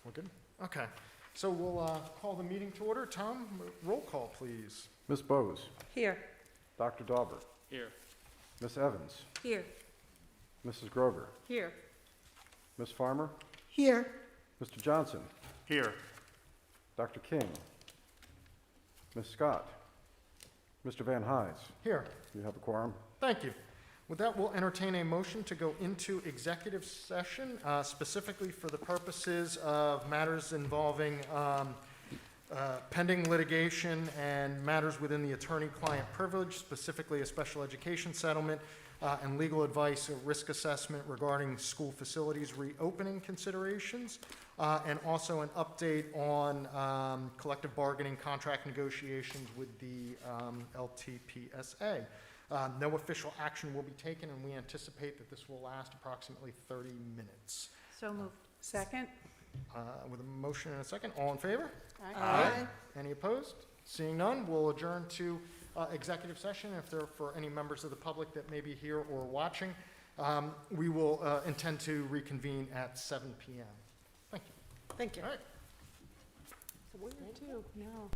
We're good? Okay. So we'll call the meeting to order. Tom, roll call, please. Ms. Bowes, Here. Dr. Dauber, Here. Ms. Evans, Here. Mrs. Grover, Here. Ms. Farmer, Here. Mr. Johnson, Here. Dr. King, Ms. Scott, Mr. Van Hise. Here. You have a quorum. Thank you. With that, we'll entertain a motion to go into executive session, specifically for the purposes of matters involving pending litigation and matters within the attorney-client privilege, specifically a special education settlement, and legal advice or risk assessment regarding school facilities reopening considerations, and also an update on collective bargaining contract negotiations with the LTPSA. No official action will be taken, and we anticipate that this will last approximately 30 minutes. So moved. Second? With a motion and a second, all in favor? Aye. Any opposed? Seeing none, we'll adjourn to executive session. If there are for any members of the public that may be here or watching, we will intend to reconvene at 7 p.m. Thank you. Thank you. All right. So where to? No.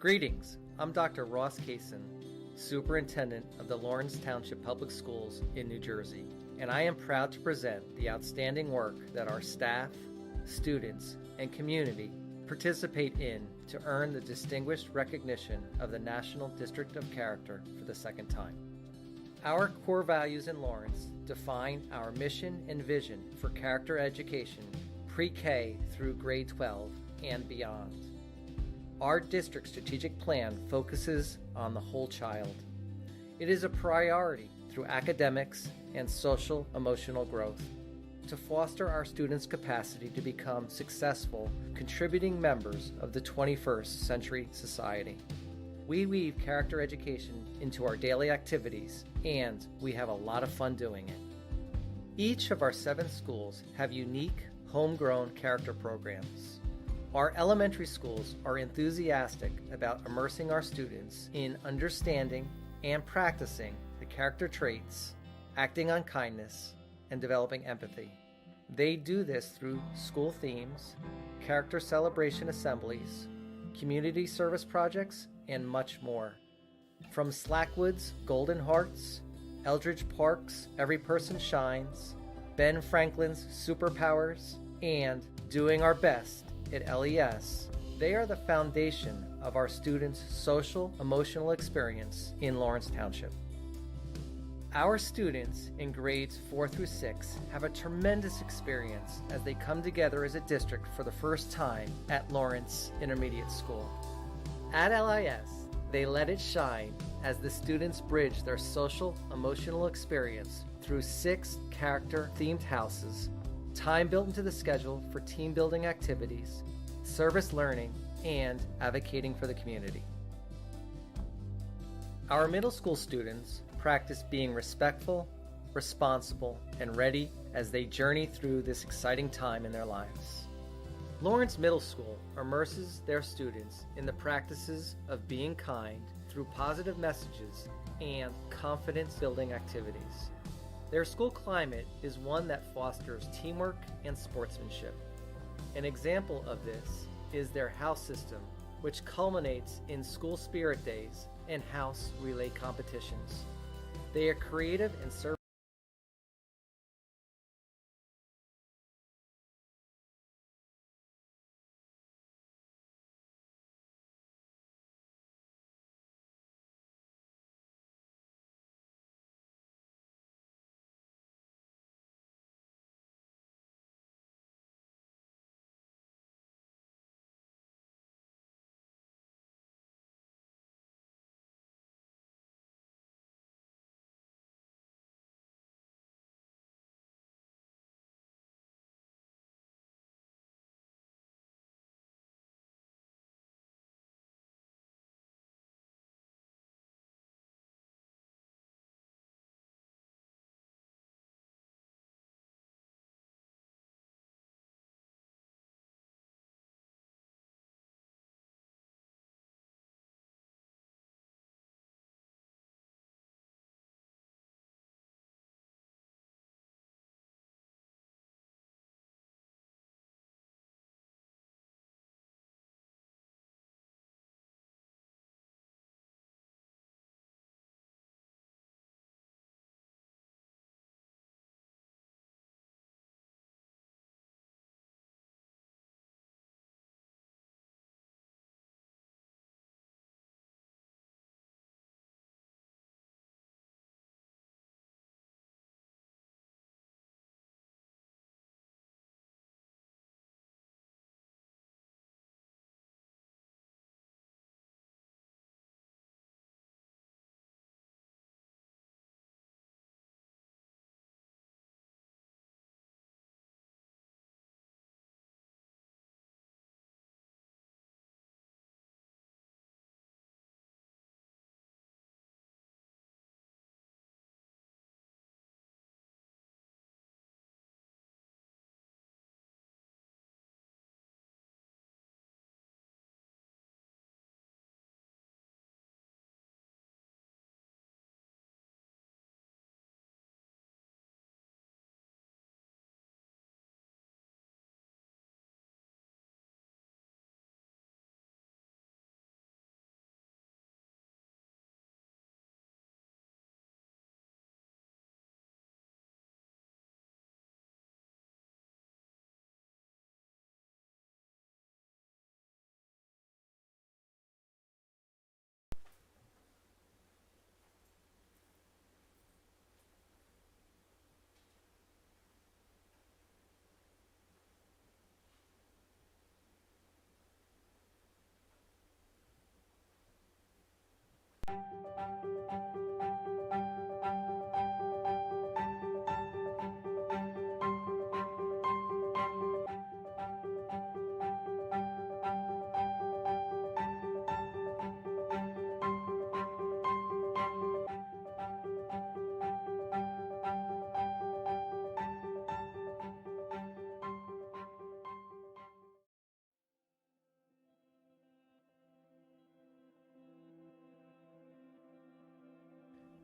Greetings, I'm Dr. Ross Kaysen, Superintendent of the Lawrence Township Public Schools in New Jersey, and I am proud to present the outstanding work that our staff, students, and community participate in to earn the distinguished recognition of the National District of Character for the second time. Our core values in Lawrence define our mission and vision for character education pre-K through grade 12 and beyond. Our district strategic plan focuses on the whole child. It is a priority through academics and social emotional growth to foster our students' capacity to become successful, contributing members of the 21st century society. We weave character education into our daily activities, and we have a lot of fun doing it. Each of our 7 schools have unique, homegrown character programs. Our elementary schools are enthusiastic about immersing our students in understanding and practicing the character traits, acting on kindness, and developing empathy. They do this through school themes, character celebration assemblies, community service projects, and much more. From Slackwood's Golden Hearts, Eldridge Park's Every Person Shines, Ben Franklin's Superpowers, and Doing Our Best at LES, they are the foundation of our students' social, emotional experience in Lawrence Township. Our students in grades 4 through 6 have a tremendous experience as they come together as a district for the first time at Lawrence Intermediate School. At LIS, they let it shine as the students bridge their social, emotional experience through 6 character-themed houses, time built into the schedule for team-building activities, service learning, and advocating for the community. Our middle school students practice being respectful, responsible, and ready as they journey through this exciting time in their lives. Lawrence Middle School immerses their students in the practices of being kind through positive messages and confidence-building activities. Their school climate is one that fosters teamwork and sportsmanship. An example of this is their house system, which culminates in school spirit days and house relay competitions. They are creative and serve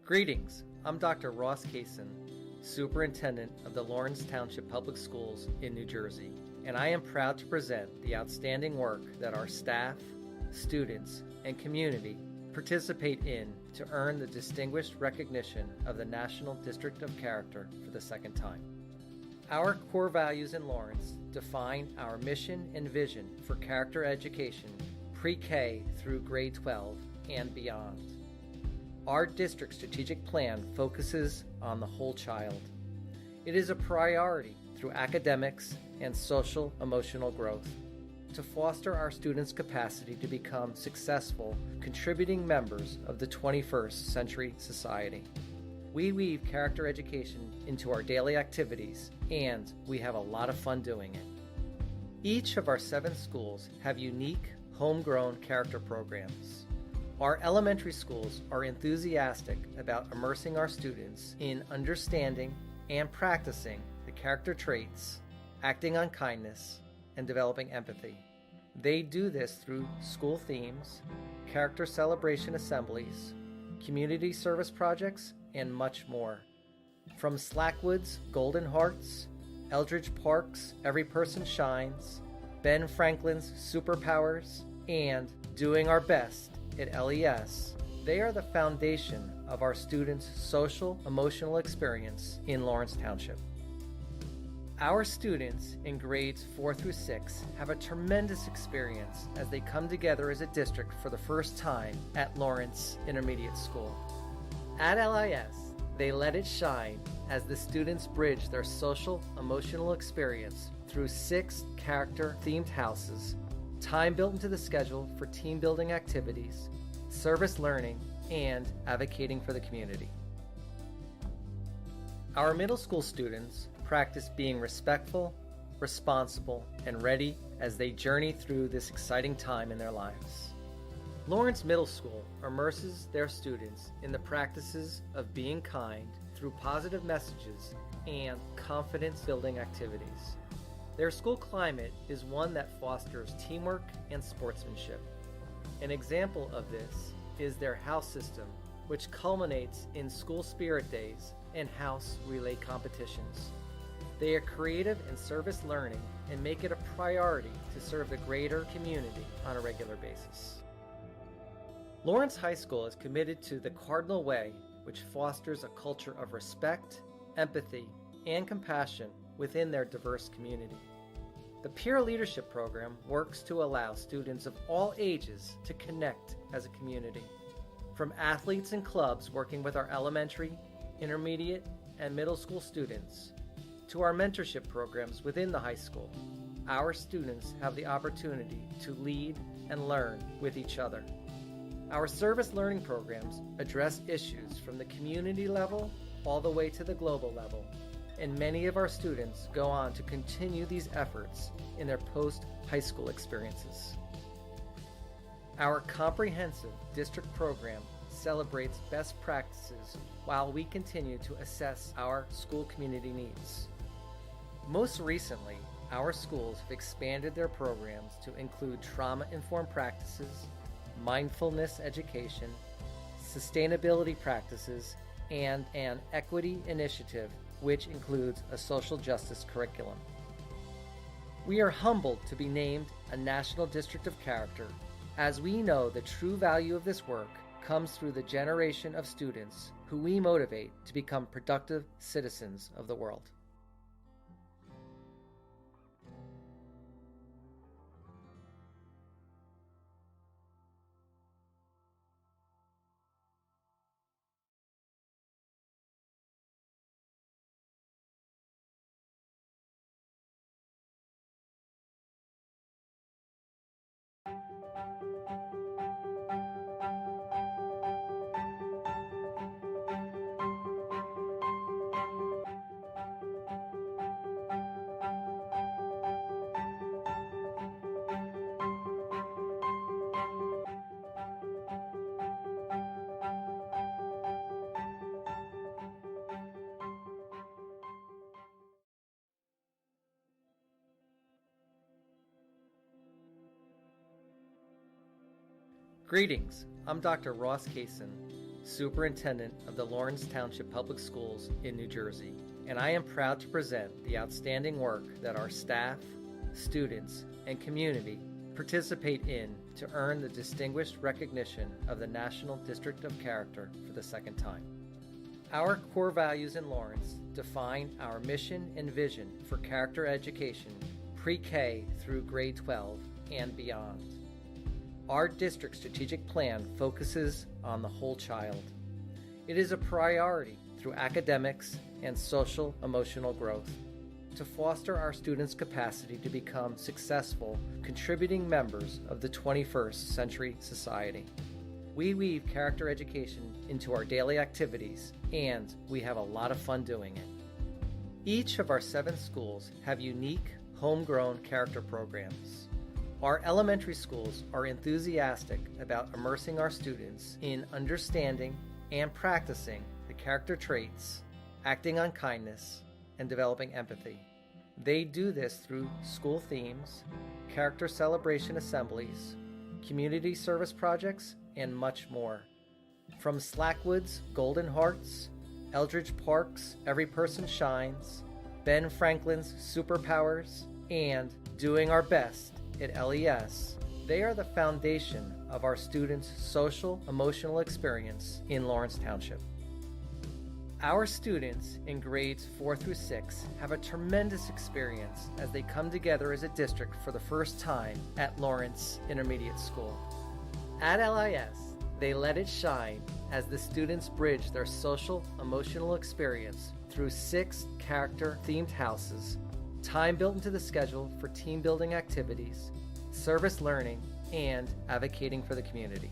Greetings, I'm Dr. Ross Kaysen, Superintendent of the Lawrence Township Public Schools in New Jersey, and I am proud to present the outstanding work that our staff, students, and community participate in to earn the distinguished recognition of the National District of Character for the second time. Our core values in Lawrence define our mission and vision for character education pre-K through grade 12 and beyond. Our district strategic plan focuses on the whole child. It is a priority through academics and social emotional growth to foster our students' capacity to become successful, contributing members of the 21st century society. We weave character education into our daily activities, and we have a lot of fun doing it. Each of our 7 schools have unique, homegrown character programs. Our elementary schools are enthusiastic about immersing our students in understanding and practicing the character traits, acting on kindness, and developing empathy. They do this through school themes, character celebration assemblies, community service projects, and much more. From Slackwood's Golden Hearts, Eldridge Park's Every Person Shines, Ben Franklin's Superpowers, and Doing Our Best at LES, they are the foundation of our students' social, emotional experience in Lawrence Township. Our students in grades 4 through 6 have a tremendous experience as they come together as a district for the first time at Lawrence Intermediate School. At LIS, they let it shine as the students bridge their social, emotional experience through 6 character-themed houses, time built into the schedule for team building activities, service learning, and advocating for the community. Our middle school students practice being respectful, responsible, and ready as they journey through this exciting time in their lives. Lawrence Middle School immerses their students in the practices of being kind through positive messages and confidence-building activities. Their school climate is one that fosters teamwork and sportsmanship. An example of this is their house system, which culminates in school spirit days and house relay competitions. They are creative in service learning and make it a priority to serve the greater community on a regular basis. Lawrence High School is committed to the Cardinal Way, which fosters a culture of respect, empathy, and compassion within their diverse community. The Peer Leadership Program works to allow students of all ages to connect as a community. From athletes and clubs working with our elementary, intermediate, and middle school students, to our mentorship programs within the high school, our students have the opportunity to lead and learn with each other. Our service learning programs address issues from the community level all the way to the global level, and many of our students go on to continue these efforts in their post-high school experiences. Our comprehensive district program celebrates best practices while we continue to assess our school community needs. Most recently, our schools have expanded their programs to include trauma-informed practices, mindfulness education, sustainability practices, and an equity initiative, which includes a social justice curriculum. We are humbled to be named a National District of Character, as we know the true value of this work comes through the generation of students who we motivate to become productive citizens of the world. Greetings, I'm Dr. Ross Kaysen, Superintendent of the Lawrence Township Public Schools in New Jersey, and I am proud to present the outstanding work that our staff, students, and community participate in to earn the distinguished recognition of the National District of Character for the second time. Our core values in Lawrence define our mission and vision for character education pre-K through grade 12 and beyond. Our district strategic plan focuses on the whole child. It is a priority through academics and social emotional growth to foster our students' capacity to become successful, contributing members of the 21st century society. We weave character education into our daily activities, and we have a lot of fun doing it. Each of our 7 schools have unique, homegrown character programs. Our elementary schools are enthusiastic about immersing our students in understanding and practicing the character traits, acting on kindness, and developing empathy. They do this through school themes, character celebration assemblies, community service projects, and much more. From Slackwood's Golden Hearts, Eldridge Park's Every Person Shines, Ben Franklin's Superpowers, and Doing Our Best at LES, they are the foundation of our students' social, emotional experience in Lawrence Township. Our students in grades 4 through 6 have a tremendous experience as they come together as a district for the first time at Lawrence Intermediate School. At LIS, they let it shine as the students bridge their social, emotional experience through 6 character-themed houses, time built into the schedule for team building activities, service learning, and advocating for the community.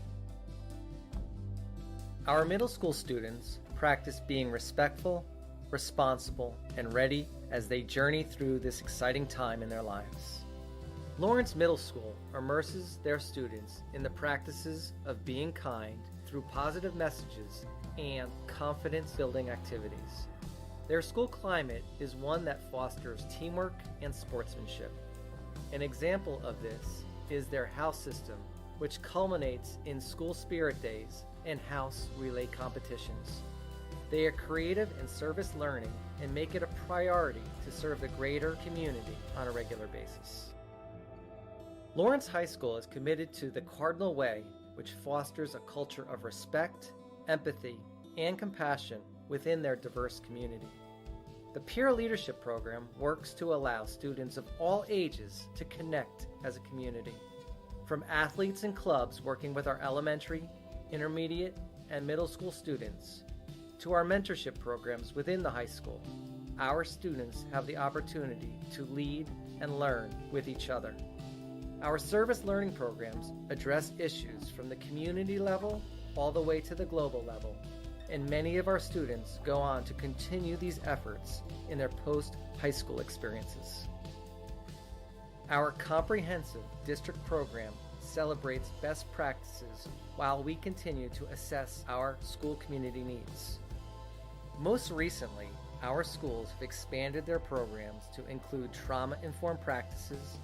Our middle school students practice being respectful, responsible, and ready as they journey through this exciting time in their lives. Lawrence Middle School immerses their students in the practices of being kind through positive messages and confidence-building activities. Their school climate is one that fosters teamwork and sportsmanship. An example of this is their house system, which culminates in school spirit days and house relay competitions. They are creative in service learning and make it a priority to serve the greater community on a regular basis. Lawrence High School is committed to the Cardinal Way, which fosters a culture of respect, empathy, and compassion within their diverse community. The Peer Leadership Program works to allow students of all ages to connect as a community. From athletes and clubs working with our elementary, intermediate, and middle school students, to our mentorship programs within the high school, our students have the opportunity to lead and learn with each other. Our service learning programs address issues from the community level all the way to the global level, and many of our students go on to continue these efforts in their post-high school experiences. Our comprehensive district program celebrates best practices while we continue to assess our school community needs. Most recently, our schools have expanded their programs to include trauma-informed practices,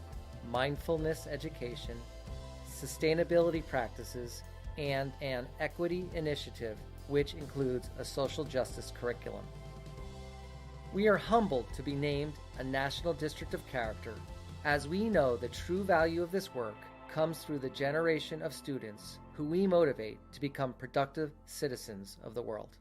mindfulness education, sustainability practices, and an equity initiative, which includes a social justice curriculum. We are humbled to be named a National District of Character, as we know the true value of this work comes through the generation of students who we motivate to become productive citizens of the world.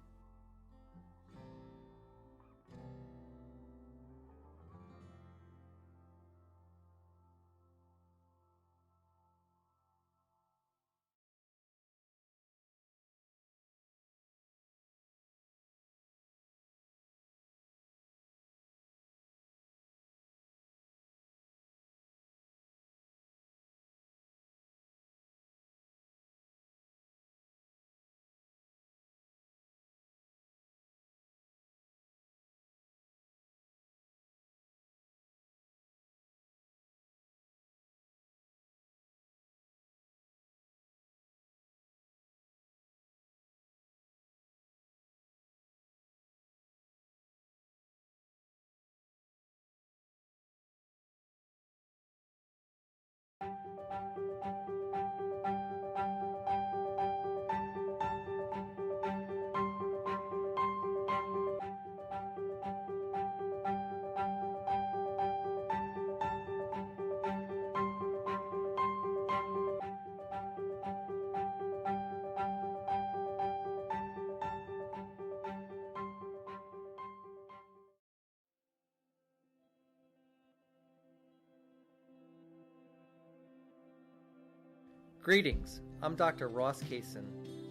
Greetings, I'm Dr. Ross Kaysen,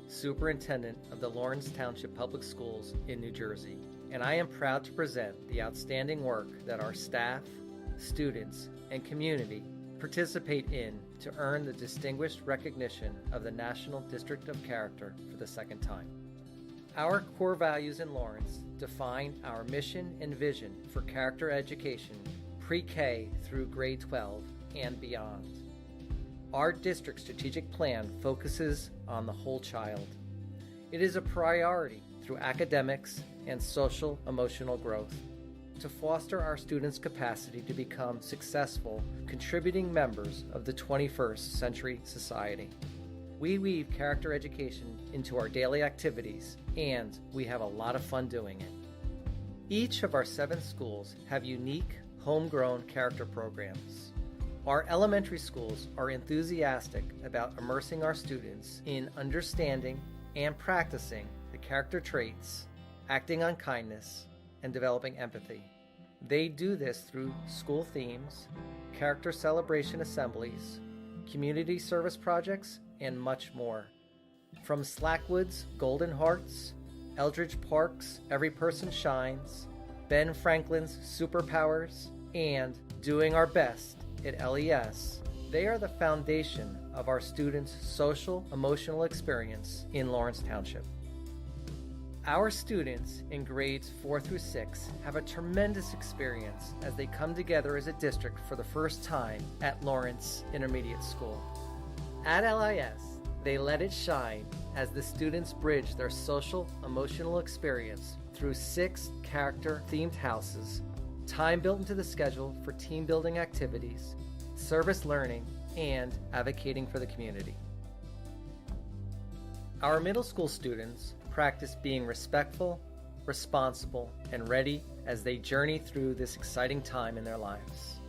Superintendent of the Lawrence Township Public Schools in New Jersey, and I am proud to present the outstanding work that our staff, students, and community participate in to earn the distinguished recognition of the National District of Character for the second time. Our core values in Lawrence define our mission and vision for character education pre-K through grade 12 and beyond. Our district strategic plan focuses on the whole child. It is a priority through academics and social emotional growth to foster our students' capacity to become successful, contributing members of the 21st century society. We weave character education into our daily activities, and we have a lot of fun doing it. Each of our 7 schools have unique, homegrown character programs. Our elementary schools are enthusiastic about immersing our students in understanding and practicing the character traits, acting on kindness, and developing empathy. They do this through school themes, character celebration assemblies, community service projects, and much more. From Slackwood's Golden Hearts, Eldridge Park's Every Person Shines, Ben Franklin's Superpowers, and Doing Our Best at LES, they are the foundation of our students' social, emotional experience in Lawrence Township. Our students in grades 4 through 6 have a tremendous experience as they come together as a district for the first time at Lawrence Intermediate School. At LIS, they let it shine as the students bridge their social, emotional experience through 6 character-themed houses, time built into the schedule for team building activities, service learning, and advocating for the community. Our middle school students practice being respectful, responsible, and ready as they journey through this exciting time in their lives.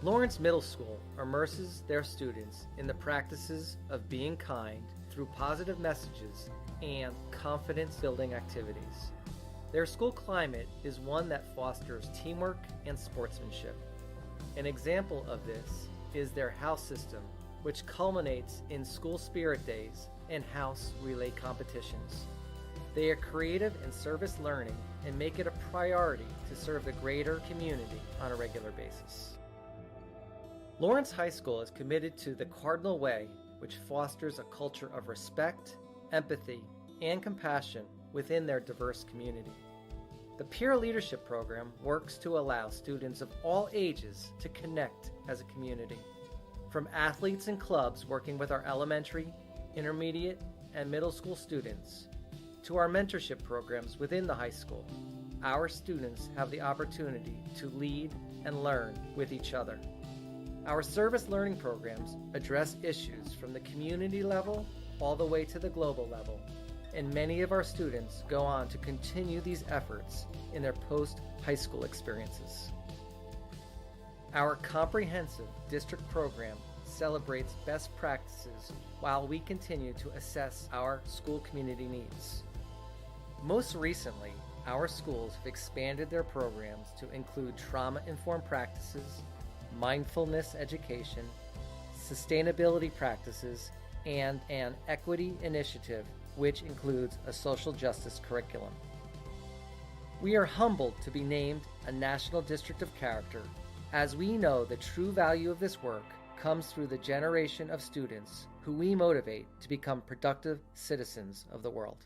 Lawrence Middle School immerses their students in the practices of being kind through positive messages and confidence-building activities. Their school climate is one that fosters teamwork and sportsmanship. An example of this is their house system, which culminates in school spirit days and house relay competitions. They are creative in service learning and make it a priority to serve the greater community on a regular basis. Lawrence High School is committed to the Cardinal Way, which fosters a culture of respect, empathy, and compassion within their diverse community. The Peer Leadership Program works to allow students of all ages to connect as a community. From athletes and clubs working with our elementary, intermediate, and middle school students, to our mentorship programs within the high school, our students have the opportunity to lead and learn with each other. Our service learning programs address issues from the community level all the way to the global level, and many of our students go on to continue these efforts in their post-high school experiences. Our comprehensive district program celebrates best practices while we continue to assess our school community needs. Most recently, our schools have expanded their programs to include trauma-informed practices, mindfulness education, sustainability practices, and an equity initiative, which includes a social justice curriculum. We are humbled to be named a National District of Character, as we know the true value of this work comes through the generation of students who we motivate to become productive citizens of the world.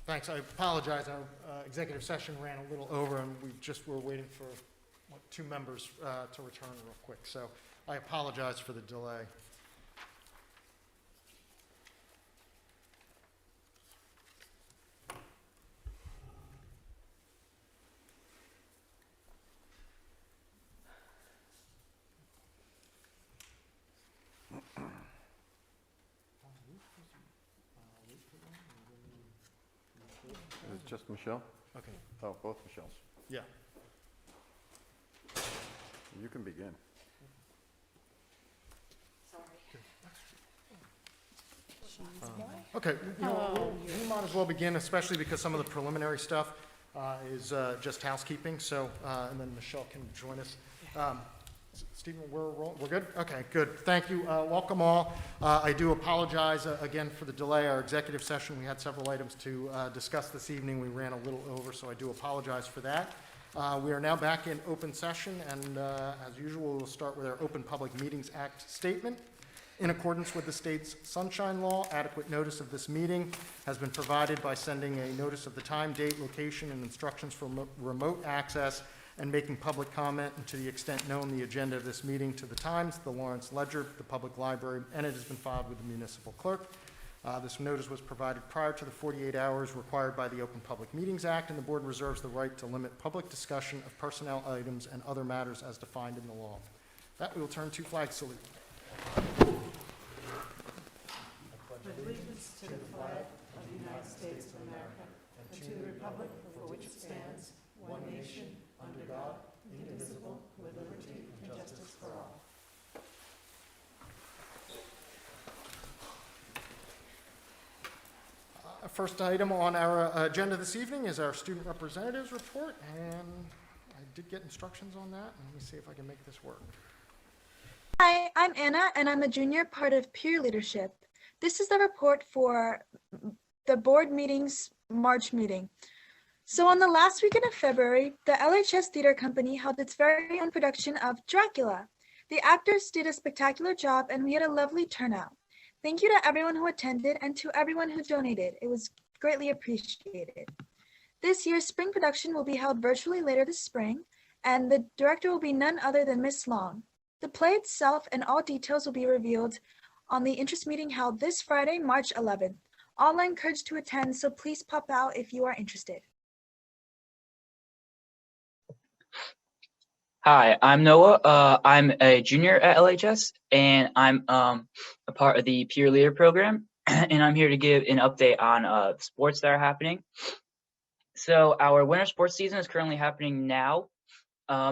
Thanks. I apologize. Our executive session ran a little over, and we just were waiting for two members to return real quick. So I apologize for the delay. Is it just Michelle? Okay. Oh, both Michelles. Yeah. You can begin. Okay, we might as well begin, especially because some of the preliminary stuff is just housekeeping, so, and then Michelle can join us. Stephen, we're good? Okay, good. Thank you. Welcome all. I do apologize again for the delay. Our executive session, we had several items to discuss this evening. We ran a little over, so I do apologize for that. We are now back in open session, and as usual, we'll start with our Open Public Meetings Act statement. In accordance with the state's Sunshine Law, adequate notice of this meeting has been provided by sending a notice of the time, date, location, and instructions for remote access and making public comment, and to the extent known, the agenda of this meeting to the Times, the Lawrence Ledger, the Public Library, and it has been filed with the municipal clerk. This notice was provided prior to the 48 hours required by the Open Public Meetings Act, and the board reserves the right to limit public discussion of personnel items and other matters as defined in the law. That we will turn to flag salute. Allegiance to the flag of the United States of America and to the republic for which it stands, one nation, under God, indivisible, with liberty and justice for all. First item on our agenda this evening is our student representatives report, and I did get instructions on that, and let me see if I can make this work. Hi, I'm Anna, and I'm a junior part of peer leadership. This is the report for the board meeting's March meeting. So on the last weekend of February, the LHS Theater Company held its very own production of Dracula. The actors did a spectacular job, and we had a lovely turnout. Thank you to everyone who attended and to everyone who donated. It was greatly appreciated. This year's spring production will be held virtually later this spring, and the director will be none other than Miss Long. The play itself and all details will be revealed on the interest meeting held this Friday, March 11th. All are encouraged to attend, so please pop out if you are interested. Hi, I'm Noah. I'm a junior at LHS, and I'm a part of the peer leader program, and I'm here to give an update on sports that are happening. So our winter sports season is currently happening now.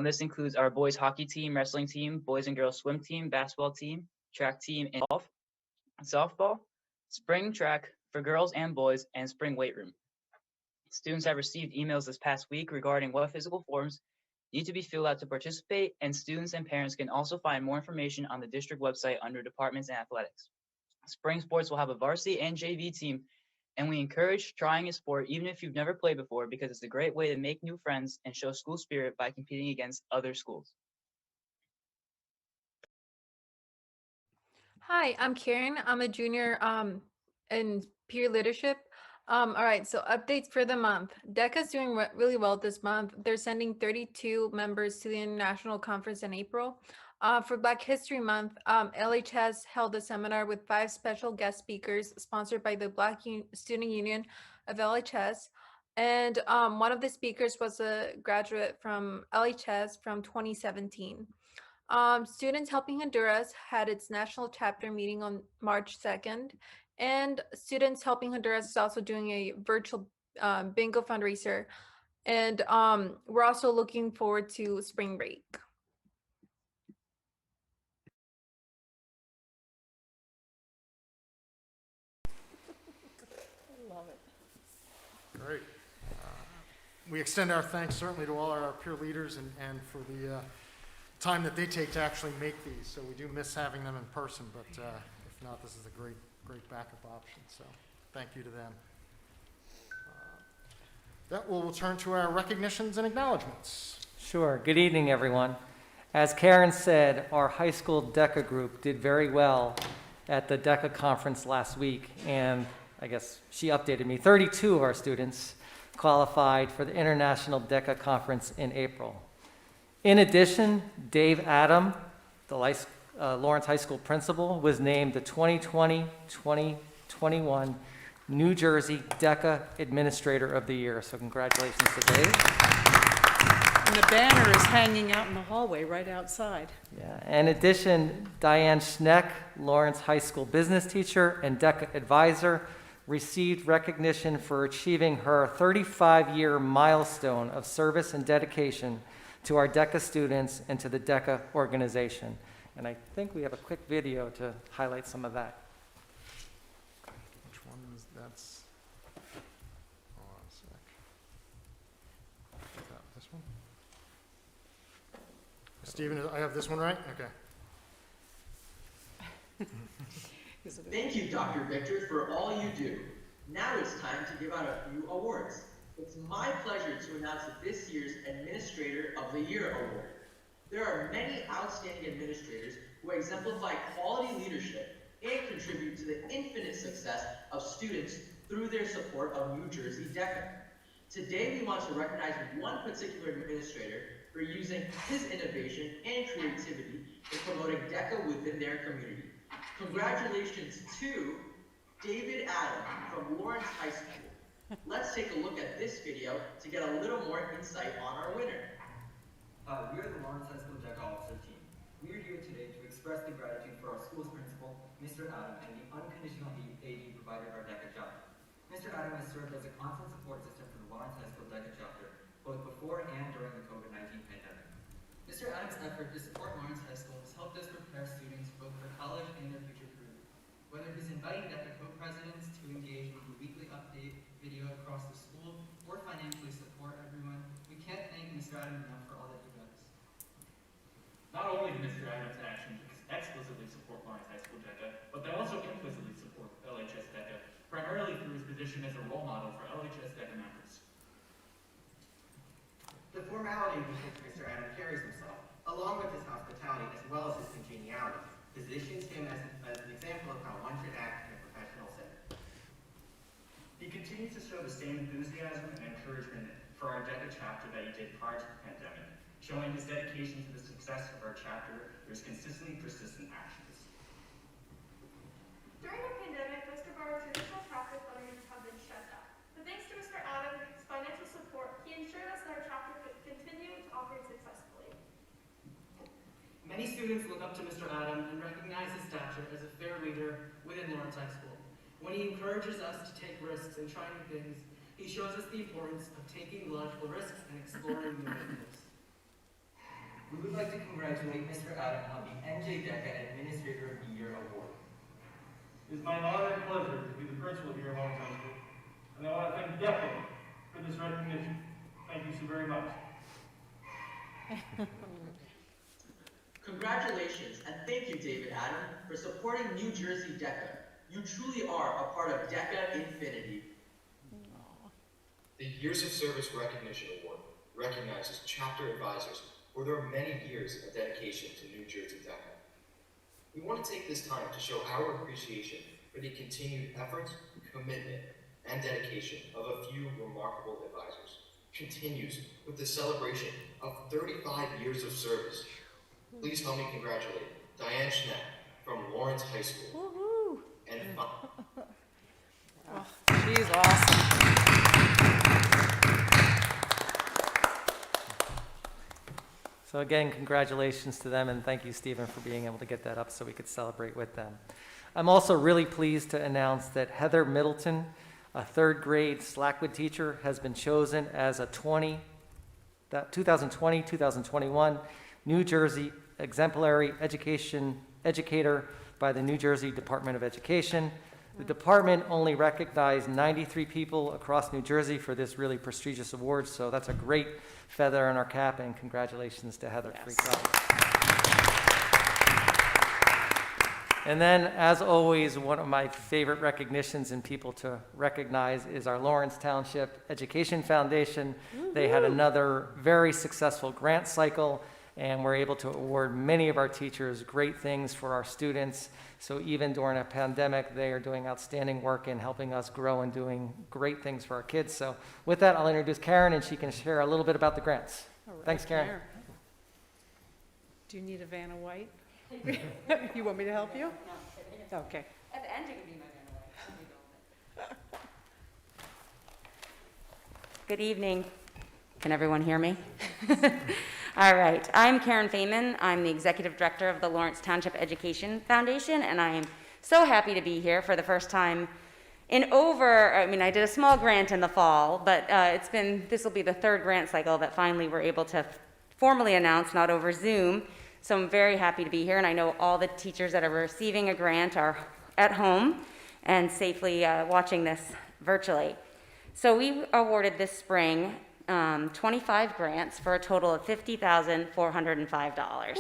This includes our boys hockey team, wrestling team, boys and girls swim team, basketball team, track team, and golf, softball, spring track for girls and boys, and spring weight room. Students have received emails this past week regarding what physical forms need to be filled out to participate, and students and parents can also find more information on the district website under departments and athletics. Spring sports will have a varsity and JV team, and we encourage trying a sport even if you've never played before, because it's a great way to make new friends and show school spirit by competing against other schools. Hi, I'm Karen. I'm a junior in peer leadership. All right, so updates for the month. DECA's doing really well this month. They're sending 32 members to the International Conference in April. For Black History Month, LHS held a seminar with 5 special guest speakers sponsored by the Black Student Union of LHS. And one of the speakers was a graduate from LHS from 2017. Students Helping Honduras had its national chapter meeting on March 2nd, and Students Helping Honduras is also doing a virtual bingo fundraiser, and we're also looking forward to spring break. Great. We extend our thanks certainly to all our peer leaders and for the time that they take to actually make these. So we do miss having them in person, but if not, this is a great backup option. So thank you to them. That we'll turn to our recognitions and acknowledgements. Sure. Good evening, everyone. As Karen said, our high school DECA group did very well at the DECA conference last week, and I guess she updated me, 32 of our students qualified for the International DECA Conference in April. In addition, Dave Adam, the Lawrence High School principal, was named the 2020-2021 New Jersey DECA Administrator of the Year. So congratulations to Dave. And the banner is hanging out in the hallway right outside. Yeah. In addition, Diane Schneck, Lawrence High School business teacher and DECA advisor, received recognition for achieving her 35-year milestone of service and dedication to our DECA students and to the DECA organization. And I think we have a quick video to highlight some of that. Which one is that's? Hold on a sec. Is that this one? Stephen, I have this one right? Okay. Thank you, Dr. Victor, for all you do. Now it's time to give out a few awards. It's my pleasure to announce this year's Administrator of the Year award. There are many outstanding administrators who exemplify quality leadership and contribute to the infinite success of students through their support of New Jersey DECA. Today, we want to recognize one particular administrator for using his innovation and creativity in promoting DECA within their community. Congratulations to David Adam from Lawrence High School. Let's take a look at this video to get a little more insight on our winner. We are the Lawrence High School DECA Officer team. We are here today to express the gratitude for our school's principal, Mr. Adam, and the unconditional aid he provided our DECA chapter. Mr. Adam has served as a constant support system for the Lawrence High School DECA chapter, both before and during the COVID-19 pandemic. Mr. Adams' effort to support Lawrence High School has helped us prepare students both for college and their future career. Whether he's inviting DECA co-presidents to engage with the weekly update video across the school or financially support everyone, we can't thank Mr. Adams enough for all that he does. Not only do Mr. Adams' actions explicitly support Lawrence High School DECA, but they also implicitly support LHS DECA, primarily through his position as a role model for LHS DECA members. The formality with which Mr. Adam carries himself, along with his hospitality as well as his congeniality, positions him as an example of how one should act in a professional setting. He continues to show the same enthusiasm and encouragement for our DECA chapter that he did prior to the pandemic, showing his dedication to the success of our chapter through his consistently persistent actions. During the pandemic, most of our traditional chapter programs have been shut down. But thanks to Mr. Adam and his financial support, he ensured us that our chapter could continue to operate successfully. Many students look up to Mr. Adam and recognize his stature as a fair leader within Lawrence High School. When he encourages us to take risks and try new things, he shows us the importance of taking logical risks and exploring new ideas. We would like to congratulate Mr. Adam on the NJ DECA Administrator of the Year award. It is my honor and pleasure to be the principal here at Lawrence High School, and I want to thank DECA for this recognition. Thank you so very much. Congratulations, and thank you, David Adam, for supporting New Jersey DECA. You truly are a part of DECA Infinity. The Years of Service Recognition Award recognizes chapter advisors for their many years of dedication to New Jersey DECA. We want to take this time to show our appreciation for the continued efforts, commitment, and dedication of a few remarkable advisors. Continues with the celebration of 35 years of service. Please help me congratulate Diane Schneck from Lawrence High School. Woohoo! And She's awesome. So again, congratulations to them, and thank you, Stephen, for being able to get that up so we could celebrate with them. I'm also really pleased to announce that Heather Middleton, a third grade Slackwood teacher, has been chosen as a 2020-2021 New Jersey Exemplary Educator by the New Jersey Department of Education. The department only recognized 93 people across New Jersey for this really prestigious award, so that's a great feather in our cap, and congratulations to Heather. Yes. Great job. And then, as always, one of my favorite recognitions and people to recognize is our Lawrence Township Education Foundation. They had another very successful grant cycle, and we're able to award many of our teachers great things for our students. So even during a pandemic, they are doing outstanding work in helping us grow and doing great things for our kids. So with that, I'll introduce Karen, and she can share a little bit about the grants. All right, Thanks, Karen. Do you need a Vanna White? You want me to help you? No. Okay. At the end, you can be my Vanna White. Good evening. Can everyone hear me? All right. I'm Karen Feynman. I'm the Executive Director of the Lawrence Township Education Foundation, and I am so happy to be here for the first time in I did a small grant in the fall, but this will be the third grant cycle that finally we're able to formally announce, not over Zoom. So I'm very happy to be here, and I know all the teachers that are receiving a grant are at home and safely watching this virtually. So we awarded this spring 25 grants for a total of $50,405.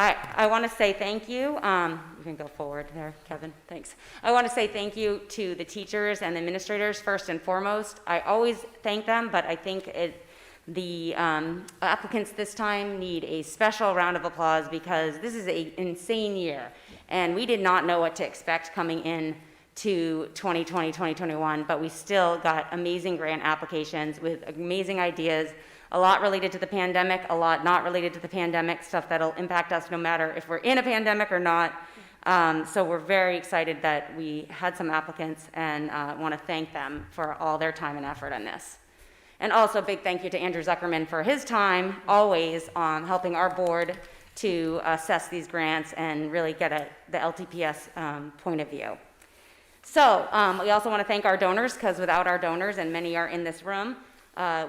I want to say thank you. You can go forward there, Kevin. Thanks. I want to say thank you to the teachers and the administrators first and foremost. I always thank them, but I think the applicants this time need a special round of applause because this is an insane year, and we did not know what to expect coming in to 2020, 2021, but we still got amazing grant applications with amazing ideas, a lot related to the pandemic, a lot not related to the pandemic, stuff that'll impact us no matter if we're in a pandemic or not. So we're very excited that we had some applicants and want to thank them for all their time and effort on this. And also a big thank you to Andrew Zuckerman for his time, always helping our board to assess these grants and really get the LTPS point of view. So we also want to thank our donors, because without our donors, and many are in this room,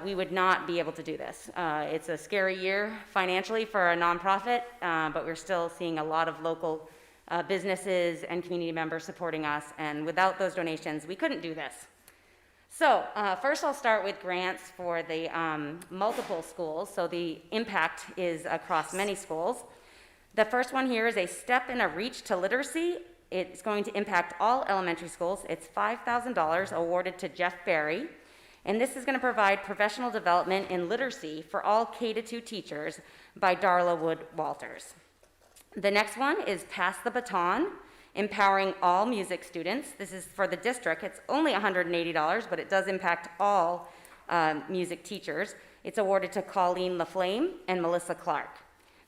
we would not be able to do this. It's a scary year financially for a nonprofit, but we're still seeing a lot of local businesses and community members supporting us, and without those donations, we couldn't do this. So first I'll start with grants for the multiple schools. So the impact is across many schools. The first one here is a step in a reach to literacy. It's going to impact all elementary schools. It's $5,000 awarded to Jeff Berry. And this is going to provide professional development in literacy for all K-2 teachers by Darla Wood Walters. The next one is Pass the Baton, empowering all music students. This is for the district. It's only $180, but it does impact all music teachers. It's awarded to Colleen LaFlame and Melissa Clark.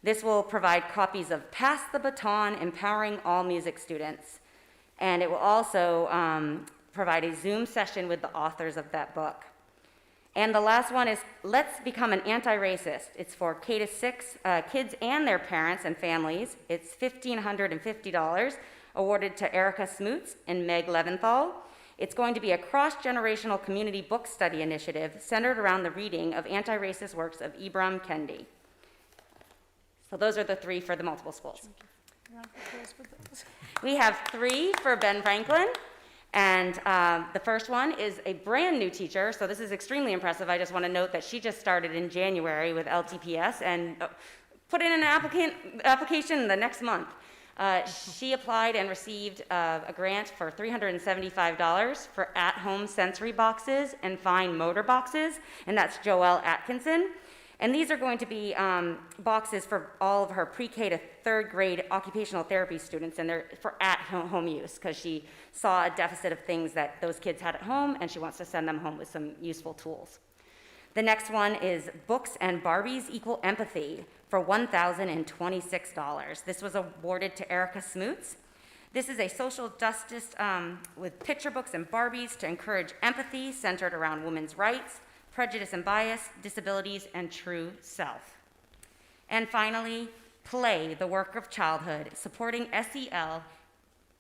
This will provide copies of Pass the Baton, Empowering All Music Students. And it will also provide a Zoom session with the authors of that book. And the last one is Let's Become an Anti-Racist. It's for K-6 kids and their parents and families. It's $1,550, awarded to Erica Smoots and Meg Leventhal. It's going to be a cross-generational community book study initiative centered around the reading of anti-racist works of Ibram Kendi. So those are the three for the multiple schools. We have 3 for Ben Franklin, and the first one is a brand new teacher, so this is extremely impressive. I just want to note that she just started in January with LTPS and put in an application the next month. She applied and received a grant for $375 for at-home sensory boxes and fine motor boxes, and that's Joelle Atkinson. And these are going to be boxes for all of her pre-K to 3rd grade occupational therapy students, and they're for at-home use, because she saw a deficit of things that those kids had at home, and she wants to send them home with some useful tools. The next one is Books and Barbies Equal Empathy for $1,026. This was awarded to Erica Smoots. This is a social justice with picture books and Barbies to encourage empathy centered around women's rights, prejudice and bias, disabilities, and true self. And finally, Play, the Work of Childhood, supporting SEL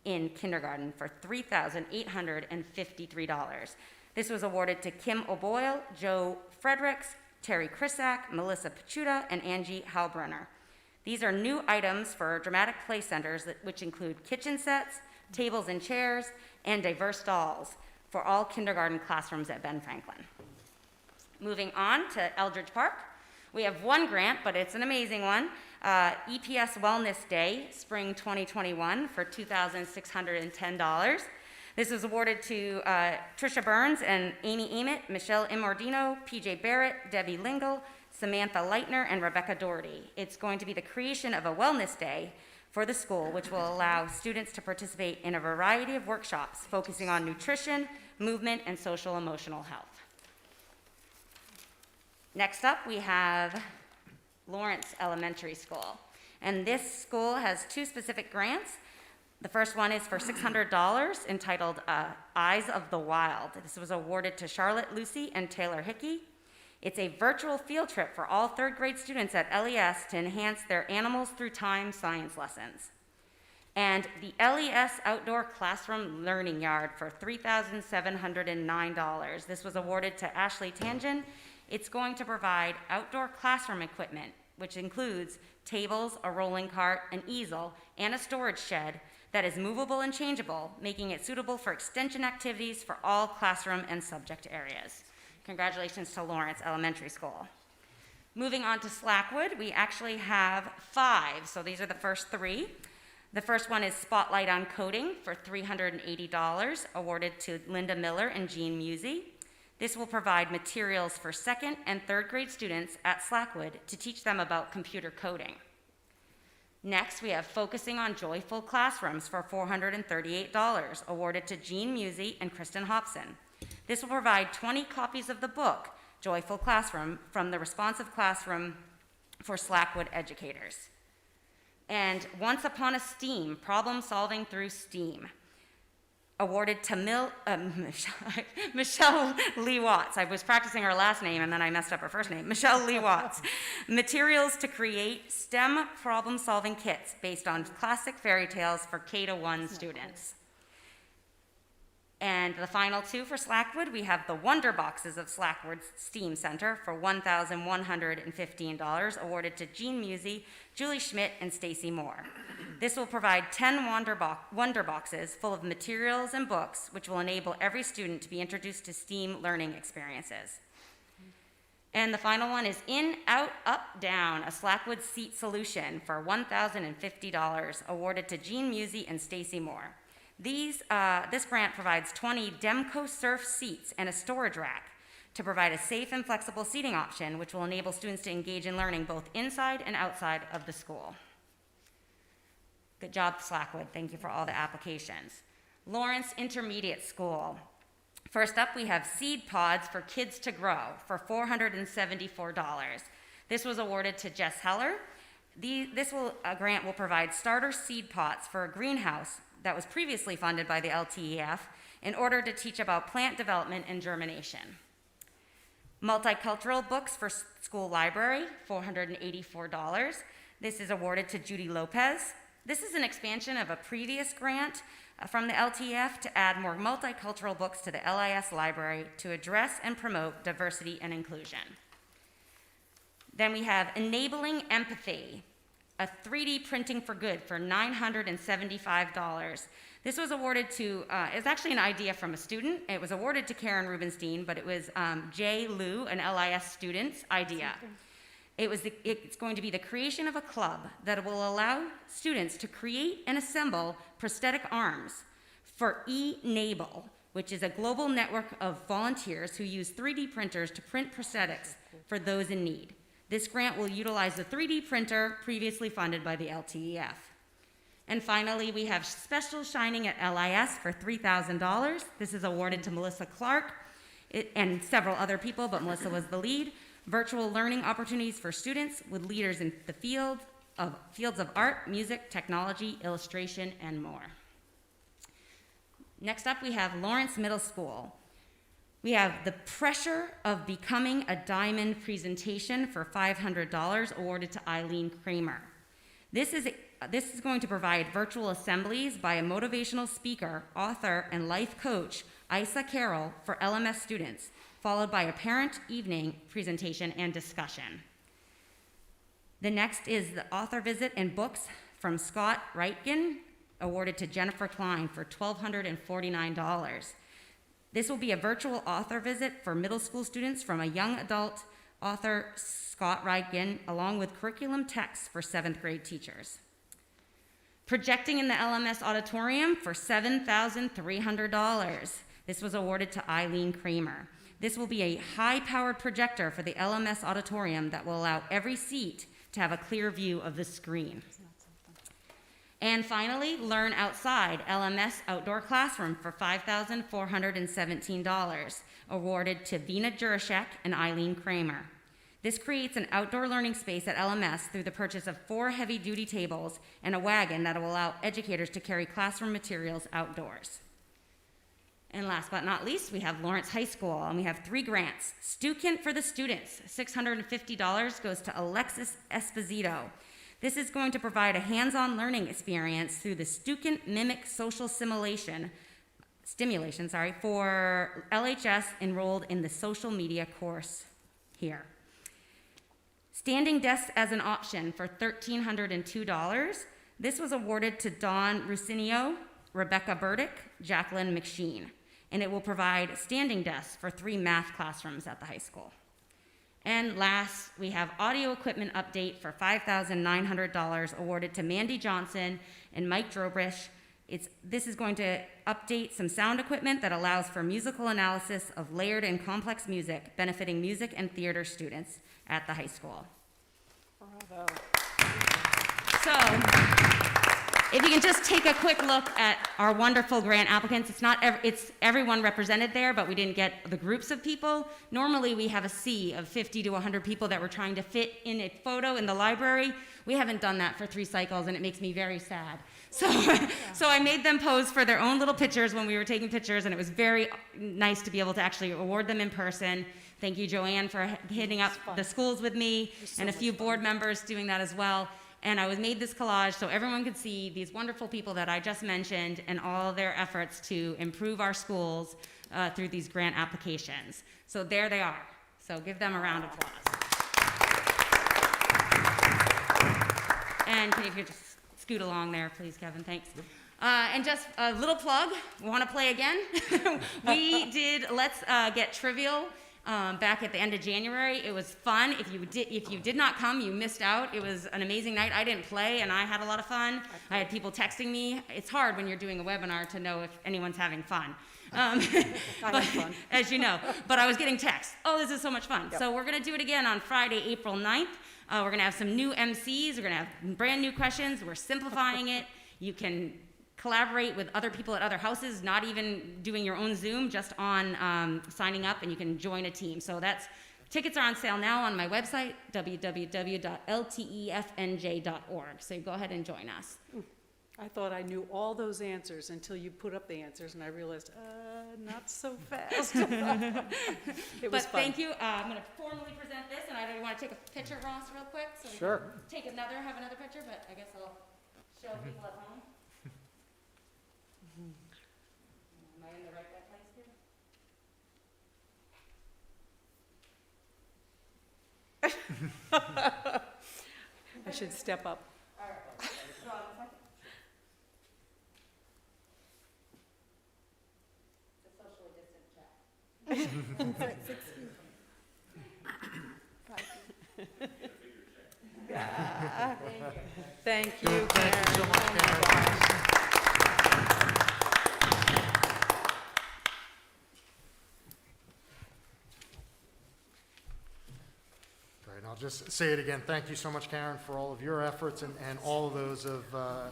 in kindergarten for $3,853. This was awarded to Kim O'Boyle, Joe Fredericks, Terry Krisak, Melissa Pachuta, and Angie Halbrunner. These are new items for dramatic play centers which include kitchen sets, tables and chairs, and diverse dolls for all kindergarten classrooms at Ben Franklin. Moving on to Eldridge Park, we have one grant, but it's an amazing one. EPS Wellness Day, Spring 2021, for $2,610. This was awarded to Trisha Burns and Amy Ament, Michelle Imordino, PJ Barrett, Debbie Lingle, Samantha Leitner, and Rebecca Doherty. It's going to be the creation of a wellness day for the school, which will allow students to participate in a variety of workshops focusing on nutrition, movement, and social emotional health. Next up, we have Lawrence Elementary School. And this school has two specific grants. The first one is for $600 entitled Eyes of the Wild. This was awarded to Charlotte Lucy and Taylor Hickey. It's a virtual field trip for all third grade students at LES to enhance their animals through time science lessons. And the LES Outdoor Classroom Learning Yard for $3,709. This was awarded to Ashley Tangen. It's going to provide outdoor classroom equipment, which includes tables, a rolling cart, an easel, and a storage shed that is movable and changeable, making it suitable for extension activities for all classroom and subject areas. Congratulations to Lawrence Elementary School. Moving on to Slackwood, we actually have 5, so these are the first 3. The first one is Spotlight on Coding for $380, awarded to Linda Miller and Jean Musey. This will provide materials for 2nd and 3rd grade students at Slackwood to teach them about computer coding. Next, we have Focusing on Joyful Classrooms for $438, awarded to Jean Musey and Kristen Hobson. This will provide 20 copies of the book, Joyful Classroom, from the Responsive Classroom for Slackwood educators. And Once Upon a STEAM, Problem Solving Through STEAM, awarded to Michelle Lee Watts. I was practicing her last name and then I messed up her first name. Michelle Lee Watts. Materials to create STEM problem-solving kits based on classic fairy tales for K-1 students. And the final 2 for Slackwood, we have the Wonder Boxes of Slackwood's STEAM Center for $1,115, awarded to Jean Musey, Julie Schmidt, and Stacy Moore. This will provide 10 Wonder Boxes full of materials and books, which will enable every student to be introduced to STEAM learning experiences. And the final one is In, Out, Up, Down, a Slackwood seat solution for $1,050, awarded to Jean Musey and Stacy Moore. This grant provides 20 Demco Surf seats and a storage rack to provide a safe and flexible seating option, which will enable students to engage in learning both inside and outside of the school. Good job, Slackwood. Thank you for all the applications. Lawrence Intermediate School. First up, we have Seed Pods for Kids to Grow for $474. This was awarded to Jess Heller. This grant will provide starter seed pots for a greenhouse that was previously funded by the LTEF in order to teach about plant development and germination. Multicultural books for school library, $484. This is awarded to Judy Lopez. This is an expansion of a previous grant from the LTEF to add more multicultural books to the LIS library to address and promote diversity and inclusion. Then we have Enabling Empathy, a 3D printing for good for $975. This was awarded to, it's actually an idea from a student. It was awarded to Karen Rubenstein, but it was Jay Liu, an LIS student's idea. It's going to be the creation of a club that will allow students to create and assemble prosthetic arms for eNable, which is a global network of volunteers who use 3D printers to print prosthetics for those in need. This grant will utilize the 3D printer previously funded by the LTEF. And finally, we have Special Shining at LIS for $3,000. This is awarded to Melissa Clark and several other people, but Melissa was the lead. Virtual learning opportunities for students with leaders in the fields of art, music, technology, illustration, and more. Next up, we have Lawrence Middle School. We have The Pressure of Becoming a Diamond presentation for $500, awarded to Eileen Kramer. This is going to provide virtual assemblies by a motivational speaker, author, and life coach, Isa Carroll, for LMS students, followed by a parent evening presentation and discussion. The next is the author visit and books from Scott Reitgen, awarded to Jennifer Klein for $1,249. This will be a virtual author visit for middle school students from a young adult author, Scott Reitgen, along with curriculum texts for 7th grade teachers. Projecting in the LMS auditorium for $7,300. This was awarded to Eileen Kramer. This will be a high-powered projector for the LMS auditorium that will allow every seat to have a clear view of the screen. And finally, Learn Outside, LMS Outdoor Classroom for $5,417, awarded to Vina Jurashek and Eileen Kramer. This creates an outdoor learning space at LMS through the purchase of 4 heavy-duty tables and a wagon that will allow educators to carry classroom materials outdoors. And last but not least, we have Lawrence High School, and we have 3 grants. Student for the students, $650 goes to Alexis Esposito. This is going to provide a hands-on learning experience through the Student Mimic Social Stimulation for LHS enrolled in the social media course here. Standing desks as an option for $1,302. This was awarded to Dawn Rusinio, Rebecca Burdick, Jacqueline McSheen, and it will provide standing desks for 3 math classrooms at the high school. And last, we have audio equipment update for $5,900 awarded to Mandy Johnson and Mike Drobrish. This is going to update some sound equipment that allows for musical analysis of layered and complex music, benefiting music and theater students at the high school. Bravo. So, if you can just take a quick look at our wonderful grant applicants, it's everyone represented there, but we didn't get the groups of people. Normally, we have a sea of 50 to 100 people that we're trying to fit in a photo in the library. We haven't done that for 3 cycles, and it makes me very sad. So I made them pose for their own little pictures when we were taking pictures, and it was very nice to be able to actually award them in person. Thank you, Joanne, for hitting up the schools with me, and a few board members doing that as well. And I made this collage so everyone could see these wonderful people that I just mentioned and all their efforts to improve our schools through these grant applications. So there they are. So give them a round of applause. And can you just scoot along there, please, Kevin? Thanks. And just a little plug. We want to play again? We did Let's Get Trivial back at the end of January. It was fun. If you did not come, you missed out. It was an amazing night. I didn't play, and I had a lot of fun. I had people texting me. It's hard when you're doing a webinar to know if anyone's having fun. I had fun. As you know. But I was getting texts. Oh, this is so much fun. Yep. So we're going to do it again on Friday, April 9th. We're going to have some new MCs. We're going to have brand new questions. We're simplifying it. You can collaborate with other people at other houses, not even doing your own Zoom, just on signing up, and you can join a team. So tickets are on sale now on my website, www.ltefnj.org. So go ahead and join us. I thought I knew all those answers until you put up the answers, and I realized, not so fast. It was fun. Thank you. I'm going to formally present this, and I want to take a picture, Ross, real quick. So we Sure. can have another picture, but I guess I'll show people at home. Am I in the right place here? I should step up. All right. Hold on a second. It's a socially distant chat. Thank you. Thank you so much, Karen. Great, I'll just say it again. Thank you so much, Karen, for all of your efforts and all of those of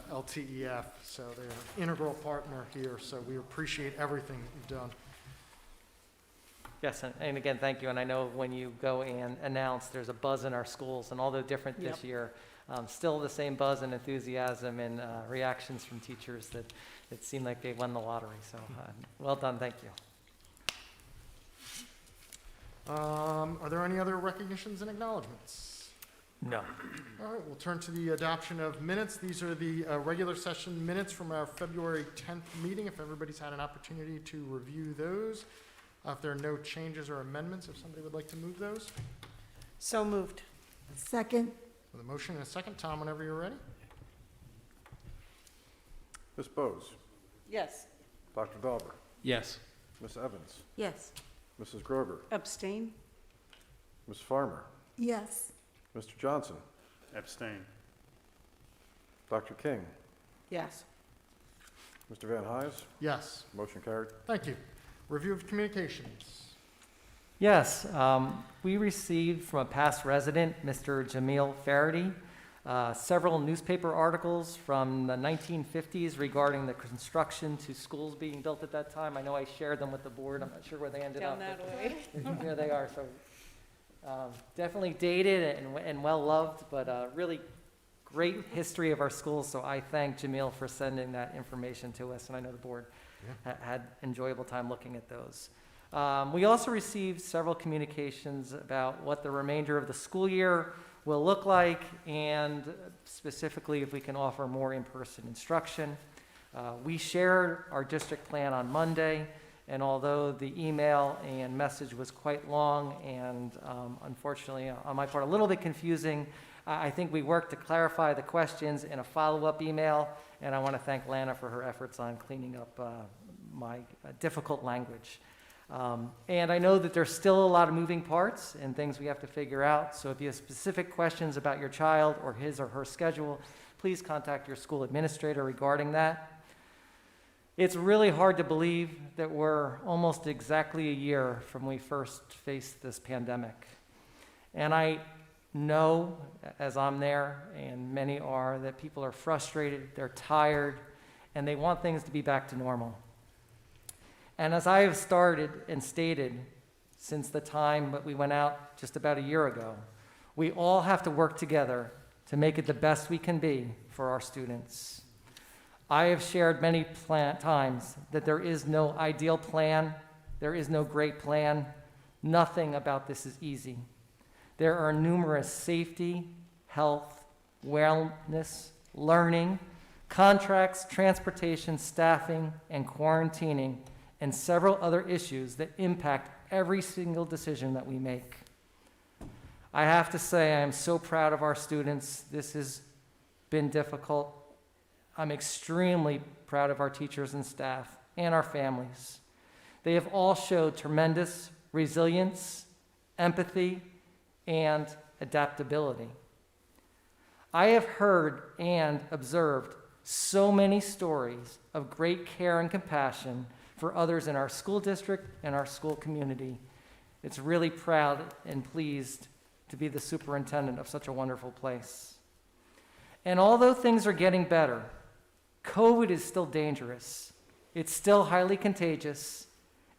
LTEF. So they're an integral partner here, so we appreciate everything that you've done. Yes, and again, thank you. And I know when you go and announce, there's a buzz in our schools, and although different this Yep. year, still the same buzz and enthusiasm and reactions from teachers that it seemed like they won the lottery. So well done, thank you. Are there any other recognitions and acknowledgements? No. All right, we'll turn to the adoption of minutes. These are the regular session minutes from our February 10th meeting, if everybody's had an opportunity to review those. If there are no changes or amendments, if somebody would like to move those. So moved. Second. With a motion and a second, Tom, whenever you're ready. Ms. Bowes, Yes. Dr. Dauber, Yes. Ms. Evans, Yes. Mrs. Grover, Abstain? Ms. Farmer, Yes. Mr. Johnson, Abstain. Dr. King, Yes. Mr. Van Hise? Yes. Motion carried. Thank you. Review of communications. Yes, we received from a past resident, Mr. Jamil Faraday, several newspaper articles from the 1950s regarding the construction to schools being built at that time. I know I shared them with the board. I'm not sure where they ended up. Down that way. Here they are. So definitely dated and well-loved, but really great history of our schools. So I thank Jamil for sending that information to us, and I know the board had enjoyable time looking at those. We also received several communications about what the remainder of the school year will look like, and specifically if we can offer more in-person instruction. We shared our district plan on Monday, and although the email and message was quite long and unfortunately on my part a little bit confusing, I think we worked to clarify the questions in a follow-up email, and I want to thank Lana for her efforts on cleaning up my difficult language. And I know that there's still a lot of moving parts and things we have to figure out. So if you have specific questions about your child or his or her schedule, please contact your school administrator regarding that. It's really hard to believe that we're almost exactly a year from when we first faced this pandemic. And I know, as I'm there, and many are, that people are frustrated, they're tired, and they want things to be back to normal. And as I have started and stated since the time that we went out just about a year ago, we all have to work together to make it the best we can be for our students. I have shared many times that there is no ideal plan, there is no great plan. Nothing about this is easy. There are numerous safety, health, wellness, learning, contracts, transportation, staffing, and quarantining, and several other issues that impact every single decision that we make. I have to say I am so proud of our students. This has been difficult. I'm extremely proud of our teachers and staff and our families. They have all showed tremendous resilience, empathy, and adaptability. I have heard and observed so many stories of great care and compassion for others in our school district and our school community. It's really proud and pleased to be the superintendent of such a wonderful place. And although things are getting better, COVID is still dangerous. It's still highly contagious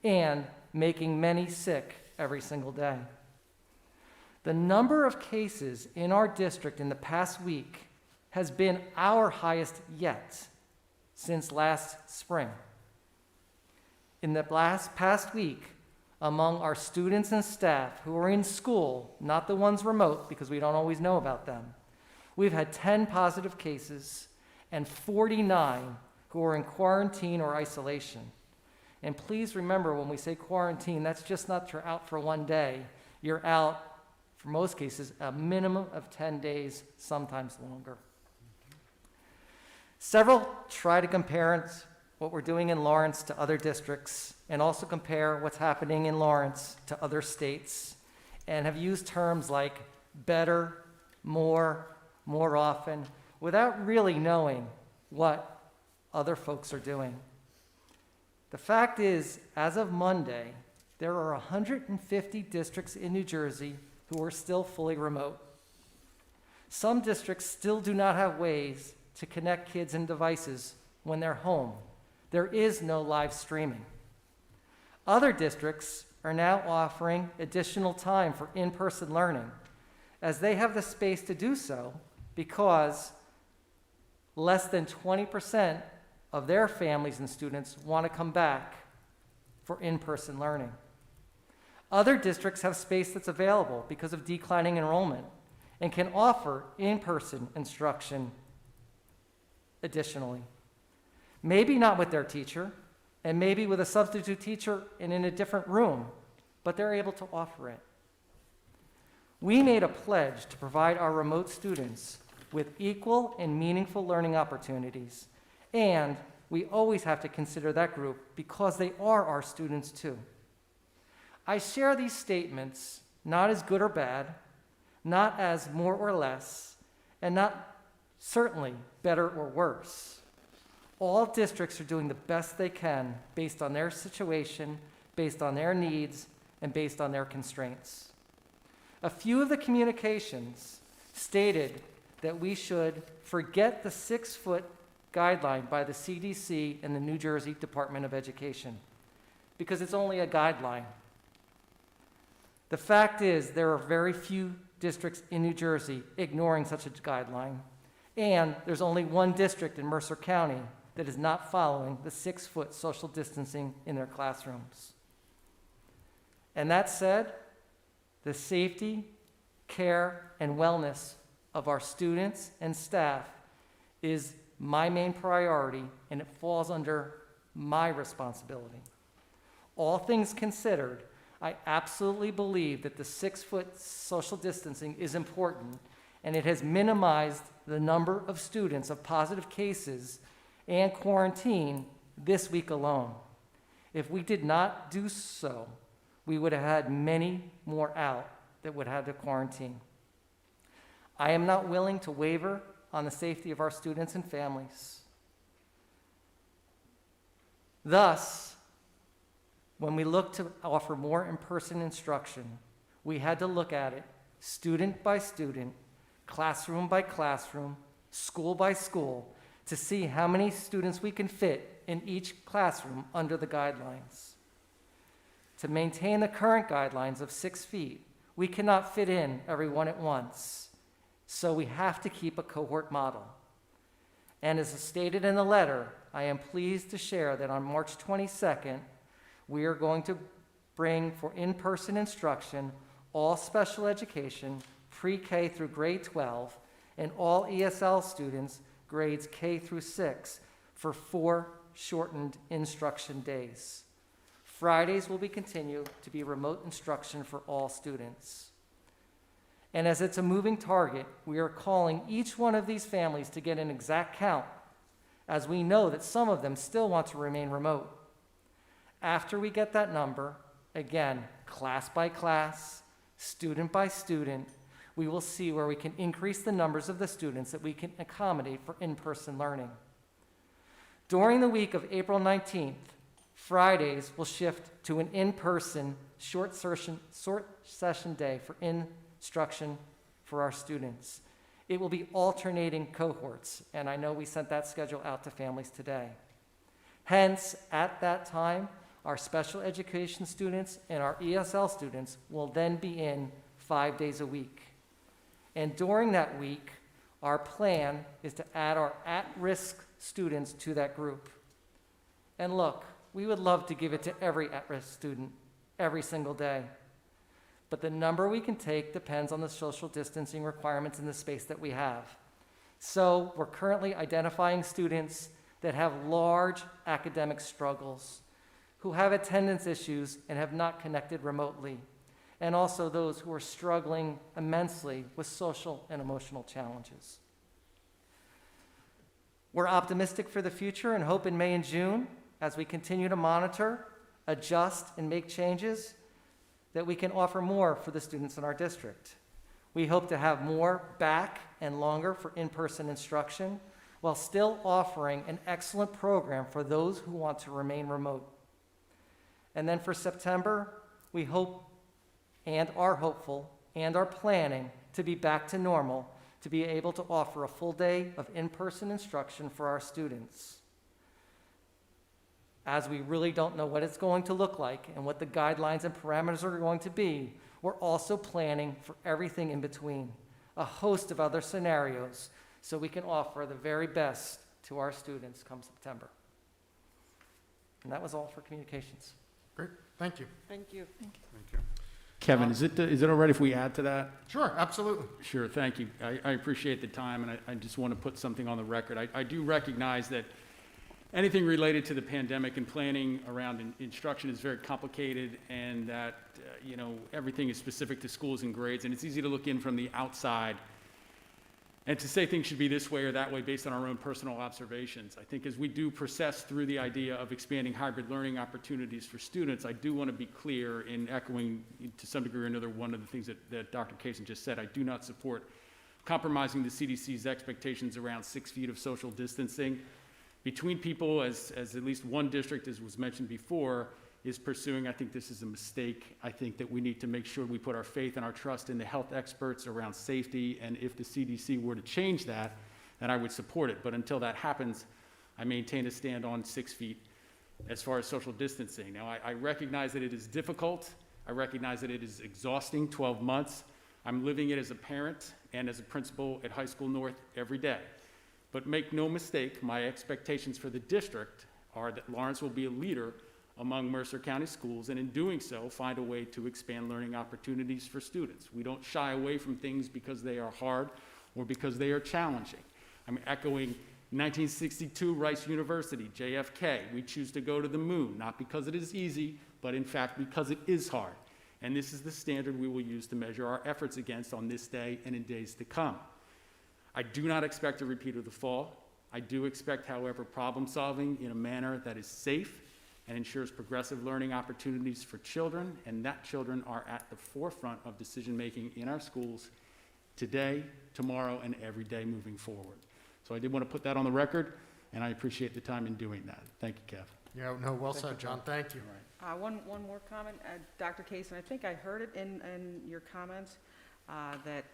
and making many sick every single day. The number of cases in our district in the past week has been our highest yet since last spring. In the past week, among our students and staff who are in school, not the ones remote because we don't always know about them, we've had 10 positive cases and 49 who are in quarantine or isolation. And please remember, when we say quarantine, that's just not you're out for one day. You're out, for most cases, a minimum of 10 days, sometimes longer. Several try to compare what we're doing in Lawrence to other districts, and also compare what's happening in Lawrence to other states, and have used terms like better, more often, without really knowing what other folks are doing. The fact is, as of Monday, there are 150 districts in New Jersey who are still fully remote. Some districts still do not have ways to connect kids and devices when they're home. There is no live streaming. Other districts are now offering additional time for in-person learning, as they have the space to do so because less than 20% of their families and students want to come back for in-person learning. Other districts have space that's available because of declining enrollment and can offer in-person instruction additionally. Maybe not with their teacher, and maybe with a substitute teacher and in a different room, but they're able to offer it. We made a pledge to provide our remote students with equal and meaningful learning opportunities, and we always have to consider that group because they are our students too. I share these statements not as good or bad, not as more or less, and not certainly better or worse. All districts are doing the best they can based on their situation, based on their needs, and based on their constraints. A few of the communications stated that we should forget the 6-foot guideline by the CDC and the New Jersey Department of Education because it's only a guideline. The fact is there are very few districts in New Jersey ignoring such a guideline, and there's only one district in Mercer County that is not following the 6-foot social distancing in their classrooms. And that said, the safety, care, and wellness of our students and staff is my main priority, and it falls under my responsibility. All things considered, I absolutely believe that the 6-foot social distancing is important, and it has minimized the number of students of positive cases and quarantine this week alone. If we did not do so, we would have had many more out that would have to quarantine. I am not willing to waver on the safety of our students and families. Thus, when we look to offer more in-person instruction, we had to look at it student by student, classroom by classroom, school by school, to see how many students we can fit in each classroom under the guidelines. To maintain the current guidelines of 6 feet, we cannot fit in everyone at once, so we have to keep a cohort model. And as stated in the letter, I am pleased to share that on March 22nd, we are going to bring for in-person instruction all special education, pre-K through grade 12, and all ESL students, grades K through 6, for 4 shortened instruction days. Fridays will be continued to be remote instruction for all students. And as it's a moving target, we are calling each one of these families to get an exact count, as we know that some of them still want to remain remote. After we get that number, again, class by class, student by student, we will see where we can increase the numbers of the students that we can accommodate for in-person learning. During the week of April 19th, Fridays will shift to an in-person short session day for instruction for our students. It will be alternating cohorts, and I know we sent that schedule out to families today. Hence, at that time, our special education students and our ESL students will then be in 5 days a week. And during that week, our plan is to add our at-risk students to that group. And look, we would love to give it to every at-risk student every single day. But the number we can take depends on the social distancing requirements in the space that we have. So we're currently identifying students that have large academic struggles, who have attendance issues and have not connected remotely, and also those who are struggling immensely with social and emotional challenges. We're optimistic for the future and hope in May and June, as we continue to monitor, adjust, and make changes, that we can offer more for the students in our district. We hope to have more back and longer for in-person instruction, while still offering an excellent program for those who want to remain remote. And then for September, we hope and are hopeful and are planning to be back to normal, to be able to offer a full day of in-person instruction for our students. As we really don't know what it's going to look like and what the guidelines and parameters are going to be, we're also planning for everything in between, a host of other scenarios, so we can offer the very best to our students come September. And that was all for communications. Great, thank you. Thank you. Thank you. Kevin, is it all right if we add to that? Sure, absolutely. Sure, thank you. I appreciate the time, and I just want to put something on the record. I do recognize that anything related to the pandemic and planning around instruction is very complicated, and that everything is specific to schools and grades, and it's easy to look in from the outside and to say things should be this way or that way based on our own personal observations. I think as we do process through the idea of expanding hybrid learning opportunities for students, I do want to be clear in echoing to some degree or another one of the things that Dr. Kaysen just said. I do not support compromising the CDC's expectations around 6 feet of social distancing. between people, as at least one district, as was mentioned before, is pursuing. I think this is a mistake. I think that we need to make sure we put our faith and our trust in the health experts around safety, and if the CDC were to change that, then I would support it. But until that happens, I maintain a stand on 6 feet as far as social distancing. Now, I recognize that it is difficult. I recognize that it is exhausting, 12 months. I'm living it as a parent and as a principal at High School North every day. But make no mistake, my expectations for the district are that Lawrence will be a leader among Mercer County schools, and in doing so, find a way to expand learning opportunities for students. We don't shy away from things because they are hard or because they are challenging. I'm echoing 1962 Rice University, JFK. We choose to go to the moon, not because it is easy, but in fact because it is hard. And this is the standard we will use to measure our efforts against on this day and in days to come. I do not expect a repeat of the fall. I do expect, however, problem solving in a manner that is safe and ensures progressive learning opportunities for children, and that children are at the forefront of decision making in our schools today, tomorrow, and every day moving forward. So I did want to put that on the record, and I appreciate the time in doing that. Thank you, Kev. Yeah, no, well said, John. Thank you. One more comment, Dr. Case, and I think I heard it in your comments, that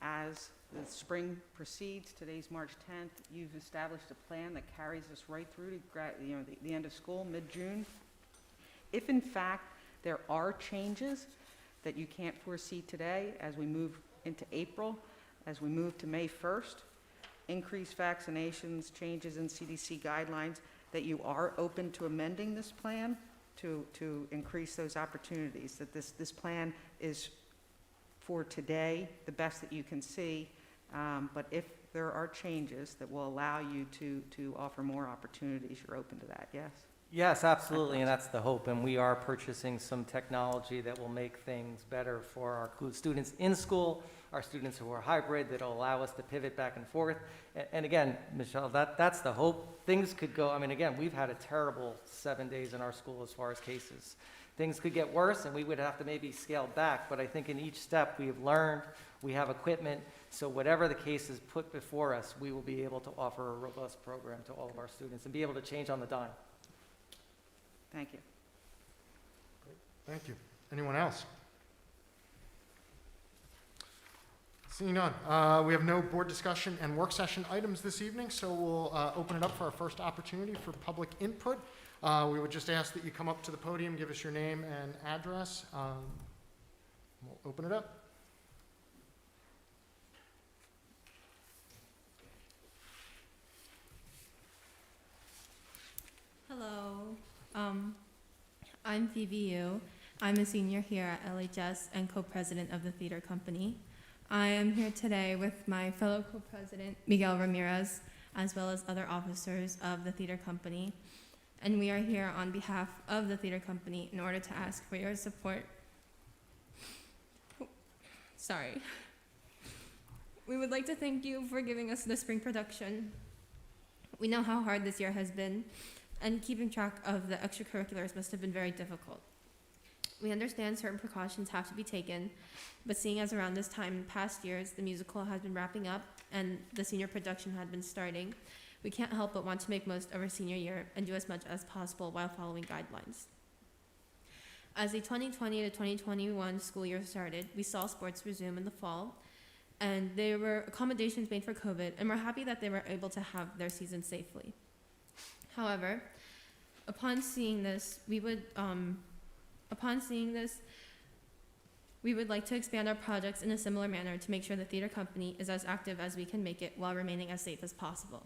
as the spring proceeds, today's March 10th, you've established a plan that carries us right through to the end of school, mid-June. If in fact there are changes that you can't foresee today as we move into April, as we move to May 1st, increased vaccinations, changes in CDC guidelines, that you are open to amending this plan to increase those opportunities, that this plan is for today, the best that you can see, but if there are changes that will allow you to offer more opportunities, you're open to that, yes? Yes, absolutely, and that's the hope, and we are purchasing some technology that will make things better for our students in school, our students who are hybrid, that'll allow us to pivot back and forth. And again, Michelle, that's the hope. Things could go, I mean, again, we've had a terrible 7 days in our school as far as cases. Things could get worse, and we would have to maybe scale back, but I think in each step we have learned, we have equipment, so whatever the case is put before us, we will be able to offer a robust program to all of our students and be able to change on the dime. Thank you. Thank you. Anyone else? Seeing none, we have no board discussion and work session items this evening, so we'll open it up for our first opportunity for public input. We would just ask that you come up to the podium, give us your name and address. We'll open it up. Hello, I'm Phoebe Yu. I'm a senior here at LHS and co-president of the theater company. I am here today with my fellow co-president, Miguel Ramirez, as well as other officers of the theater company. And we are here on behalf of the theater company in order to ask for your support. Sorry. We would like to thank you for giving us the spring production. We know how hard this year has been, and keeping track of the extracurriculars must have been very difficult. We understand certain precautions have to be taken, but seeing as around this time in past years, the musical has been wrapping up and the senior production had been starting, we can't help but want to make most of our senior year and do as much as possible while following guidelines. As the 2020 to 2021 school year started, we saw sports resume in the fall, and there were accommodations made for COVID, and we're happy that they were able to have their season safely. However, upon seeing this, we would like to expand our projects in a similar manner to make sure the theater company is as active as we can make it while remaining as safe as possible.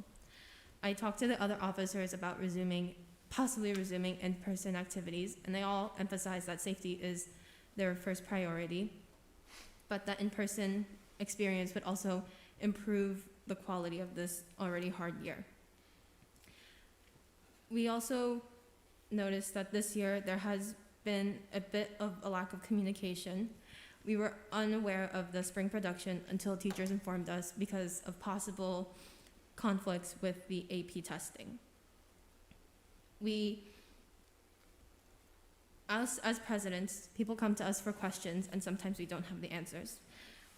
I talked to the other officers about possibly resuming in-person activities, and they all emphasized that safety is their first priority, but that in-person experience would also improve the quality of this already hard year. We also noticed that this year there has been a bit of a lack of communication. We were unaware of the spring production until teachers informed us because of possible conflicts with the AP testing. Us as presidents, people come to us for questions and sometimes we don't have the answers.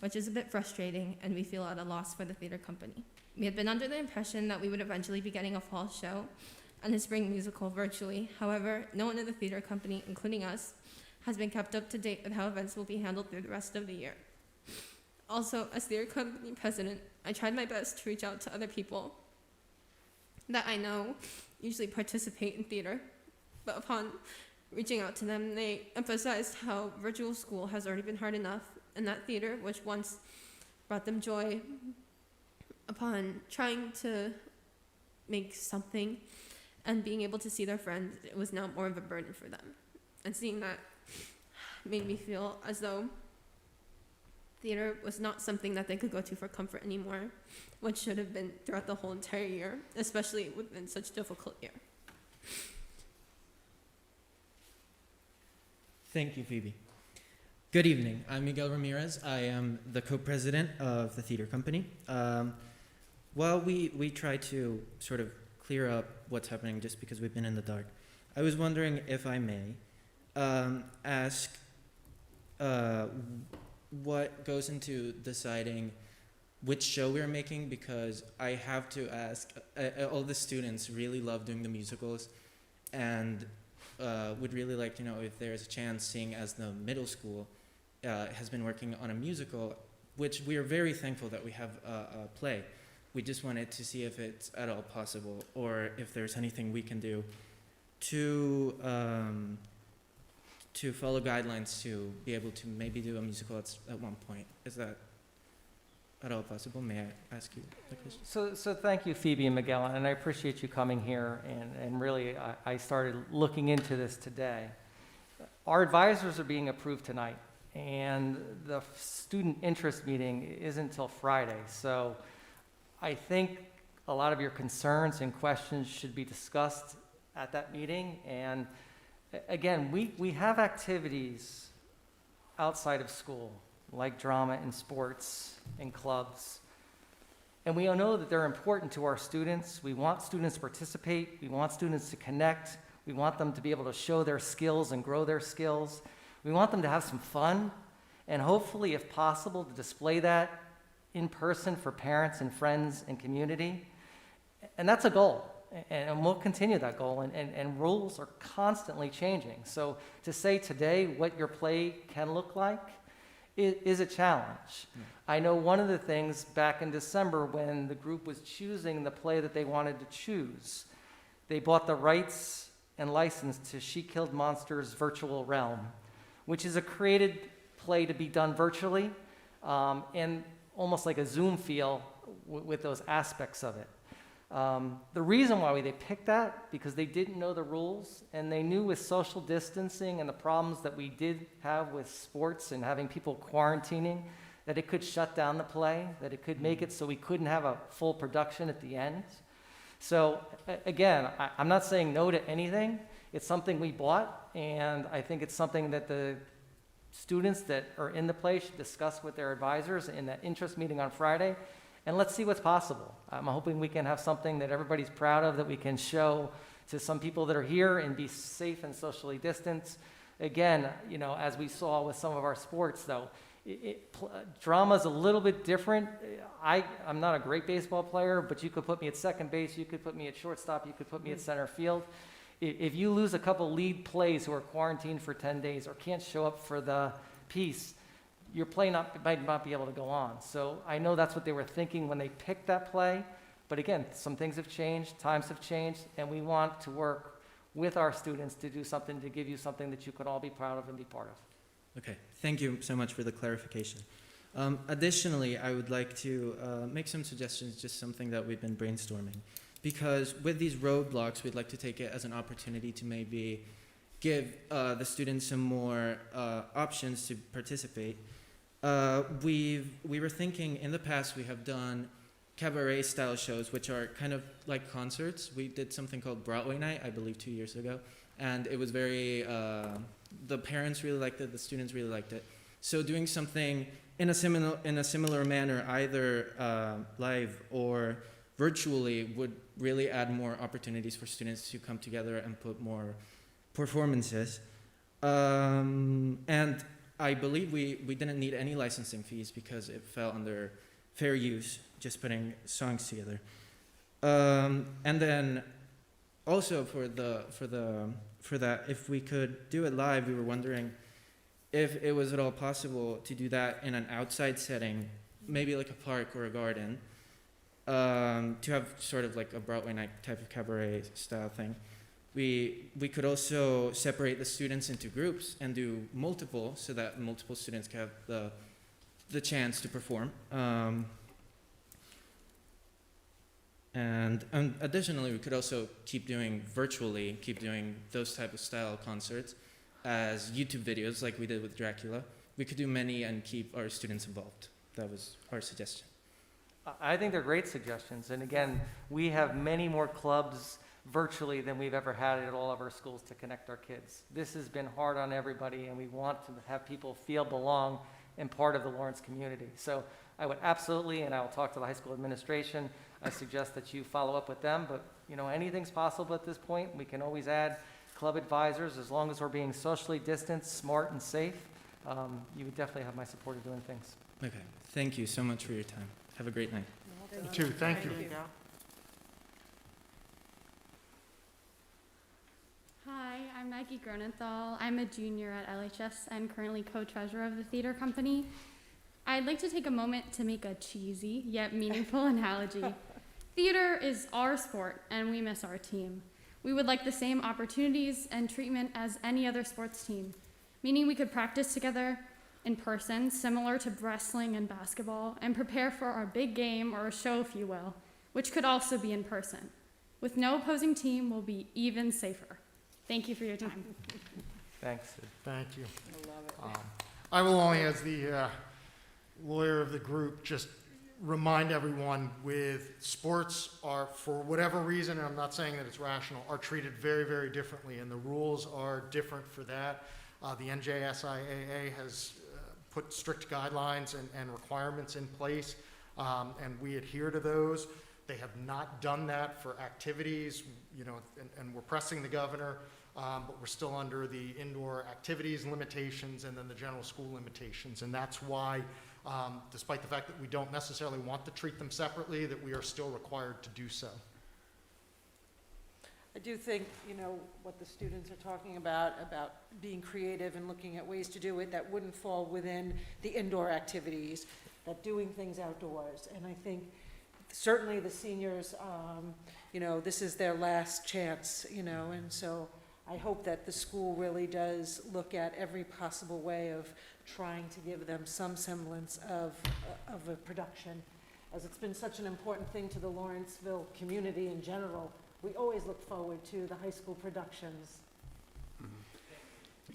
which is a bit frustrating, and we feel at a loss for the theater company. We had been under the impression that we would eventually be getting a fall show and a spring musical virtually. However, no one in the theater company, including us, has been kept up to date with how events will be handled through the rest of the year. Also, as theater company president, I tried my best to reach out to other people that I know usually participate in theater, but upon reaching out to them, they emphasized how virtual school has already been hard enough, and that theater, which once brought them joy, upon trying to make something and being able to see their friends, it was now more of a burden for them. And seeing that made me feel as though theater was not something that they could go to for comfort anymore, which should have been throughout the whole entire year, especially within such a difficult year. Thank you, Phoebe. Good evening. I'm Miguel Ramirez. I am the co-president of the theater company. While we try to sort of clear up what's happening just because we've been in the dark, I was wondering if I may ask what goes into deciding which show we're making, because I have to ask, all the students really love doing the musicals and would really like to know if there's a chance, seeing as the middle school has been working on a musical, which we are very thankful that we have a play. We just wanted to see if it's at all possible, or if there's anything we can do to follow guidelines to be able to maybe do a musical at one point. Is that at all possible? May I ask you the question? So thank you, Phoebe and Miguel, and I appreciate you coming here, and really, I started looking into this today. Our advisors are being approved tonight, and the student interest meeting isn't until Friday, so I think a lot of your concerns and questions should be discussed at that meeting. And again, we have activities outside of school, like drama and sports and clubs. And we all know that they're important to our students. We want students to participate. We want students to connect. We want them to be able to show their skills and grow their skills. We want them to have some fun, and hopefully, if possible, to display that in person for parents and friends and community. And that's a goal. And we'll continue that goal, and rules are constantly changing. So to say today what your play can look like is a challenge. I know one of the things back in December, when the group was choosing the play that they wanted to choose, they bought the rights and license to She Killed Monsters Virtual Realm, which is a created play to be done virtually, and almost like a Zoom feel with those aspects of it. The reason why they picked that, because they didn't know the rules, and they knew with social distancing and the problems that we did have with sports and having people quarantining, that it could shut down the play, that it could make it so we couldn't have a full production at the end. So again, I'm not saying no to anything. It's something we bought, and I think it's something that the students that are in the play should discuss with their advisors in that interest meeting on Friday. And let's see what's possible. I'm hoping we can have something that everybody's proud of, that we can show to some people that are here and be safe and socially distanced. Again, you know, as we saw with some of our sports, though, drama's a little bit different. I'm not a great baseball player, but you could put me at second base, you could put me at shortstop, you could put me at center field. If you lose a couple lead plays who are quarantined for 10 days or can't show up for the piece, your play might not be able to go on. So I know that's what they were thinking when they picked that play. But again, some things have changed, times have changed, and we want to work with our students to do something, to give you something that you could all be proud of and be part of. Okay, thank you so much for the clarification. Additionally, I would like to make some suggestions, just something that we've been brainstorming. Because with these roadblocks, we'd like to take it as an opportunity to maybe give the students some more options to participate. We were thinking, in the past we have done cabaret style shows, which are kind of like concerts. We did something called Broadway Night, I believe 2 years ago, and it was very, the parents really liked it, the students really liked it. So doing something in a similar manner, either live or virtually, would really add more opportunities for students to come together and put more performances. And I believe we didn't need any licensing fees because it fell under fair use, just putting songs together. And then also for that, if we could do it live, we were wondering if it was at all possible to do that in an outside setting, maybe like a park or a garden, to have sort of like a Broadway night type of cabaret style thing. We could also separate the students into groups and do multiple, so that multiple students can have the chance to perform. And additionally, we could also keep doing those type of style concerts as YouTube videos like we did with Dracula. We could do many and keep our students involved. That was our suggestion. I think they're great suggestions. And again, we have many more clubs virtually than we've ever had at all of our schools to connect our kids. This has been hard on everybody, and we want to have people feel belong and part of the Lawrence community. So I would absolutely, and I will talk to the high school administration, I suggest that you follow up with them, but anything's possible at this point. We can always add club advisors as long as we're being socially distanced, smart, and safe. You would definitely have my support of doing things. Okay, thank you so much for your time. Have a great night. You too, thank you. Hi, I'm Maggie Gronenthal. I'm a junior at LHS and currently co-treasurer of the theater company. I'd like to take a moment to make a cheesy yet meaningful analogy. Theater is our sport and we miss our team. We would like the same opportunities and treatment as any other sports team, meaning we could practice together in person, similar to wrestling and basketball, and prepare for our big game or a show, if you will, which could also be in person. With no opposing team, we'll be even safer. Thank you for your time. Thanks. Thank you. I love it. I will only, as the lawyer of the group, just remind everyone with sports are, for whatever reason, and I'm not saying that it's rational, are treated very, very differently, and the rules are different for that. The NJSIAA has put strict guidelines and requirements in place, and we adhere to those. They have not done that for activities, and we're pressing the governor, but we're still under the indoor activities limitations and then the general school limitations. And that's why, despite the fact that we don't necessarily want to treat them separately, that we are still required to do so. I do think, what the students are talking about being creative and looking at ways to do it that wouldn't fall within the indoor activities, but doing things outdoors. And I think certainly the seniors, this is their last chance, and so I hope that the school really does look at every possible way of trying to give them some semblance of a production, as it's been such an important thing to the Lawrenceville community in general. We always look forward to the high school productions.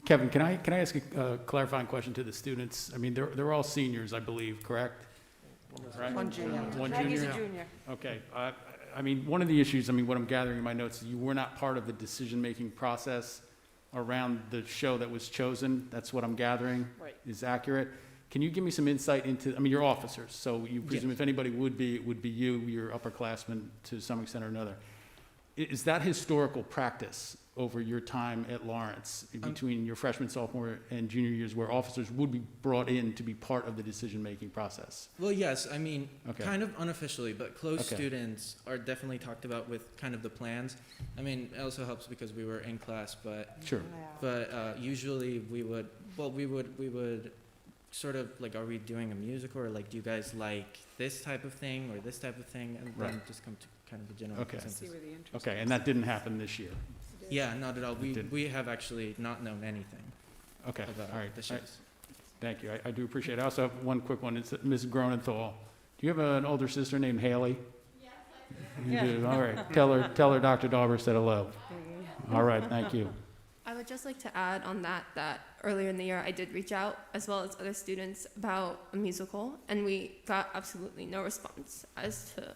Kevin, can I ask a clarifying question to the students? I mean, they're all seniors, I believe, correct? Right? One junior. One Maggie's junior? a junior. Okay. I mean, one of the issues, what I'm gathering in my notes, you were not part of the decision-making process around the show that was chosen. That's what I'm gathering. Right. Is accurate. Can you give me some insight into, you're officers, so you presume Yes. if anybody would be, it would be you, your upperclassmen to some extent or another. Is that historical practice over your time at Lawrence, between your freshman, sophomore, and junior years, where officers would be brought in to be part of the decision-making process? Well, yes, Okay. kind of unofficially, but close Okay. students are definitely talked about with kind of the plans. It also helps because we were in class, but Sure. usually we would sort of like, are we doing a musical, or like, do you guys like this type of thing or this type of thing, and then Right. just come to kind of a general Okay. consensus. Okay, and that didn't happen this year? Yeah, not at all. didn't. We have actually not known anything Okay, about all right. the shows. Thank you. I do appreciate it. I also have one quick one. It's Ms. Gronenthal. Do you have an older sister named Haley? Yes, I do. You do? All right. Tell her Dr. Dauber said hello. All right, thank you. I would just like to add on that earlier in the year I did reach out, as well as other students, about a musical, and we got absolutely no response as to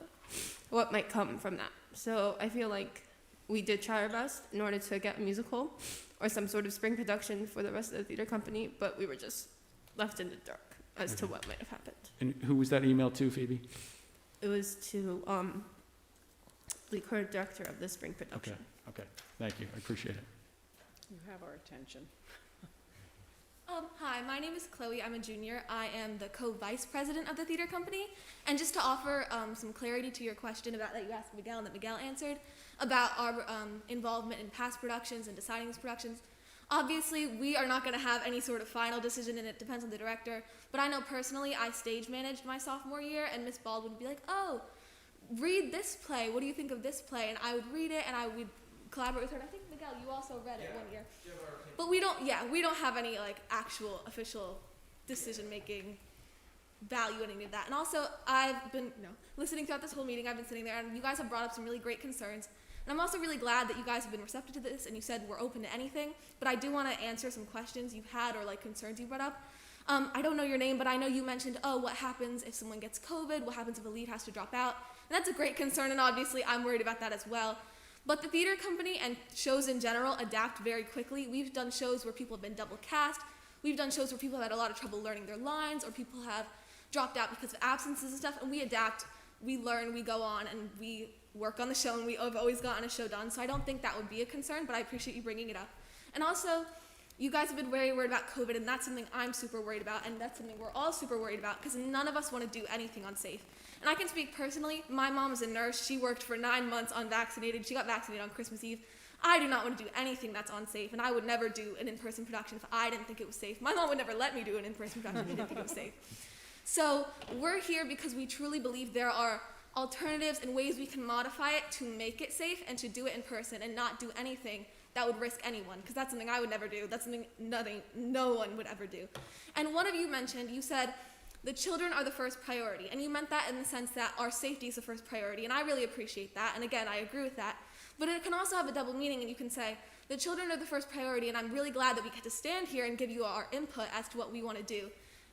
what might come from that. So I feel like we did try our best in order to get a musical or some sort of spring production for the rest of the theater company, but we were just left in the dark as to what might have happened. And who was that email to, Phoebe? It was to the current director of the spring production. Okay, thank you. I appreciate it. You have our attention. Hi, my name is Chloe. I'm a junior. I am the co-vice president of the theater company. And just to offer some clarity to your question about that you asked Miguel and that Miguel answered about our involvement in past productions and deciding these productions. Obviously, we are not going to have any sort of final decision, and it depends on the director. But I know personally, I stage managed my sophomore year, and Miss Baldwin would be like, "Oh, read this play. What do you think of this play?" And I would read it, and I would collaborate with her. And I think Miguel, you also read it one year. But we don't have any like actual official decision-making value in any of that. And also, I've been listening throughout this whole meeting. I've been sitting there, and you guys have brought up some really great concerns. And I'm also really glad that you guys have been receptive to this, and you said we're open to anything. But I do want to answer some questions you've had or like concerns you brought up. I don't know your name, but I know you mentioned, what happens if someone gets COVID? What happens if a lead has to drop out? And that's a great concern, and obviously I'm worried about that as well. But the theater company and shows in general adapt very quickly. We've done shows where people have been double cast. We've done shows where people have had a lot of trouble learning their lines, or people have dropped out because of absences and stuff, and we adapt, we learn, we go on, and we work on the show, and we have always gotten a show done. So I don't think that would be a concern, but I appreciate you bringing it up. And also, you guys have been very worried about COVID, and that's something I'm super worried about, and that's something we're all super worried about, because none of us want to do anything unsafe. And I can speak personally. My mom is a nurse. She worked for 9 months unvaccinated. She got vaccinated on Christmas Eve. I do not want to do anything that's unsafe, and I would never do an in-person production if I didn't think it was safe. My mom would never let me do an in-person production if she didn't think it was safe. So we're here because we truly believe there are alternatives and ways we can modify it to make it safe and to do it in person and not do anything that would risk anyone, because that's something I would never do. That's something no one would ever do. And one of you mentioned, you said, the children are the first priority. And you meant that in the sense that our safety is the first priority. And I really appreciate that. And again, I agree with that. But it can also have a double meaning, and you can say, the children are the first priority, and I'm really glad that we get to stand here and give you our input as to what we want to do.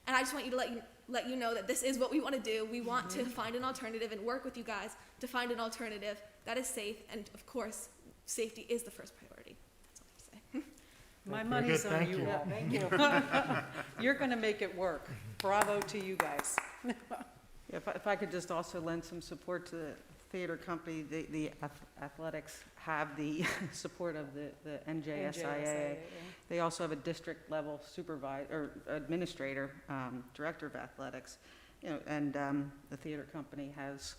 And I just want you to let you know that this is what we want to do. We want to find an alternative and work with you guys to find an alternative that is safe. And of course, safety is the first priority. That's all I say. My money's on you all. Thank you. You're going to make it work. Bravo to you guys. If I could just also lend some support to the theater company, the athletics have the support of the NJSIA. They also have a district level supervisor or administrator, director of athletics, and the theater company has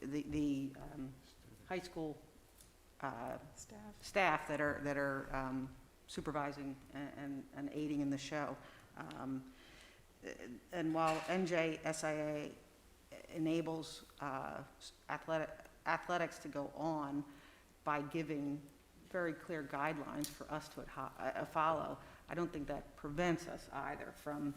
the high school staff that are supervising and aiding in the show. And while NJSIA enables athletics to go on by giving very clear guidelines for us to follow, I don't think that prevents us either from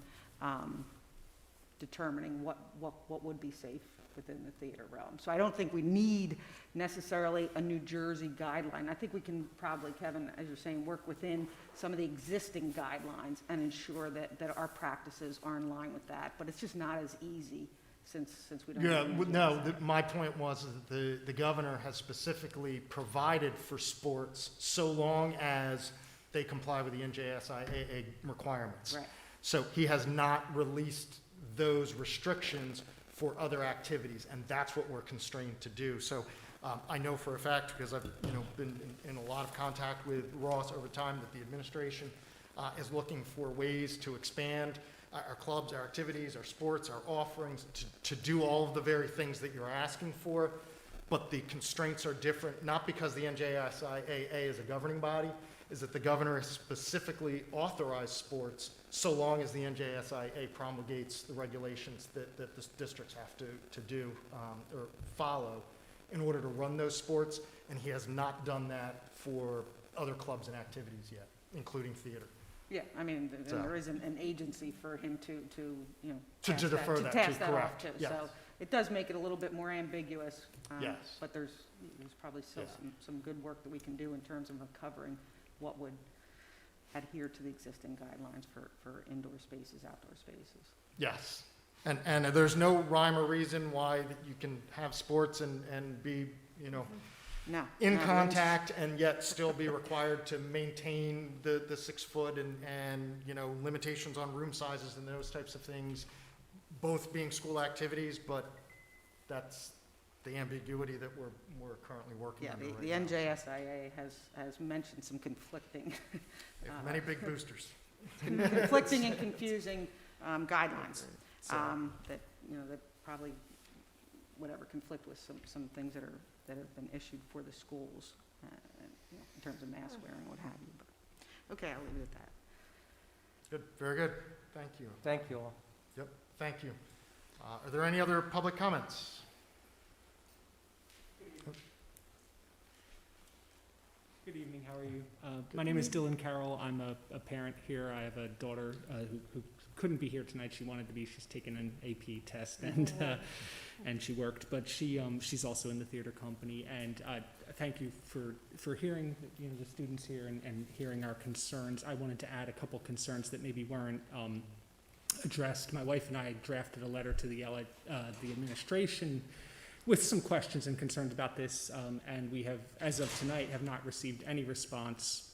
determining what would be safe within the theater realm. So I don't think we need necessarily a New Jersey guideline. I think we can probably, Kevin, as you're saying, work within some of the existing guidelines and ensure that our practices are in line with that. But it's just not as easy since we don't have my point was that the governor has specifically provided for sports so long as they comply with the NJSIAA requirements. Right. So he has not released those restrictions for other activities, and that's what we're constrained to do. So I know for a fact, because I've been in a lot of contact with Ross over time, that the administration is looking for ways to expand our clubs, our activities, our sports, our offerings, to do all of the very things that you're asking for. But the constraints are different, not because the NJSIAA is a governing body, is that the governor has specifically authorized sports so long as the NJSIAA promulgates the regulations that the districts have to do or follow in order to run those sports, and he has not done that for other clubs and activities yet, including theater. Yeah, I mean, there is an agency for him to defer that to, correct. Off to. Yes. So it does make it a little bit more ambiguous. Yes. But there's probably still some good work that we can do in terms of covering what would adhere to the existing guidelines for indoor spaces, outdoor spaces. Yes. And there's no rhyme or reason why that you can have sports and be, in contact and yet still be required to maintain the 6 foot and limitations on room sizes and those types of things, both being school activities, but that's the ambiguity that we're currently working on. The NJSIA has mentioned some conflicting. Many big boosters. conflicting and confusing guidelines that, that probably, whatever, conflict with some things that have been issued for the schools, in terms of mask wearing, what have you. But, okay, I'll leave it at that. Good, very good. Thank you. Thank you all. Yep, thank you. Are there any other public comments? Good evening, how are you? My name is Dylan Carroll. I'm a parent here. I have a daughter who couldn't be here tonight. She wanted to be. She's taken an AP test and she worked, but she's also in the theater company. And thank you for hearing the students here and hearing our concerns. I wanted to add a couple concerns that maybe weren't addressed. My wife and I drafted a letter to the administration with some questions and concerns about this, and we have, as of tonight, have not received any response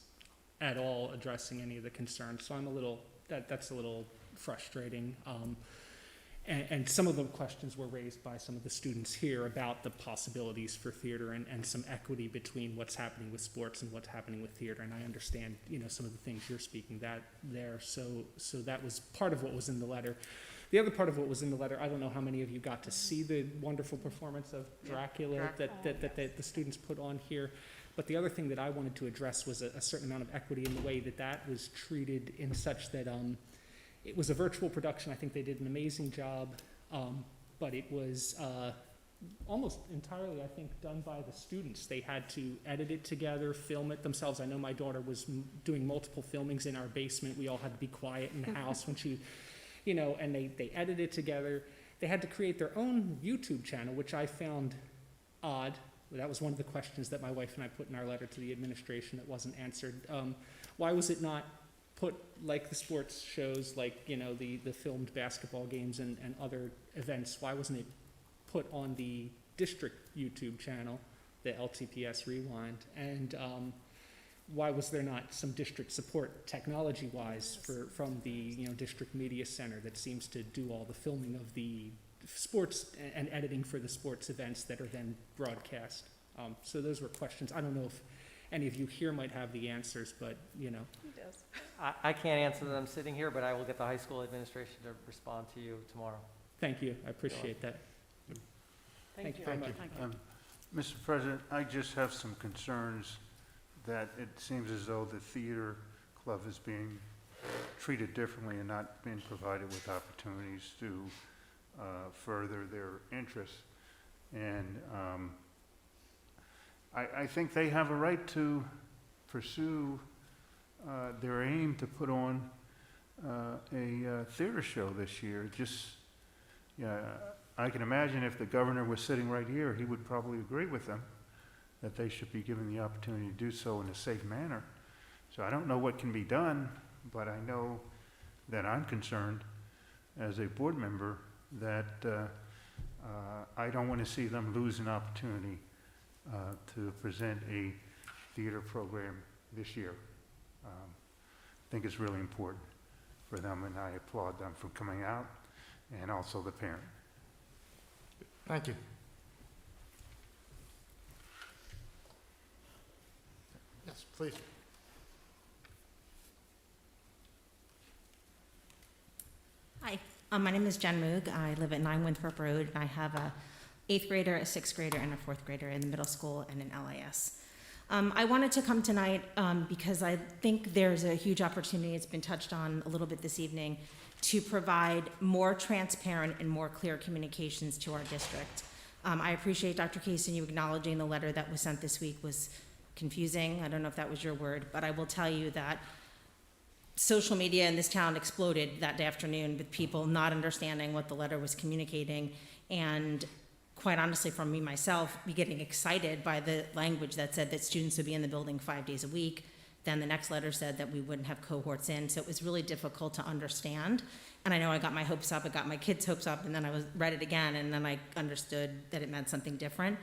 at all addressing any of the concerns. So I'm a little, that's a little frustrating. And some of the questions were raised by some of the students here about the possibilities for theater and some equity between what's happening with sports and what's happening with theater. And I understand, some of the things you're speaking there. So that was part of what was in the letter. The other part of what was in the letter, I don't know how many of you got to see the wonderful performance of Dracula that the students put on here. But the other thing that I wanted to address was a certain amount of equity in the way that was treated, in such that it was a virtual production. I think they did an amazing job, but it was almost entirely, I think, done by the students. They had to edit it together, film it themselves. I know my daughter was doing multiple filmings in our basement. We all had to be quiet in the house when she... and they edited it together. They had to create their own YouTube channel, which I found odd. That was one of the questions that my wife and I put in our letter to the administration that wasn't answered. Why was it not put like the sports shows, like, the filmed basketball games and other events? Why wasn't it put on the district YouTube channel, the LTPS Rewind? And why was there not some district support technology-wise from the district media center that seems to do all the filming of the sports and editing for the sports events that are then broadcast? So those were questions. I don't know if any of you here might have the answers, but He does. I can't answer them sitting here, but I will get the high school administration to respond to you tomorrow. Thank you. I appreciate that. Thank you very much. Mr. President, I just have some concerns that it seems as though the theater club is being treated differently and not being provided with opportunities to further their interests. And I think they have a right to pursue their aim to put on a theater show this year. I can imagine if the governor was sitting right here, he would probably agree with them that they should be given the opportunity to do so in a safe manner. So I don't know what can be done, but I know that I'm concerned as a board member that I don't want to see them lose an opportunity to present a theater program this year. I think it's really important for them, and I applaud them for coming out, and also the parent. Thank you. Yes, please. Hi, my name is Jen Moog. I live at 9 Winthrop Road, and I have a 8th grader, a 6th grader, and a 4th grader in the middle school and in LIS. I wanted to come tonight because I think there's a huge opportunity, it's been touched on a little bit this evening, to provide more transparent and more clear communications to our district. I appreciate Dr. Kaysen, you acknowledging the letter that was sent this week was confusing. I don't know if that was your word, but I will tell you that social media in this town exploded that afternoon with people not understanding what the letter was communicating, and quite honestly, from me myself, be getting excited by the language that said that students would be in the building 5 days a week. Then the next letter said that we wouldn't have cohorts in, so it was really difficult to understand. And I know I got my hopes up, I got my kids' hopes up, and then I read it again, and then I understood that it meant something different.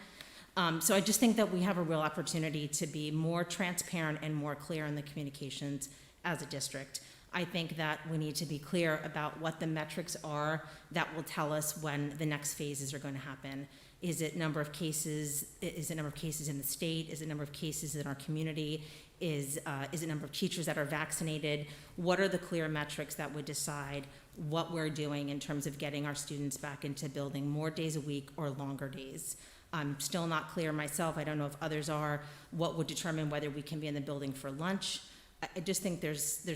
So I just think that we have a real opportunity to be more transparent and more clear in the communications as a district. I think that we need to be clear about what the metrics are that will tell us when the next phases are going to happen. Is it number of cases? Is it number of cases in the state? Is it number of cases in our community? Is it number of teachers that are vaccinated? What are the clear metrics that would decide what we're doing in terms of getting our students back into building more days a week or longer days? I'm still not clear myself. I don't know if others are. What would determine whether we can be in the building for lunch? I just think there's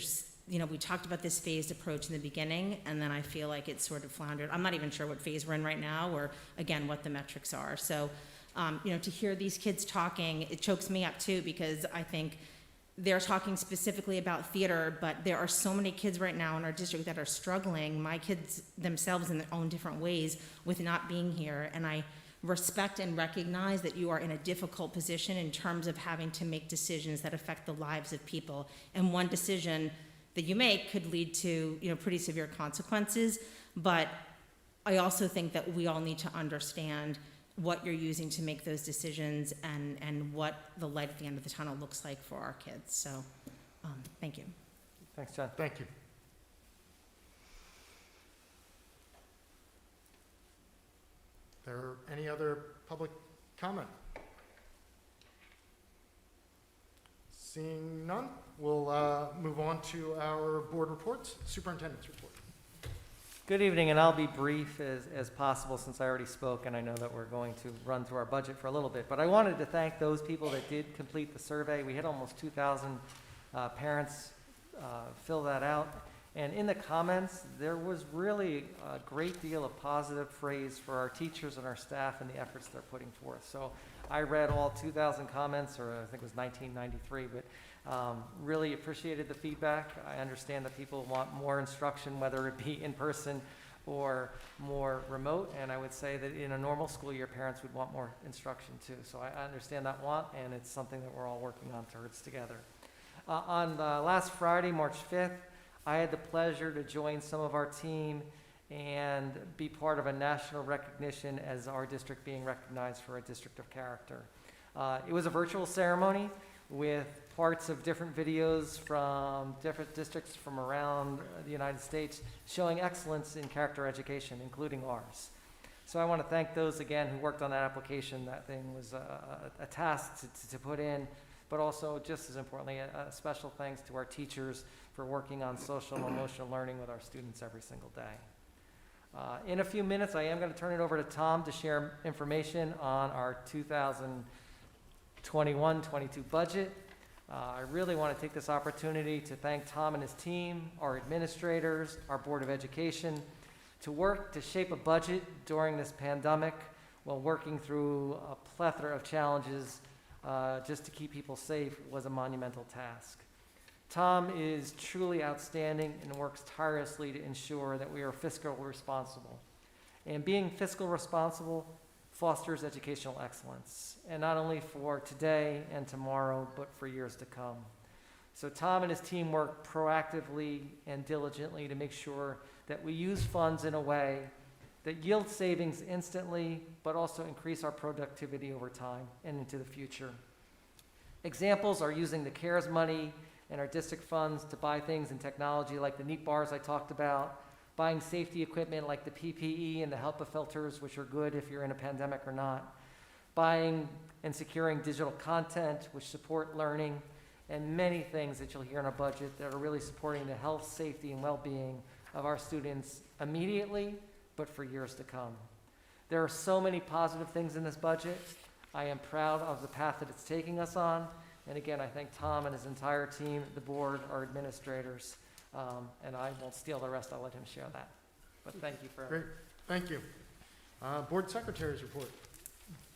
we talked about this phased approach in the beginning, and then I feel like it's sort of floundered. I'm not even sure what phase we're in right now, or again, what the metrics are. So, to hear these kids talking, it chokes me up too, because I think they're talking specifically about theater, but there are so many kids right now in our district that are struggling, my kids themselves in their own different ways, with not being here. And I respect and recognize that you are in a difficult position in terms of having to make decisions that affect the lives of people. And one decision that you make could lead to, pretty severe consequences. But I also think that we all need to understand what you're using to make those decisions, and what the light at the end of the tunnel looks like for our kids. So, thank you. Thanks, John. Thank you. There any other public comment? Seeing none, we'll move on to our board reports. Superintendent's report. Good evening, and I'll be brief as possible since I already spoke, and I know that we're going to run through our budget for a little bit. But I wanted to thank those people that did complete the survey. We had almost 2,000 parents fill that out. And in the comments, there was really a great deal of positive praise for our teachers and our staff and the efforts they're putting forth. So I read all 2,000 comments, or I think it was 1993, but really appreciated the feedback. I understand that people want more instruction, whether it be in person or more remote. And I would say that in a normal school year, parents would want more instruction too. So I understand that want, and it's something that we're all working on towards together. On last Friday, March 5th, I had the pleasure to join some of our team and be part of a national recognition as our district being recognized for a district of character. It was a virtual ceremony with parts of different videos from different districts from around the United States showing excellence in character education, including ours. So I want to thank those again who worked on that application. That thing was a task to put in, but also just as importantly, a special thanks to our teachers for working on social and emotional learning with our students every single day. In a few minutes, I am going to turn it over to Tom to share information on our 2021-22 budget. I really want to take this opportunity to thank Tom and his team, our administrators, our Board of Education, to work to shape a budget during this pandemic while working through a plethora of challenges just to keep people safe was a monumental task. Tom is truly outstanding and works tirelessly to ensure that we are fiscally responsible. And being fiscally responsible fosters educational excellence, and not only for today and tomorrow, but for years to come. So Tom and his team work proactively and diligently to make sure that we use funds in a way that yield savings instantly, but also increase our productivity over time and into the future. Examples are using the CARES money and our district funds to buy things in technology like the neat bars I talked about, buying safety equipment like the PPE and the HEPA filters, which are good if you're in a pandemic or not, buying and securing digital content which support learning, and many things that you'll hear in our budget that are really supporting the health, safety, and well-being of our students immediately, but for years to come. There are so many positive things in this budget. I am proud of the path that it's taking us on. And again, I thank Tom and his entire team, the board, our administrators, and I won't steal the rest. I'll let him share that. But thank you for Great, thank you. Board Secretary's report.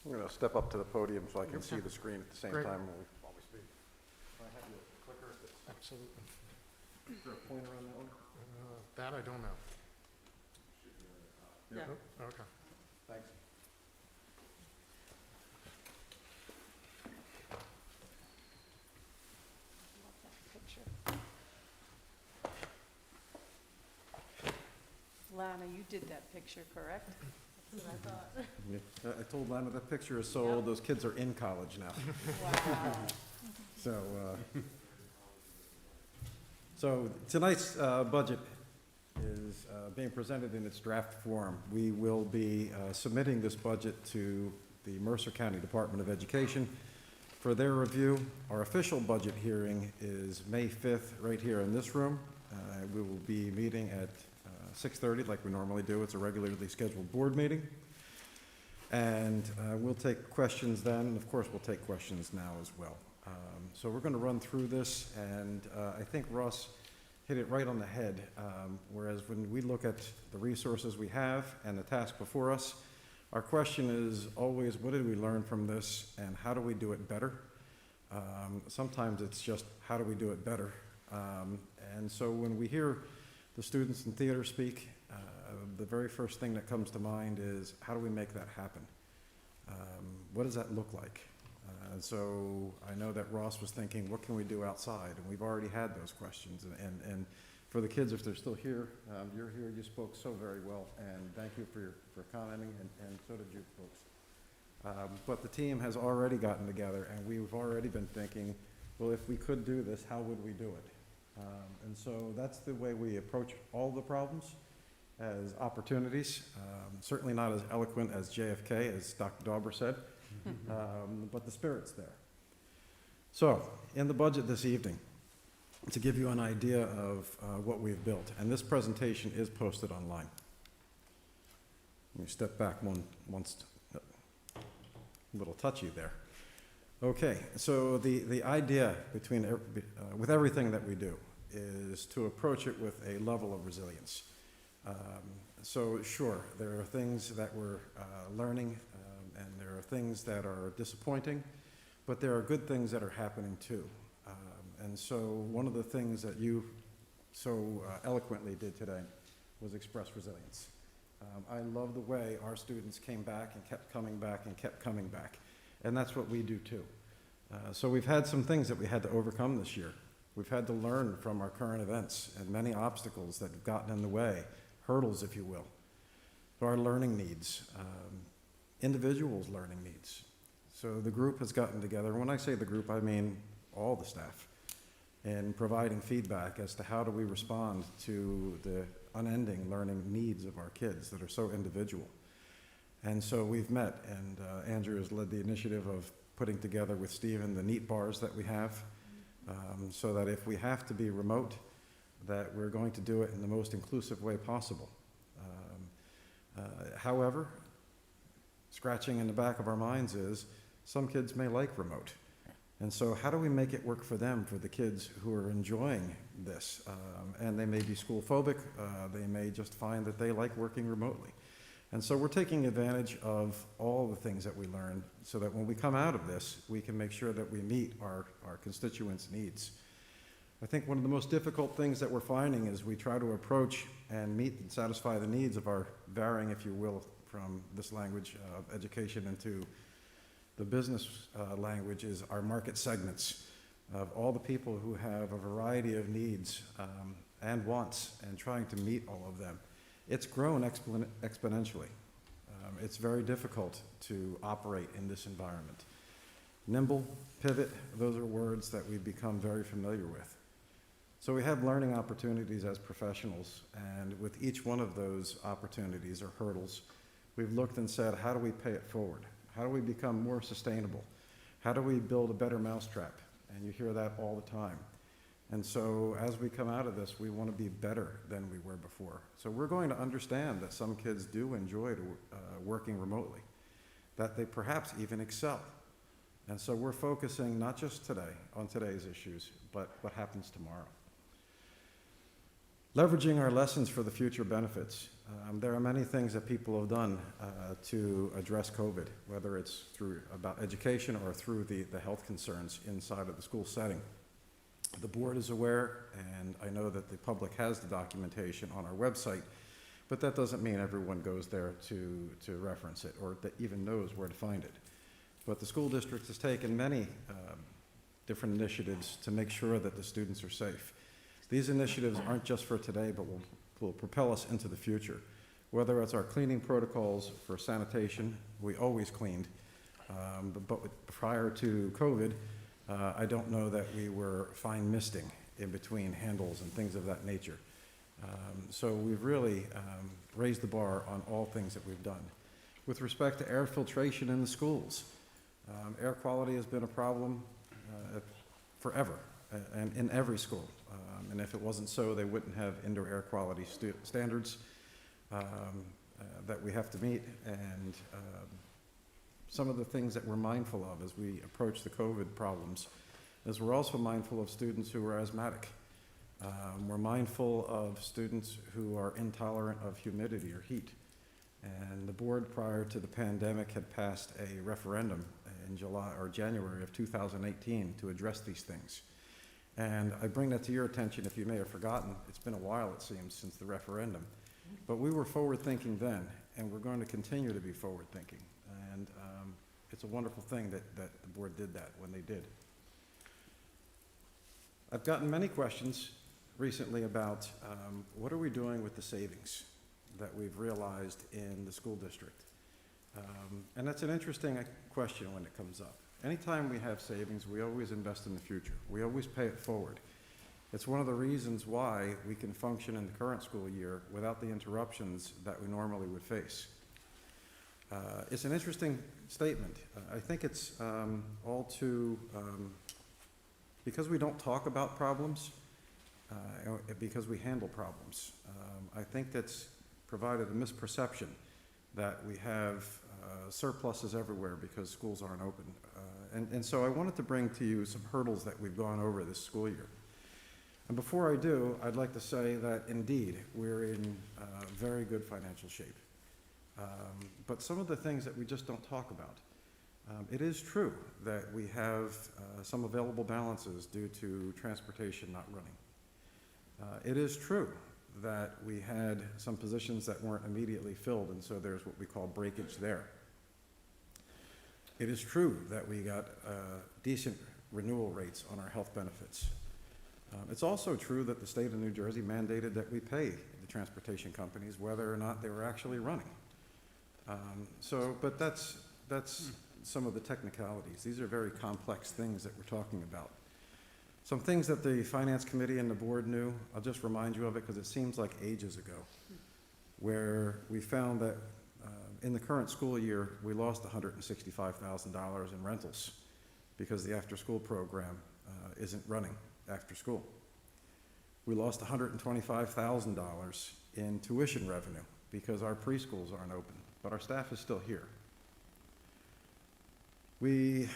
I'm going to step up to the podium so I can see the screen at the same Great. time while we speak. Can I have your clicker? Absolutely. Is there a pointer on that one? That I don't know. Yeah. Oh, okay. Thanks. Lana, you did that picture, correct? That's what I thought. Yeah, I told Lana that picture is so old, those kids are in college now. Wow. So tonight's budget is being presented in its draft form. We will be submitting this budget to the Mercer County Department of Education for their review. Our official budget hearing is May 5th, right here in this room. We will be meeting at 6:30 like we normally do. It's a regularly scheduled board meeting. And we'll take questions then, and of course we'll take questions now as well. So we're going to run through this, and I think Ross hit it right on the head. Whereas when we look at the resources we have and the task before us, our question is always, what did we learn from this, and how do we do it better? Sometimes it's just, how do we do it better? And so when we hear the students in theater speak, the very first thing that comes to mind is, how do we make that happen? What does that look like? So I know that Ross was thinking, what can we do outside? And we've already had those questions. And for the kids, if they're still here, you're here, you spoke so very well, and thank you for commenting, and so did you folks. But the team has already gotten together, and we've already been thinking, well, if we could do this, how would we do it? And so that's the way we approach all the problems, as opportunities. Certainly not as eloquent as JFK, as Dr. Dauber said, but the spirit's there. So, in the budget this evening, to give you an idea of what we've built, and this presentation is posted online. Let me step back once, a little touchy there. Okay, so the idea with everything that we do is to approach it with a level of resilience. So sure, there are things that we're learning, and there are things that are disappointing, but there are good things that are happening too. And so one of the things that you so eloquently did today was express resilience. I love the way our students came back and kept coming back and kept coming back. And that's what we do too. So we've had some things that we had to overcome this year. We've had to learn from our current events and many obstacles that have gotten in the way, hurdles, if you will, to our learning needs, individuals' learning needs. So the group has gotten together, and when I say the group, I mean all the staff, in providing feedback as to how do we respond to the unending learning needs of our kids that are so individual. And so we've met, and Andrew has led the initiative of putting together with Stephen the neat bars that we have, so that if we have to be remote, that we're going to do it in the most inclusive way possible. However, scratching in the back of our minds is, some kids may like remote. And so how do we make it work for them, for the kids who are enjoying this? And they may be school phobic, they may just find that they like working remotely. And so we're taking advantage of all the things that we learned so that when we come out of this, we can make sure that we meet our constituents' needs. I think one of the most difficult things that we're finding is we try to approach and meet and satisfy the needs of our varying, if you will, from this language of education into the business language, is our market segments of all the people who have a variety of needs and wants, and trying to meet all of them. It's grown exponentially. It's very difficult to operate in this environment. Nimble, pivot, those are words that we've become very familiar with. So we have learning opportunities as professionals, and with each one of those opportunities or hurdles, we've looked and said, how do we pay it forward? How do we become more sustainable? How do we build a better mousetrap? And you hear that all the time. And so as we come out of this, we want to be better than we were before. So we're going to understand that some kids do enjoy working remotely, that they perhaps even excel. And so we're focusing not just today on today's issues, but what happens tomorrow. Leveraging our lessons for the future benefits. There are many things that people have done to address COVID, whether it's through about education or through the health concerns inside of the school setting. The board is aware, and I know that the public has the documentation on our website, but that doesn't mean everyone goes there to reference it or that even knows where to find it. But the school district has taken many different initiatives to make sure that the students are safe. These initiatives aren't just for today, but will propel us into the future. Whether it's our cleaning protocols for sanitation, we always cleaned, but prior to COVID, I don't know that we were fine misting in between handles and things of that nature. So we've really raised the bar on all things that we've done. With respect to air filtration in the schools, air quality has been a problem forever and in every school. And if it wasn't so, they wouldn't have indoor air quality standards that we have to meet. And some of the things that we're mindful of as we approach the COVID problems is we're also mindful of students who are asthmatic. We're mindful of students who are intolerant of humidity or heat. And the board, prior to the pandemic, had passed a referendum in January of 2018 to address these things. And I bring that to your attention if you may have forgotten. It's been a while, it seems, since the referendum. But we were forward-thinking then, and we're going to continue to be forward-thinking. And it's a wonderful thing that the board did that when they did. I've gotten many questions recently about what are we doing with the savings that we've realized in the school district. And that's an interesting question when it comes up. Anytime we have savings, we always invest in the future. We always pay it forward. It's one of the reasons why we can function in the current school year without the interruptions that we normally would face. It's an interesting statement. I think it's all too, because we don't talk about problems, because we handle problems. I think that's provided a misperception that we have surpluses everywhere because schools aren't open. And so I wanted to bring to you some hurdles that we've gone over this school year. And before I do, I'd like to say that indeed, we're in very good financial shape. But some of the things that we just don't talk about. It is true that we have some available balances due to transportation not running. It is true that we had some positions that weren't immediately filled, and so there's what we call breakage there. It is true that we got decent renewal rates on our health benefits. It's also true that the state of New Jersey mandated that we pay the transportation companies whether or not they were actually running. But that's some of the technicalities. These are very complex things that we're talking about. Some things that the Finance Committee and the board knew, I'll just remind you of it because it seems like ages ago, where we found that in the current school year, we lost $165,000 in rentals because the after-school program isn't running after school. We lost $125,000 in tuition revenue because our preschools aren't open, but our staff is still here. We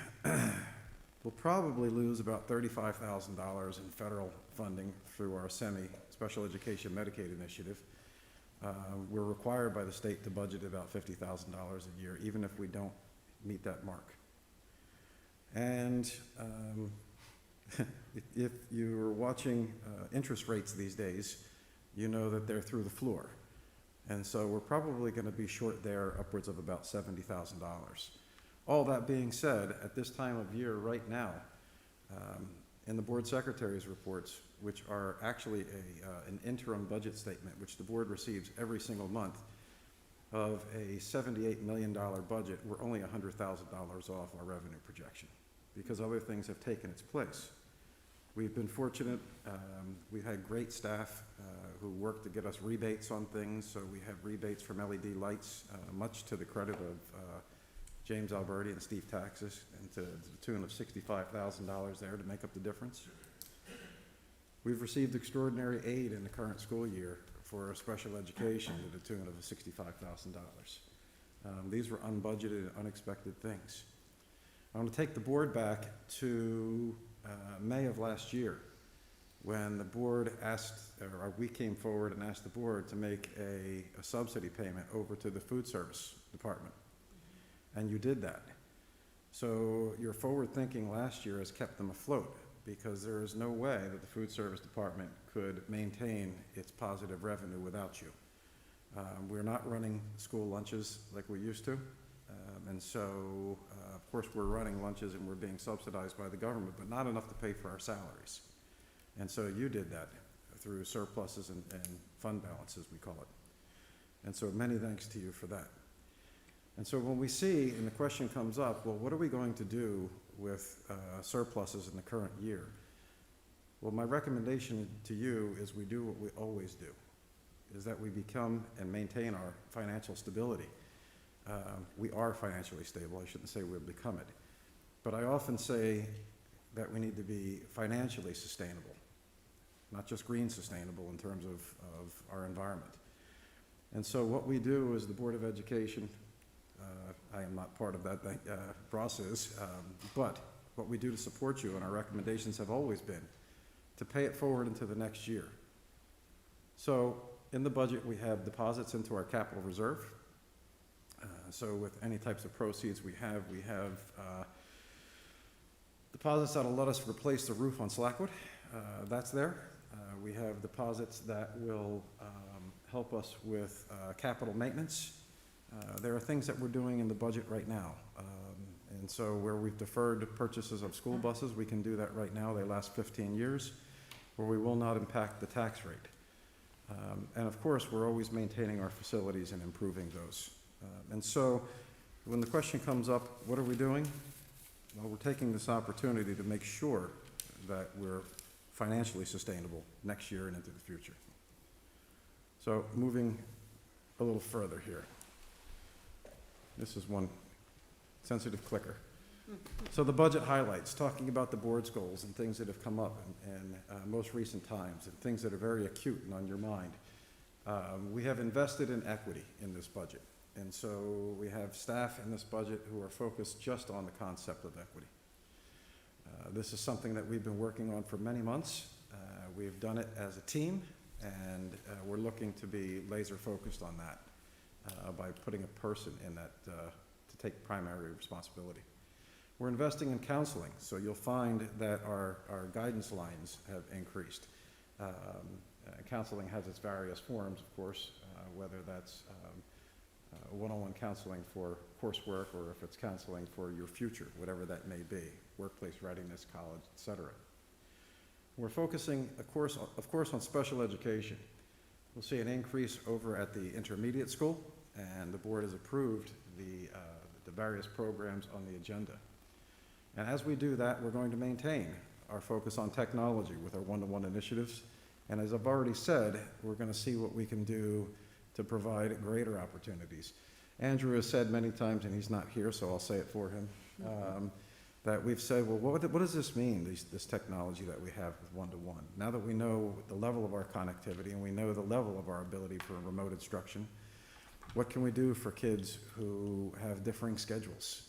will probably lose about $35,000 in federal funding through our special education Medicaid initiative. We're required by the state to budget about $50,000 a year, even if we don't meet that mark. And if you're watching interest rates these days, you know that they're through the floor. And so we're probably going to be short there upwards of about $70,000. All that being said, at this time of year right now, in the board secretary's reports, which are actually an interim budget statement, which the board receives every single month, of a $78 million budget, we're only $100,000 off our revenue projection because other things have taken its place. We've been fortunate. We've had great staff who work to get us rebates on things. So we have rebates from LED lights, much to the credit of James Alberti and Steve Taxis, and to the tune of $65,000 there to make up the difference. We've received extraordinary aid in the current school year for special education to the tune of $65,000. These were unbudgeted and unexpected things. I want to take the board back to May of last year when the board or we came forward and asked the board to make a subsidy payment over to the food service department. And you did that. So your forward thinking last year has kept them afloat because there is no way that the food service department could maintain its positive revenue without you. We're not running school lunches like we used to. And so, of course, we're running lunches and we're being subsidized by the government, but not enough to pay for our salaries. And so you did that through surpluses and fund balances, we call it. And so many thanks to you for that. And so when we see, and the question comes up, well, what are we going to do with surpluses in the current year? Well, my recommendation to you is we do what we always do. is that we become and maintain our financial stability. We are financially stable. I shouldn't say we've become it. But I often say that we need to be financially sustainable, not just green sustainable in terms of our environment. And so what we do as the Board of Education, I am not part of that process, but what we do to support you, and our recommendations have always been to pay it forward into the next year. So in the budget, we have deposits into our capital reserve. So with any types of proceeds we have deposits that'll let us replace the roof on Slackwood. That's there. We have deposits that will help us with capital maintenance. There are things that we're doing in the budget right now. And so where we've deferred purchases of school buses, we can do that right now. They last 15 years, where we will not impact the tax rate. And of course, we're always maintaining our facilities and improving those. And so when the question comes up, what are we doing? Well, we're taking this opportunity to make sure that we're financially sustainable next year and into the future. So moving a little further here. This is one sensitive clicker. So the budget highlights, talking about the board's goals and things that have come up in most recent times and things that are very acute and on your mind. We have invested in equity in this budget. And so we have staff in this budget who are focused just on the concept of equity. This is something that we've been working on for many months. We've done it as a team, and we're looking to be laser focused on that by putting a person in that to take primary responsibility. We're investing in counseling, so you'll find that our guidance lines have increased. Counseling has its various forms, of course, whether that's one-on-one counseling for coursework or if it's counseling for your future, whatever that may be, workplace readiness, college, etc. We're focusing, of course, on special education. We'll see an increase over at the intermediate school, and the board has approved the various programs on the agenda. And as we do that, we're going to maintain our focus on technology with our one-to-one initiatives. And as I've already said, we're going to see what we can do to provide greater opportunities. Andrew has said many times, and he's not here, so I'll say it for him, that we've said, well, what does this mean, this technology that we have with one-to-one? Now that we know the level of our connectivity and we know the level of our ability for remote instruction, what can we do for kids who have differing schedules?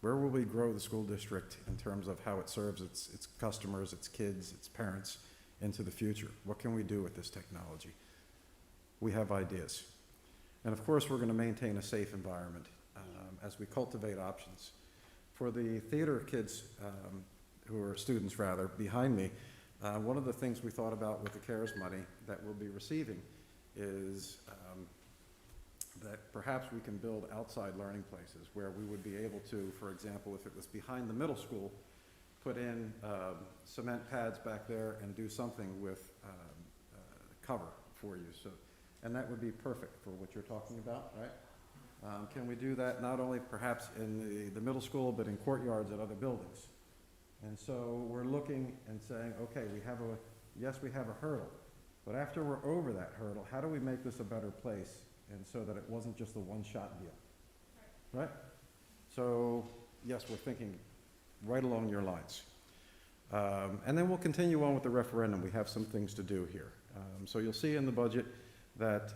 Where will we grow the school district in terms of how it serves its customers, its kids, its parents into the future? What can we do with this technology? We have ideas. And of course, we're going to maintain a safe environment as we cultivate options. For the theater kids, who are students rather, behind me, one of the things we thought about with the CARES money that we'll be receiving is that perhaps we can build outside learning places where we would be able to, for example, if it was behind the middle school, put in cement pads back there and do something with cover for you. So, and that would be perfect for what you're talking about, right? Can we do that not only perhaps in the middle school, but in courtyards at other buildings? And so we're looking and saying, okay, we have a hurdle, but after we're over that hurdle, how do we make this a better place? And so that it wasn't just a one-shot deal, right? So yes, we're thinking right along your lines. And then we'll continue on with the referendum. We have some things to do here. So you'll see in the budget that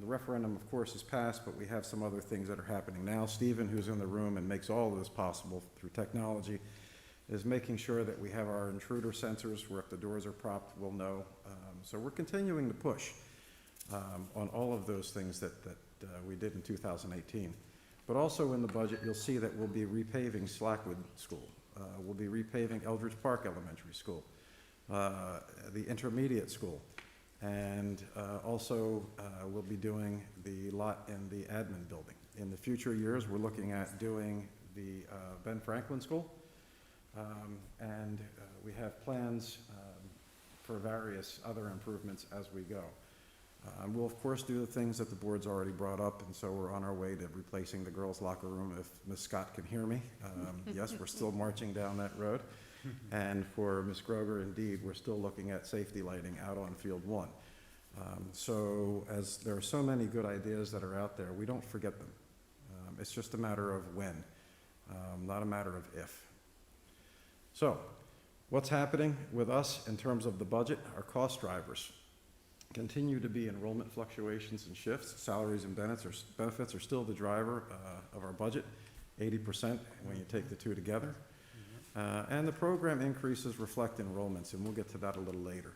the referendum, of course, is passed, but we have some other things that are happening now. Stephen, who's in the room and makes all of this possible through technology, is making sure that we have our intruder sensors where if the doors are propped, we'll know. So we're continuing to push on all of those things that we did in 2018. But also in the budget, you'll see that we'll be repaving Slackwood School. We'll be repaving Eldridge Park Elementary School, the intermediate school. And also we'll be doing the lot in the admin building. In the future years, we're looking at doing the Ben Franklin School. And we have plans for various other improvements as we go. We'll of course do the things that the board's already brought up, and so we're on our way to replacing the girls' locker room, if Ms. Scott can hear me. Yes, we're still marching down that road. And for Ms. Groger, indeed, we're still looking at safety lighting out on Field 1. So as there are so many good ideas that are out there, we don't forget them. It's just a matter of when, not a matter of if. So what's happening with us in terms of the budget? Our cost drivers continue to be enrollment fluctuations and shifts. Salaries and benefits are still the driver of our budget, 80% when you take the two together. And the program increases reflect enrollments, and we'll get to that a little later.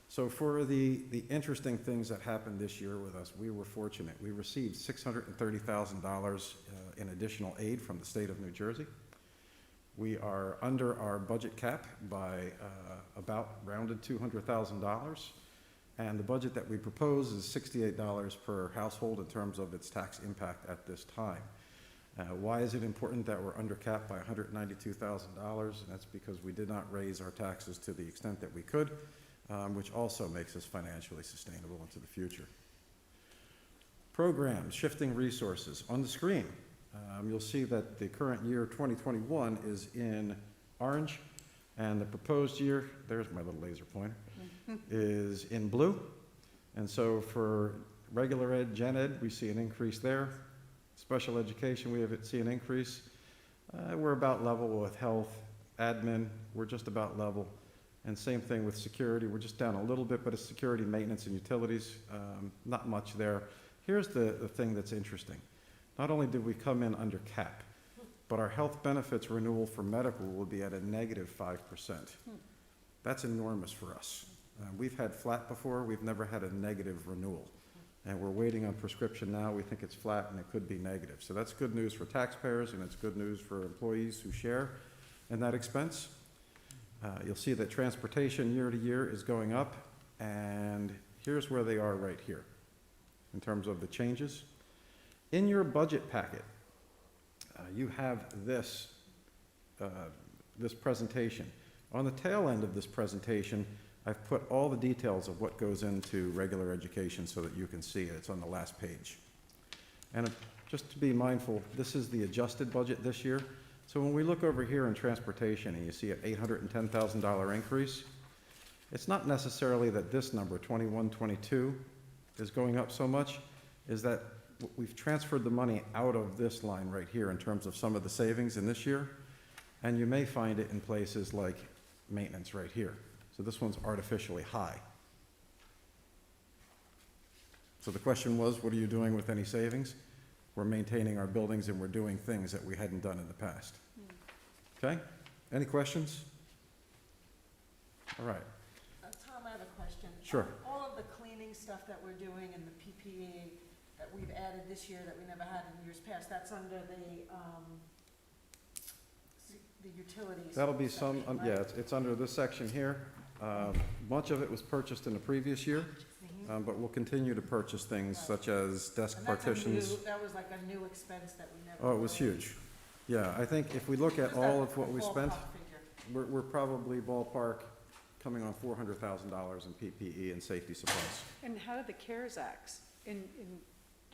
So for the interesting things that happened this year with us, we were fortunate. We received $630,000 in additional aid from the state of New Jersey. We are under our budget cap by about rounded $200,000. And the budget that we propose is $68 per household in terms of its tax impact at this time. Why is it important that we're under cap by $192,000? And that's because we did not raise our taxes to the extent that we could, which also makes us financially sustainable into the future. Programs, shifting resources. On the screen, you'll see that the current year, 2021, is in orange, and the proposed year, there's my little laser pointer, is in blue. And so for regular ed, gen ed, we see an increase there. Special education, we see an increase. We're about level with health, admin, we're just about level. And same thing with security, we're just down a little bit, but it's security, maintenance, and utilities, not much there. Here's the thing that's interesting. Not only did we come in under cap, but our health benefits renewal for medical will be at a -5%. That's enormous for us. We've had flat before, we've never had a negative renewal. And we're waiting on prescription now, we think it's flat and it could be negative. So that's good news for taxpayers and it's good news for employees who share in that expense. You'll see that transportation year to year is going up, and here's where they are right here in terms of the changes. In your budget packet, you have this presentation. On the tail end of this presentation, I've put all the details of what goes into regular education so that you can see it. It's on the last page. And just to be mindful, this is the adjusted budget this year. So when we look over here in transportation and you see an $810,000 increase, it's not necessarily that this number, 21, 22, is going up so much, is that we've transferred the money out of this line right here in terms of some of the savings in this year, and you may find it in places like maintenance right here. So this one's artificially high. So the question was, what are you doing with any savings? We're maintaining our buildings and we're doing things that we hadn't done in the past. Okay? Any questions? All right. Tom, I have a question. Sure. All of the cleaning stuff that we're doing and the PPE that we've added this year that we never had in years past, that's under the utilities. That'll be some, section, right? yeah, it's under this section here. Much of it was purchased in the previous year, but we'll continue to purchase things such as desk And that's partitions. that was like a new expense that we never. Oh, it was huge. Yeah, I think if we look at all of what we spent, we're probably ballpark coming on $400,000 in PPE and safety supplies. And how did the CARES Acts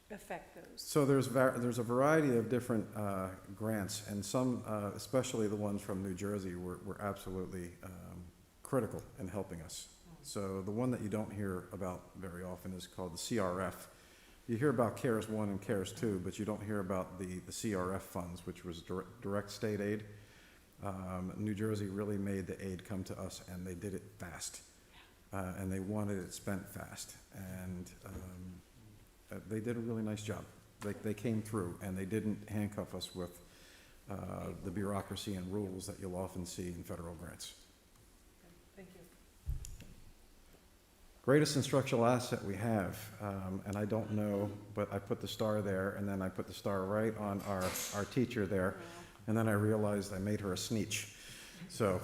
affect those? So there's a variety of different grants, and some, especially the ones from New Jersey, were absolutely critical in helping us. So the one that you don't hear about very often is called the CRF. You hear about CARES 1 and CARES 2, but you don't hear about the CRF funds, which was direct state aid. New Jersey really made the aid come to us, and they did it fast. And they wanted it spent fast. And they did a really nice job. They came through, and they didn't handcuff us with the bureaucracy and rules that you'll often see in federal grants. Thank you. Greatest instructional asset we have, and I don't know, but I put the star there, and then I put the star right on our teacher there, and then I realized I made her a sneetch. So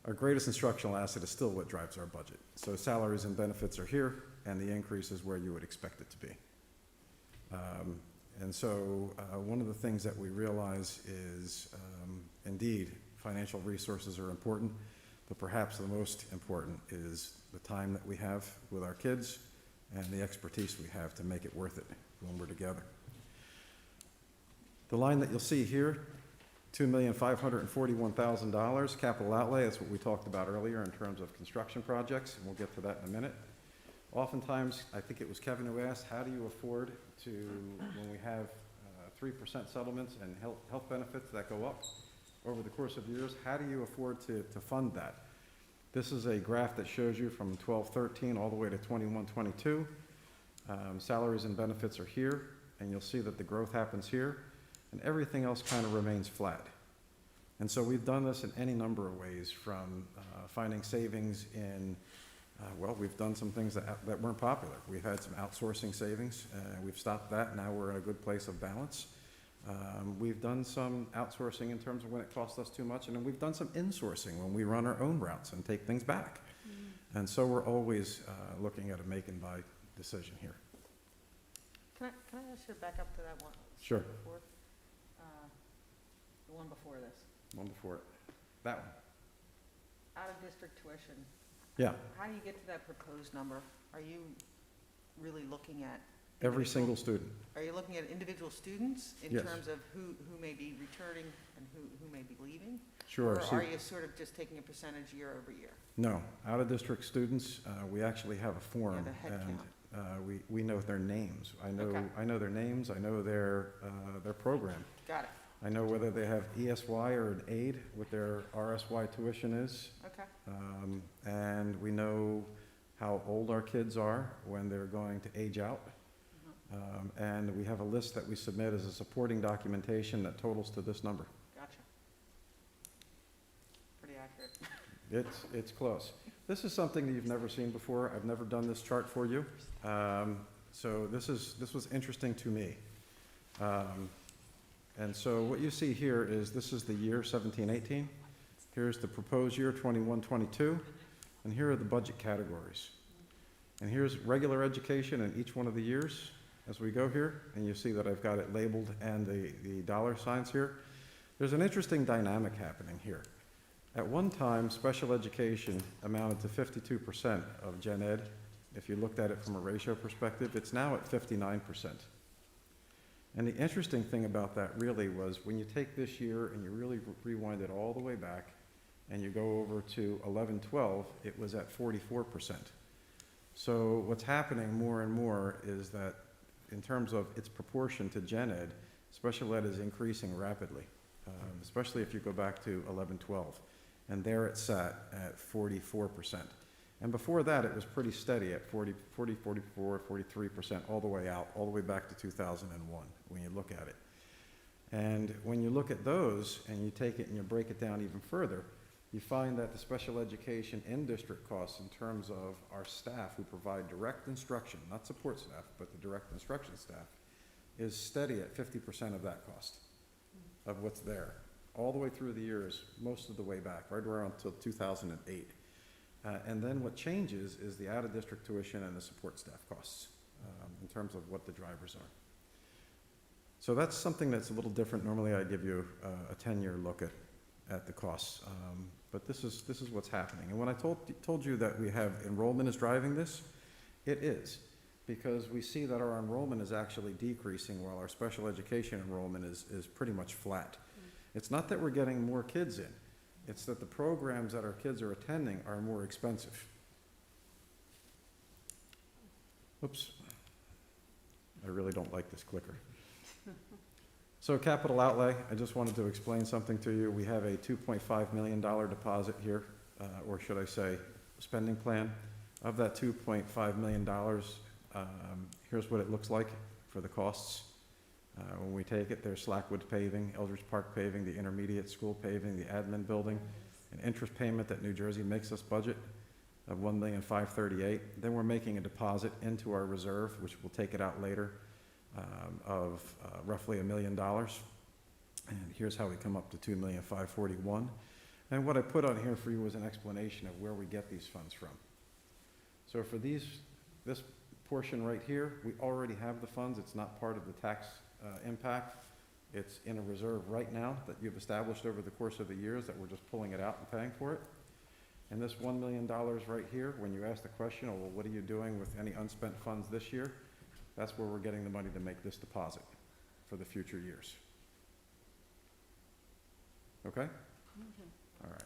our greatest instructional asset is still what drives our budget. So salaries and benefits are here, and the increase is where you would expect it to be. And so one of the things that we realize is, indeed, financial resources are important, but perhaps the most important is the time that we have with our kids and the expertise we have to make it worth it when we're together. The line that you'll see here, $2,541,000 capital outlay. That's what we talked about earlier in terms of construction projects, and we'll get to that in a minute. Oftentimes, I think it was Kevin who asked, how do you afford to, when we have 3% settlements and health benefits that go up over the course of years, how do you afford to fund that? This is a graph that shows you from 12-13 all the way to 21-22. Salaries and benefits are here, and you'll see that the growth happens here, and everything else kind of remains flat. And so we've done this in any number of ways, from finding savings in, well, we've done some things that weren't popular. We've had some outsourcing savings. We've stopped that. Now we're in a good place of balance. We've done some outsourcing in terms of when it costs us too much, and then we've done some insourcing when we run our own routes and take things back. And so we're always looking at a make and buy decision here. Can I ask you to back up to that one? Sure. Before, the one before this. One before it. That one. Out-of-district tuition. Yeah. How do you get to that proposed number? Are you really looking at? Every single student. Are you looking at individual students in Yes. terms of who may be returning and who may be leaving? Sure. Or See, are you sort of just taking a percentage year over year? no, out-of-district students, we actually have a form, the head and count. we know their names. Okay. I know their names. I know their program. Got it. I know whether they have ESY or an aid, what their RSY tuition is. Okay. And we know how old our kids are when they're going to age out. And we have a list that we submit as a supporting documentation that totals to this number. Gotcha. Pretty accurate. It's close. This is something that you've never seen before. I've never done this chart for you. So this was interesting to me. And so what you see here is this is the year 17-18. Here's the proposed year 21-22. And here are the budget categories. And here's regular education in each one of the years as we go here. And you see that I've got it labeled and the dollar signs here. There's an interesting dynamic happening here. At one time, special education amounted to 52% of gen ed. If you looked at it from a ratio perspective, it's now at 59%. And the interesting thing about that really was when you take this year and you really rewind it all the way back and you go over to 11-12, it was at 44%. So what's happening more and more is that in terms of its proportion to gen ed, special ed is increasing rapidly, especially if you go back to 11-12. And there it sat at 44%. And before that, it was pretty steady at 40, 44, 43% all the way out, all the way back to 2001 when you look at it. And when you look at those and you take it and you break it down even further, you find that the special education in-district costs in terms of our staff who provide direct instruction, not support staff, but the direct instruction staff, is steady at 50% of that cost of what's there, all the way through the years, most of the way back, right around until 2008. And then what changes is the out-of-district tuition and the support staff costs in terms of what the drivers are. So that's something that's a little different. Normally I give you a 10-year look at the costs, but this is what's happening. And when I told you that we have enrollment is driving this, it is, because we see that our enrollment is actually decreasing while our special education enrollment is pretty much flat. It's not that we're getting more kids in. It's that the programs that our kids are attending are more expensive. Oops. I really don't like this clicker. So capital outlay, I just wanted to explain something to you. We have a $2.5 million deposit here, or should I say spending plan. Of that $2.5 million, here's what it looks like for the costs. When we take it, there's Slackwood paving, Eldridge Park paving, the intermediate school paving, the admin building, an interest payment that New Jersey makes us budget of $1,538,000. Then we're making a deposit into our reserve, which we'll take it out later, of roughly $1 million. And here's how we come up to $2,541,000. And what I put on here for you was an explanation of where we get these funds from. So for this portion right here, we already have the funds. It's not part of the tax impact. It's in a reserve right now that you've established over the course of the years that we're just pulling it out and paying for it. And this $1 million right here, when you ask the question, oh, well, what are you doing with any unspent funds this year? That's where we're getting the money to make this deposit for the future years. Okay? All right.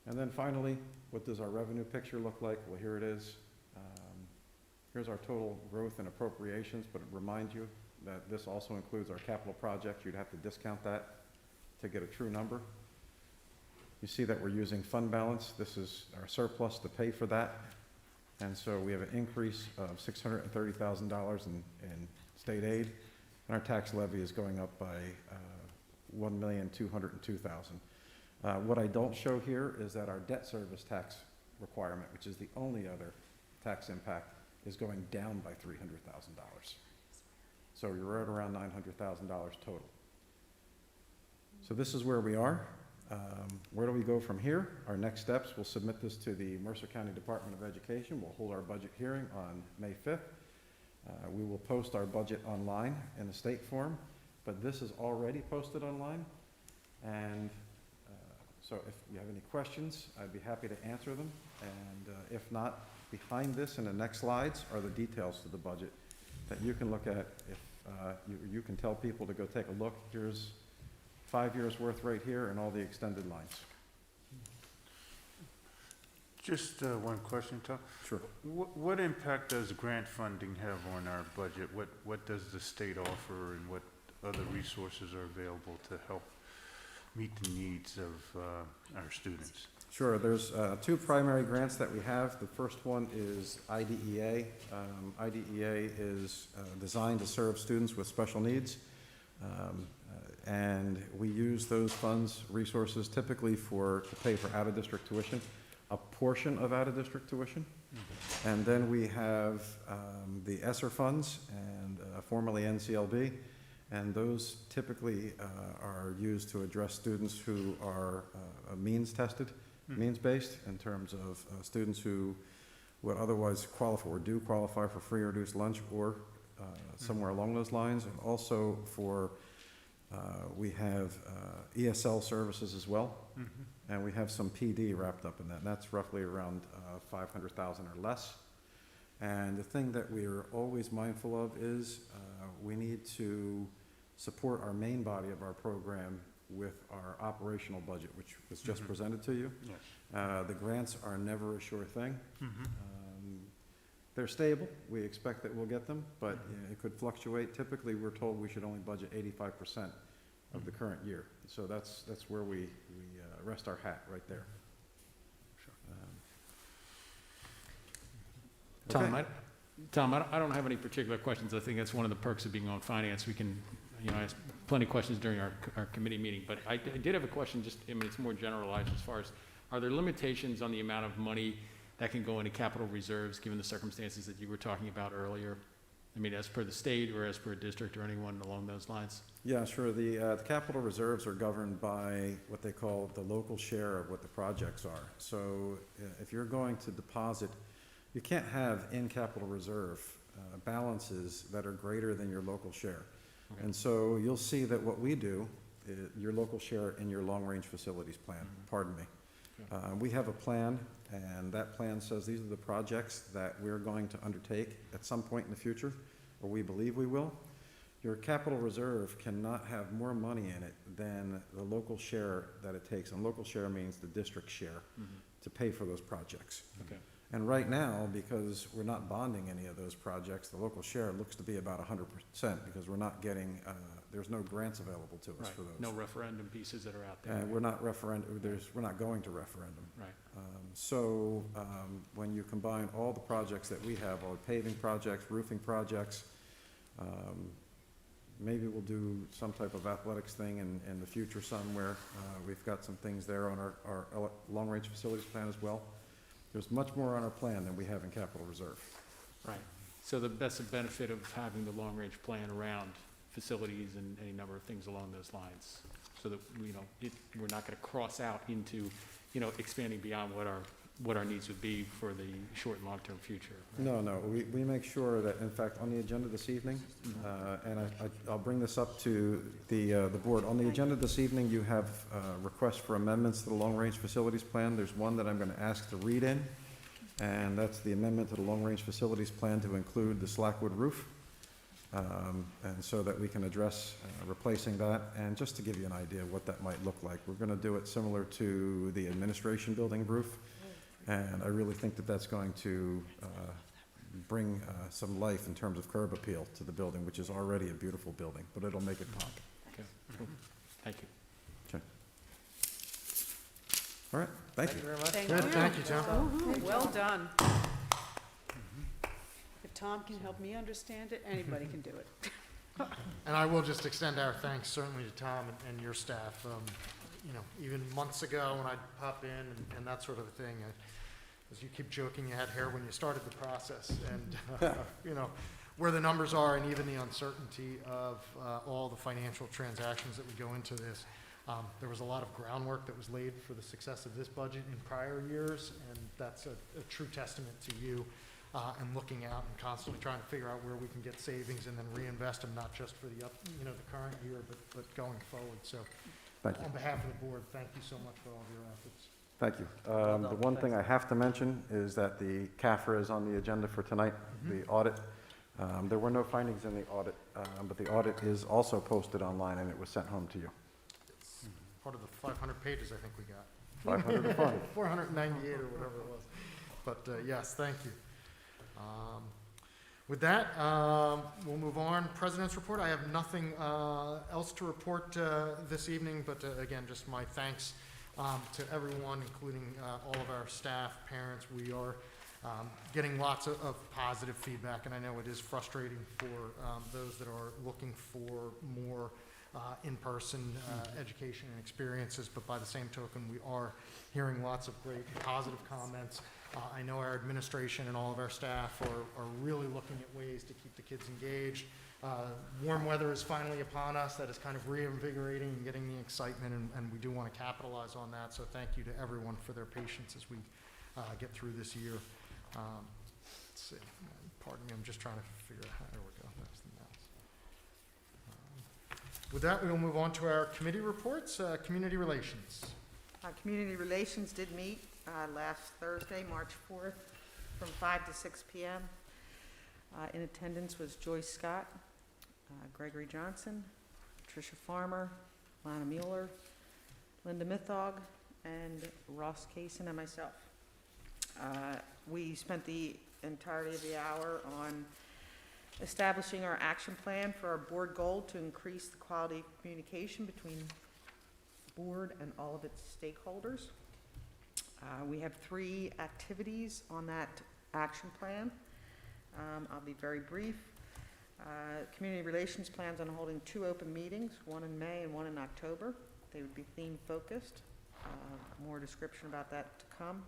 And then finally, what does our revenue picture look like? Well, here it is. Here's our total growth and appropriations, but remind you that this also includes our capital projects. You'd have to discount that to get a true number. You see that we're using fund balance. This is our surplus to pay for that. And so we have an increase of $630,000 in state aid, and our tax levy is going up by $1,202,000. What I don't show here is that our debt service tax requirement, which is the only other tax impact, is going down by $300,000. So you're right around $900,000 total. So this is where we are. Where do we go from here? Our next steps, we'll submit this to the Mercer County Department of Education. We'll hold our budget hearing on May 5th. We will post our budget online in the state form, but this is already posted online. And so if you have any questions, I'd be happy to answer them. And if not, behind this in the next slides are the details to the budget that you can look at. If you can tell people to go take a look. Here's 5 years worth right here and all the extended lines. Just one question, Tom. Sure. What impact does grant funding have on our budget? What does the state offer, and what other resources are available to help meet the needs of our students? Sure, there's two primary grants that we have. The first one is IDEA. IDEA is designed to serve students with special needs. And we use those funds, resources, typically to pay for out-of-district tuition, a portion of out-of-district tuition. Mm-hmm. And then we have the ESSER funds, and formerly NCLB, and those typically are used to address students who are means-tested, means-based, in terms of students who would otherwise qualify or do qualify for free or reduced lunch or somewhere along those lines. And also for we have ESL services as well, and we have some PD wrapped up in that, and that's roughly around 500,000 or less. And the thing that we're always mindful of is we need to support our main body of our program with our operational budget, which was just presented to you. Yes. The grants are never a sure thing. They're stable. We expect that we'll get them, but it could fluctuate. Typically, we're told we should only budget 85% of the current year. So that's where we rest our hat right there. Tom, I don't have any particular questions. I think that's one of the perks of being on finance. We can, ask plenty of questions during our committee meeting. But I did have a question. It's more generalized as far as, are there limitations on the amount of money that can go into capital reserves, given the circumstances that you were talking about earlier? As per the state or as per a district or anyone along those lines? Yeah, sure. The capital reserves are governed by what they call the local share of what the projects are. So if you're going to deposit, you can't have in capital reserve balances that are greater than your local share. Okay. And so you'll see that what we do, your local share in your long-range facilities plan, pardon me. Okay. We have a plan, and that plan says these are the projects that we're going to undertake at some point in the future, or we believe we will. Your capital reserve cannot have more money in it than the local share that it takes, and local share means the district share, to pay for those projects. Okay. And right now, because we're not bonding any of those projects, the local share looks to be about 100% because we're not getting, there's no grants available to us for those. No referendum pieces that are out there. And we're not we're not going to referendum. Right. When you combine all the projects that we have, all the paving projects, roofing projects, maybe we'll do some type of athletics thing in the future somewhere. We've got some things there on our long-range facilities plan as well. There's much more on our plan than we have in capital reserve. Right. So that's the benefit of having the long-range plan around facilities and any number of things along those lines, so that we're not going to cross out into expanding beyond what our needs would be for the short and long-term future. Right? No. We make sure that, in fact, on the agenda this evening, and I'll bring this up to the board. On the agenda this evening, you have requests for amendments to the long-range facilities plan. There's one that I'm going to ask to read in, and that's the amendment to the long-range facilities plan to include the slackwood roof, and so that we can address replacing that. And just to give you an idea of what that might look like, we're going to do it similar to the administration building roof. And I really think that that's going to bring some life in terms of curb appeal to the building, which is already a beautiful building, but it'll make it pop. Okay, cool. Thank you. Okay. All right, thank you. very much. Thank Good, you. thank you, Tom. Well done. If Tom can help me understand it, anybody can do it. And I will just extend our thanks certainly to Tom and your staff. You know, even months ago when I'd pop in and that sort of thing, as you keep joking, you had hair when you started the process. And, you know, where the numbers are and even the uncertainty of all the financial transactions that would go into this, there was a lot of groundwork that was laid for the success of this budget in prior years, and that's a true testament to you. And looking out and constantly trying to figure out where we can get savings and then reinvest them, not just for the the current year, but going forward. So, Thank you. on behalf of the board, thank you so much for all of your efforts. Thank you. The one thing I have to mention is that the CAFRA is on the agenda for tonight, the audit. There were no findings in the audit, but the audit is also posted online and it was sent home to you. It's part of the 500 pages I think we got. 500 to fund. 498 or whatever it was. But yes, thank you. With that, we'll move on. President's report. I have nothing else to report this evening, but again, just my thanks to everyone, including all of our staff, parents. We are getting lots of positive feedback, and I know it is frustrating for those that are looking for more in-person education and experiences, but by the same token, we are hearing lots of great positive comments. I know our administration and all of our staff are really looking at ways to keep the kids engaged. Warm weather is finally upon us. That is kind of reinvigorating and getting the excitement, and we do want to capitalize on that. So thank you to everyone for their patience as we get through this year. Let's see. Pardon me, I'm just trying to figure out how, there we go. That's the mouse. With that, we will move on to our committee reports. Community relations. Community Relations did meet last Thursday, March 4th, from 5 to 6 p.m. In attendance was Joyce Scott, Gregory Johnson, Patricia Farmer, Lana Mueller, Linda Mithog, and Ross Kaysen and myself. We spent the entirety of the hour on establishing our action plan for our board goal to increase the quality of communication between board and all of its stakeholders. We have 3 activities on that action plan. I'll be very brief. Community Relations plans on holding 2 open meetings, one in May and one in October. They would be theme focused. More description about that to come.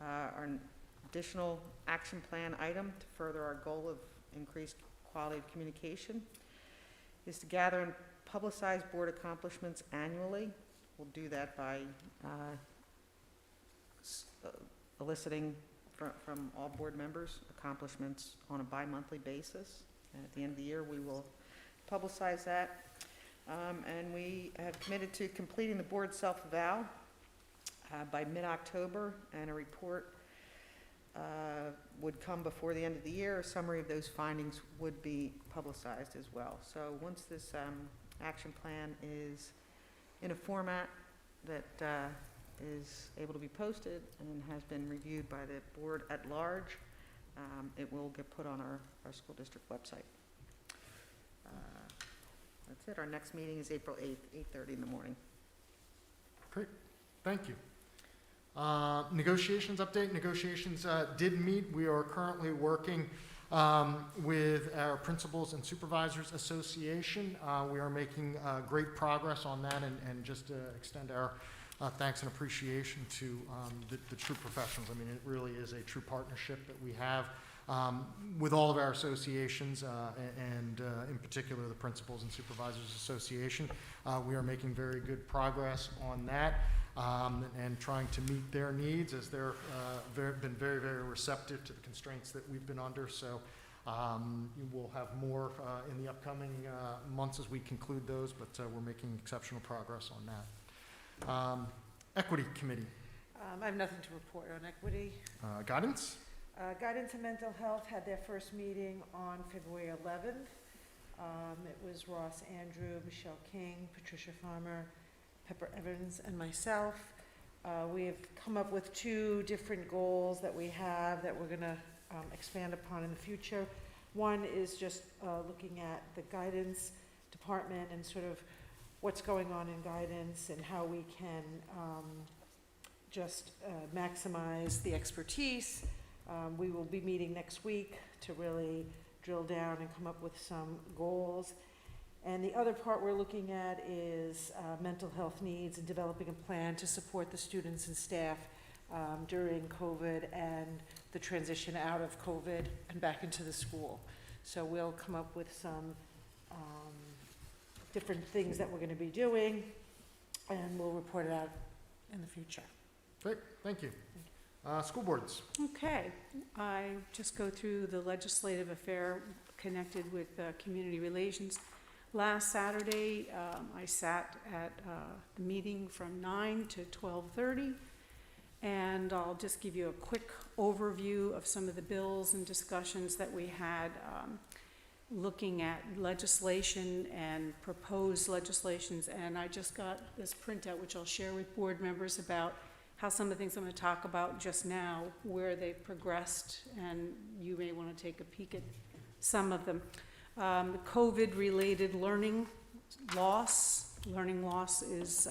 Our additional action plan item to further our goal of increased quality of communication is to gather and publicize board accomplishments annually. We'll do that by eliciting from all board members accomplishments on a bi-monthly basis. And at the end of the year, we will publicize that. And we have committed to completing the board self-eval by mid-October, and a report would come before the end of the year. A summary of those findings would be publicized as well. So once this action plan is in a format that is able to be posted and has been reviewed by the board at large, it will get put on our school district website. That's it. Our next meeting is April 8th, 8:30 in the morning. Great, thank you. Negotiations update. Negotiations did meet. We are currently working with our Principals and Supervisors Association. We are making great progress on that, and just to extend our thanks and appreciation to the true professionals. I mean, it really is a true partnership that we have with all of our associations, and in particular the Principals and Supervisors Association. We are making very good progress on that, and trying to meet their needs, as they're been very, very receptive to the constraints that we've been under. So we'll have more in the upcoming months as we conclude those, but we're making exceptional progress on that. Equity Committee. I have nothing to report on equity. Guidance? Guidance and Mental Health had their first meeting on February 11th. It was Ross Andrew, Michelle King, Patricia Farmer, Pepper Evans, and myself. We have come up with 2 different goals that we have that we're going to expand upon in the future. One is just looking at the guidance department and sort of what's going on in guidance and how we can just maximize the expertise. We will be meeting next week to really drill down and come up with some goals. And the other part we're looking at is mental health needs and developing a plan to support the students and staff during COVID and the transition out of COVID and back into the school. So we'll come up with some different things that we're going to be doing, and we'll report it out in the future. Great, thank you. School boards. Okay, I just go through the legislative affair connected with community relations. Last Saturday, I sat at the meeting from 9 to 12:30, and I'll just give you a quick overview of some of the bills and discussions that we had, looking at legislation and proposed legislations. And I just got this printout, which I'll share with board members, about how some of the things I'm going to talk about just now, where they've progressed, and you may want to take a peek at some of them. COVID-related learning loss. Learning loss is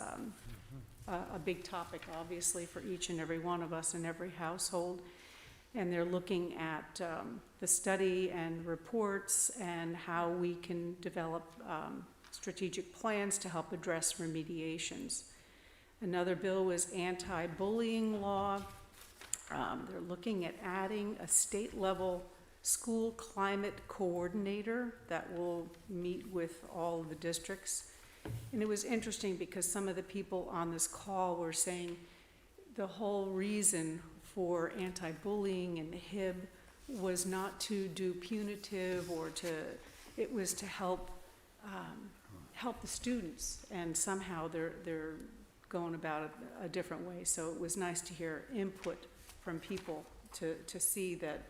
a big topic, obviously, for each and every one of us in every household. And they're looking at the study and reports and how we can develop strategic plans to help address remediations. Another bill was anti-bullying law. They're looking at adding a state-level school climate coordinator that will meet with all of the districts. And it was interesting because some of the people on this call were saying the whole reason for anti-bullying and the HIB was not to do punitive or it was to help the students, and somehow they're going about it a different way. So it was nice to hear input from people to see that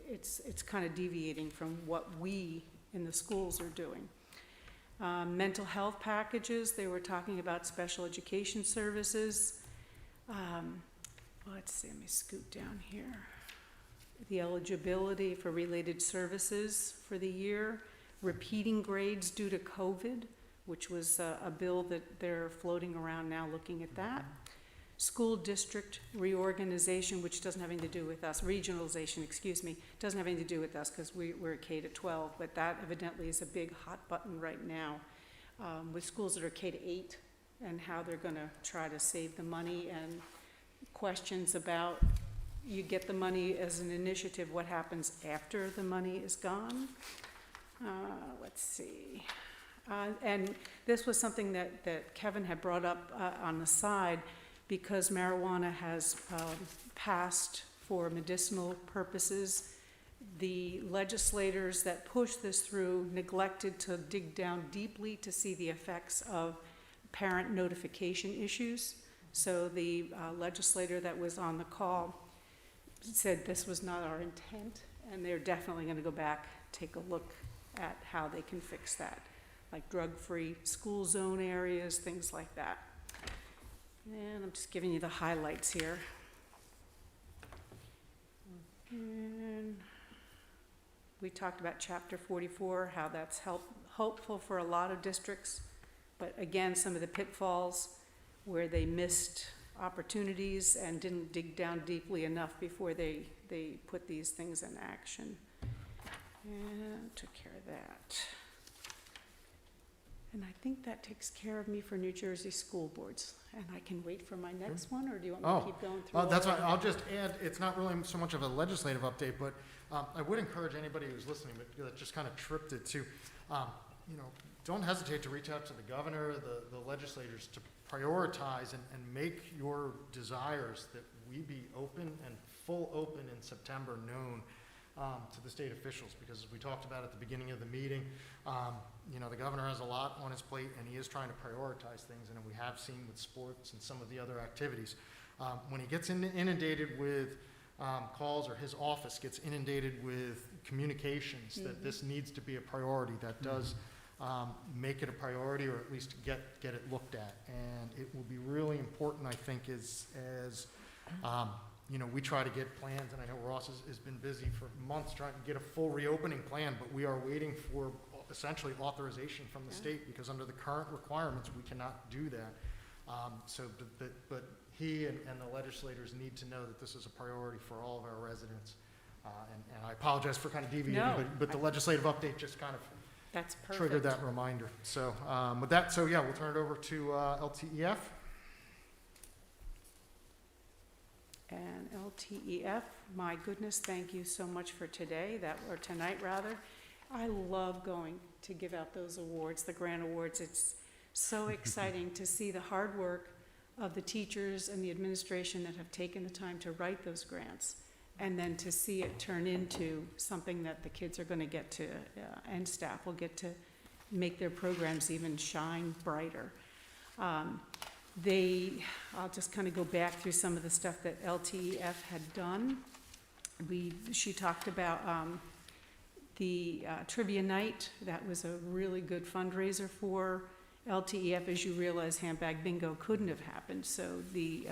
it's kind of deviating from what we in the schools are doing. Mental health packages, they were talking about special education services. Let's see, let me scoot down here. The eligibility for related services for the year, repeating grades due to COVID, which was a bill that they're floating around now looking at that. School district reorganization, which doesn't have anything to do with us, regionalization, excuse me, doesn't have anything to do with us because we're K-12, but that evidently is a big hot button right now with schools that are K-8 and how they're going to try to save the money, and questions about you get the money as an initiative, what happens after the money is gone? Let's see. And this was something that Kevin had brought up on the side, because marijuana has passed for medicinal purposes. The legislators that pushed this through neglected to dig down deeply to see the effects of parent notification issues. So the legislator that was on the call said this was not our intent, and they're definitely going to go back, take a look at how they can fix that, like drug-free school zone areas, things like that. And I'm just giving you the highlights here. And we talked about Chapter 44, how that's hopeful for a lot of districts, but again, some of the pitfalls where they missed opportunities and didn't dig down deeply enough before they put these things in action. And took care of that. And I think that takes care of me for New Jersey school boards. And I can wait for my next one, or do you want me to keep going through? That's fine. I'll just add, it's not really so much of a legislative update, but I would encourage anybody who's listening that just kind of tripped it to, don't hesitate to reach out to the governor, the legislators, to prioritize and make your desires that we be open and full open in September known to the state officials, because as we talked about at the beginning of the meeting, the governor has a lot on his plate, and he is trying to prioritize things, and we have seen with sports and some of the other activities. When he gets inundated with calls, or his office gets inundated with communications that this needs to be a priority, that does make it a priority, or at least get it looked at. And it will be really important, I think, as we try to get plans, and I know Ross has been busy for months trying to get a full reopening plan, but we are waiting for essentially authorization from the state, because under the current requirements, we cannot do that. But he and the legislators need to know that this is a priority for all of our residents. And I apologize for kind of deviating, No, but the legislative update just kind of That's perfect. triggered that reminder. So with that, we'll turn it over to LTEF. And LTEF, my goodness, thank you so much for today, or tonight rather. I love going to give out those awards, the grant awards. It's so exciting to see the hard work of the teachers and the administration that have taken the time to write those grants, and then to see it turn into something that the kids are going to get to, and staff will get to make their programs even shine brighter. I'll just kind of go back through some of the stuff that LTEF had done. She talked about the trivia night. That was a really good fundraiser for LTEF. As you realize, handbag bingo couldn't have happened, so the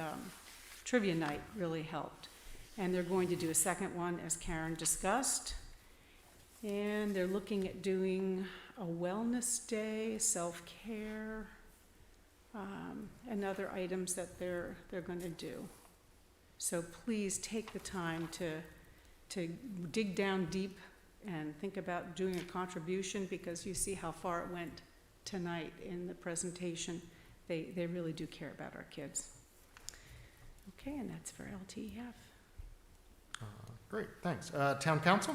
trivia night really helped. And they're going to do a second one, as Karen discussed. And they're looking at doing a wellness day, self-care, and other items that they're going to do. So please take the time to dig down deep and think about doing a contribution, because you see how far it went tonight in the presentation. They really do care about our kids. Okay, and that's for LTEF. Great, thanks. Town Council?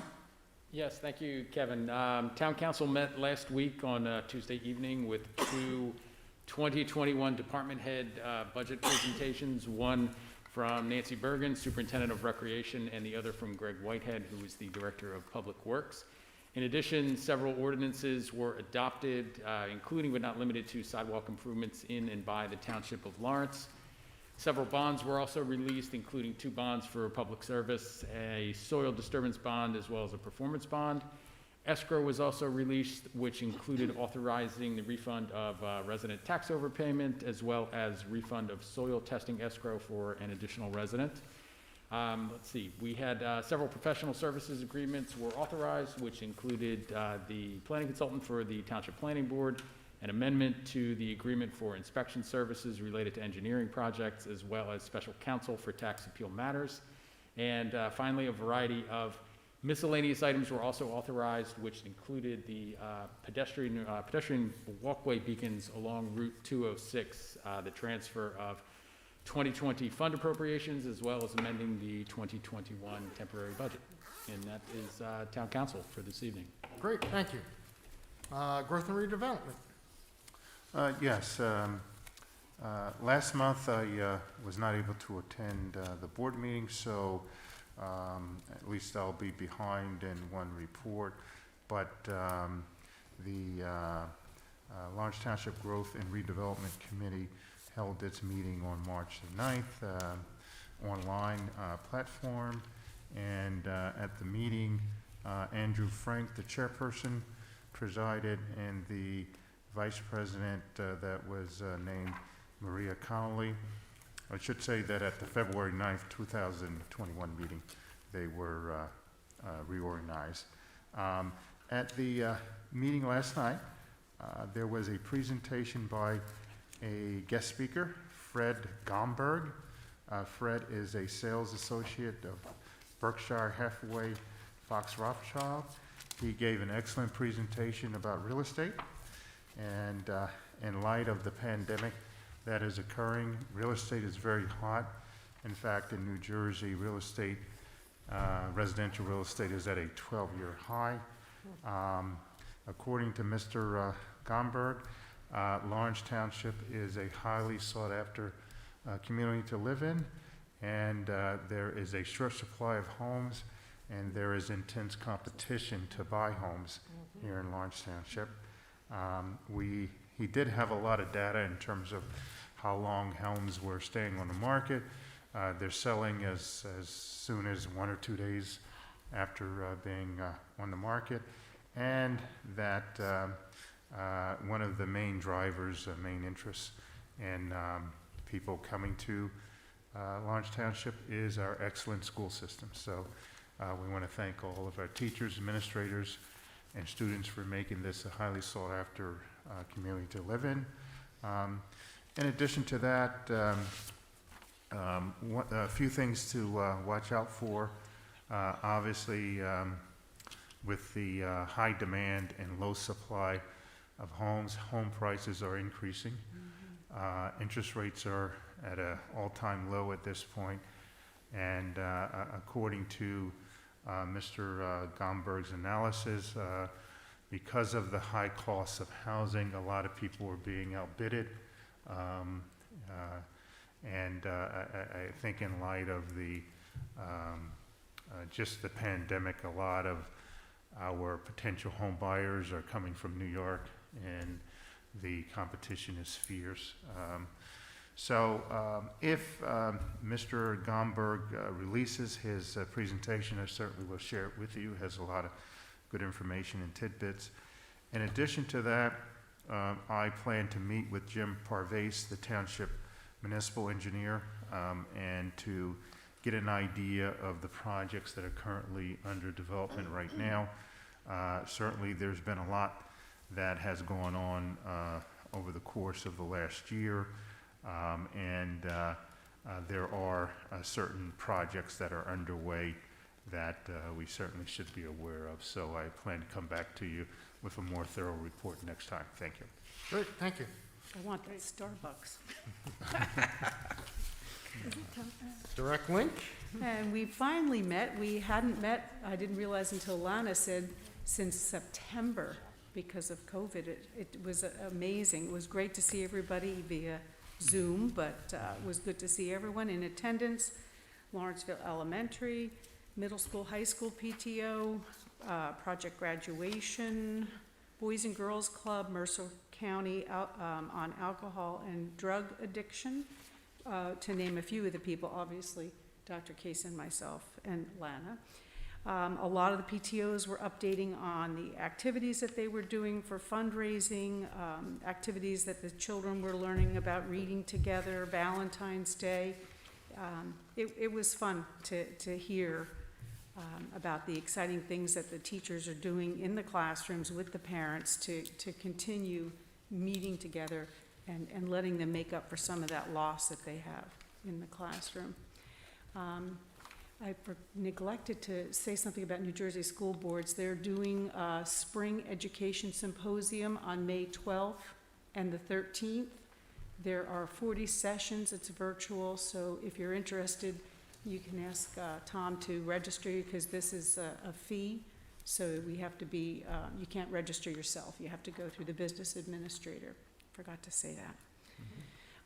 Yes, thank you, Kevin. Town Council met last week on Tuesday evening with two 2021 department head budget presentations, one from Nancy Bergen, Superintendent of Recreation, and the other from Greg Whitehead, who is the Director of Public Works. In addition, several ordinances were adopted, including but not limited to sidewalk improvements in and by the Township of Lawrence. Several bonds were also released, including 2 bonds for public service, a soil disturbance bond, as well as a performance bond. Escrow was also released, which included authorizing the refund of resident tax overpayment, as well as refund of soil testing escrow for an additional resident. Let's see, we had several professional services agreements were authorized, which included the planning consultant for the Township Planning Board, an amendment to the agreement for inspection services related to engineering projects, as well as special counsel for tax appeal matters. And finally, a variety of miscellaneous items were also authorized, which included the pedestrian walkway beacons along Route 206, the transfer of 2020 fund appropriations, as well as amending the 2021 temporary budget. And that is Town Council for this evening. Great, thank you. Growth and redevelopment. Yes. Last month I was not able to attend the board meeting, so at least I'll be behind in one report. But the Lawrence Township Growth and Redevelopment Committee held its meeting on March the 9th, online platform. And at the meeting, Andrew Frank, the chairperson, presided, and the vice president that was named Maria Connolly. I should say that at the February 9th, 2021 meeting, they were reorganized. At the meeting last night, there was a presentation by a guest speaker, Fred Gomberg. Fred is a sales associate of Berkshire Hathaway Fox Rothschild. He gave an excellent presentation about real estate. And in light of the pandemic that is occurring, real estate is very hot. In fact, in New Jersey, real estate, residential real estate is at a 12-year high. According to Mr. Gomberg, Lawrence Township is a highly sought-after community to live in, and there is a short supply of homes, and there is intense competition to buy homes here in Lawrence Township. He did have a lot of data in terms of how long homes were staying on the market. They're selling as soon as 1 or 2 days after being on the market, and that one of the main drivers, main interests in people coming to Lawrence Township is our excellent school system. So we want to thank all of our teachers, administrators, and students for making this a highly sought-after community to live in. In addition to that, a few things to watch out for. Obviously, with the high demand and low supply of homes, home prices are increasing. Interest rates are at an all-time low at this point. And according to Mr. Gomberg's analysis, because of the high costs of housing, a lot of people are being outbidded. I think in light of the just the pandemic, a lot of our potential home buyers are coming from New York, and the competition is fierce. If Mr. Gomberg releases his presentation, I certainly will share it with you. It has a lot of good information and tidbits. In addition to that, I plan to meet with Jim Parvase, the township municipal engineer, and to get an idea of the projects that are currently under development right now. Certainly there's been a lot that has gone on over the course of the last year, and there are certain projects that are underway that we certainly should be aware of. So I plan to come back to you with a more thorough report next time. Thank you. Great, thank you. I want that Starbucks. Direct link? And we finally met. We hadn't met, I didn't realize until Lana said, since September because of COVID. It was amazing. It was great to see everybody via Zoom, but it was good to see everyone in attendance. Lawrenceville Elementary, middle school, high school PTO, project graduation, Boys and Girls Club, Mercer County on alcohol and drug addiction, to name a few of the people, obviously, Dr. Case and myself and Lana. A lot of the PTOs were updating on the activities that they were doing for fundraising, activities that the children were learning about reading together, Valentine's Day. It was fun to hear about the exciting things that the teachers are doing in the classrooms with the parents to continue meeting together and letting them make up for some of that loss that they have in the classroom. I neglected to say something about New Jersey school boards. They're doing a spring education symposium on May 12th and the 13th. There are 40 sessions. It's virtual, so if you're interested, you can ask Tom to register you, because this is a fee. So we have to be, you can't register yourself. You have to go through the business administrator. Forgot to say that.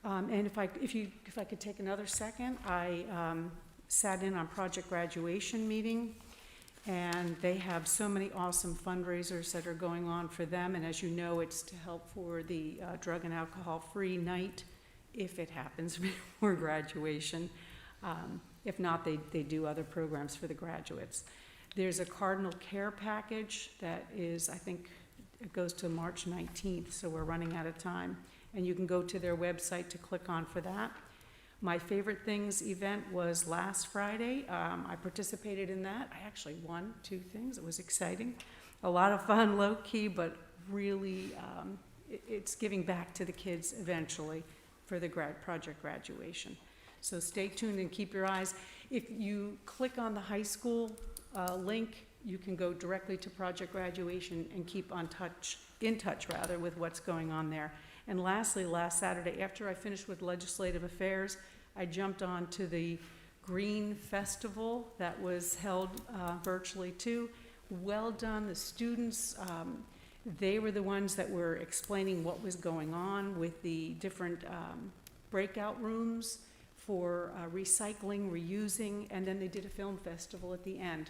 And if I could take another second, I sat in on project graduation meeting, and they have so many awesome fundraisers that are going on for them. And as you know, it's to help for the drug and alcohol-free night, if it happens before graduation. If not, they do other programs for the graduates. There's a Cardinal Care package that is, I think, it goes to March 19th, so we're running out of time. And you can go to their website to click on for that. My Favorite Things event was last Friday. I participated in that. I actually won 2 things. It was exciting. A lot of fun, low-key, but really it's giving back to the kids eventually for the project graduation. So stay tuned and keep your eyes. If you click on the high school link, you can go directly to project graduation and keep in touch with what's going on there. And lastly, last Saturday, after I finished with legislative affairs, I jumped on to the Green Festival that was held virtually too. Well done, the students. They were the ones that were explaining what was going on with the different breakout rooms for recycling, reusing, and then they did a film festival at the end.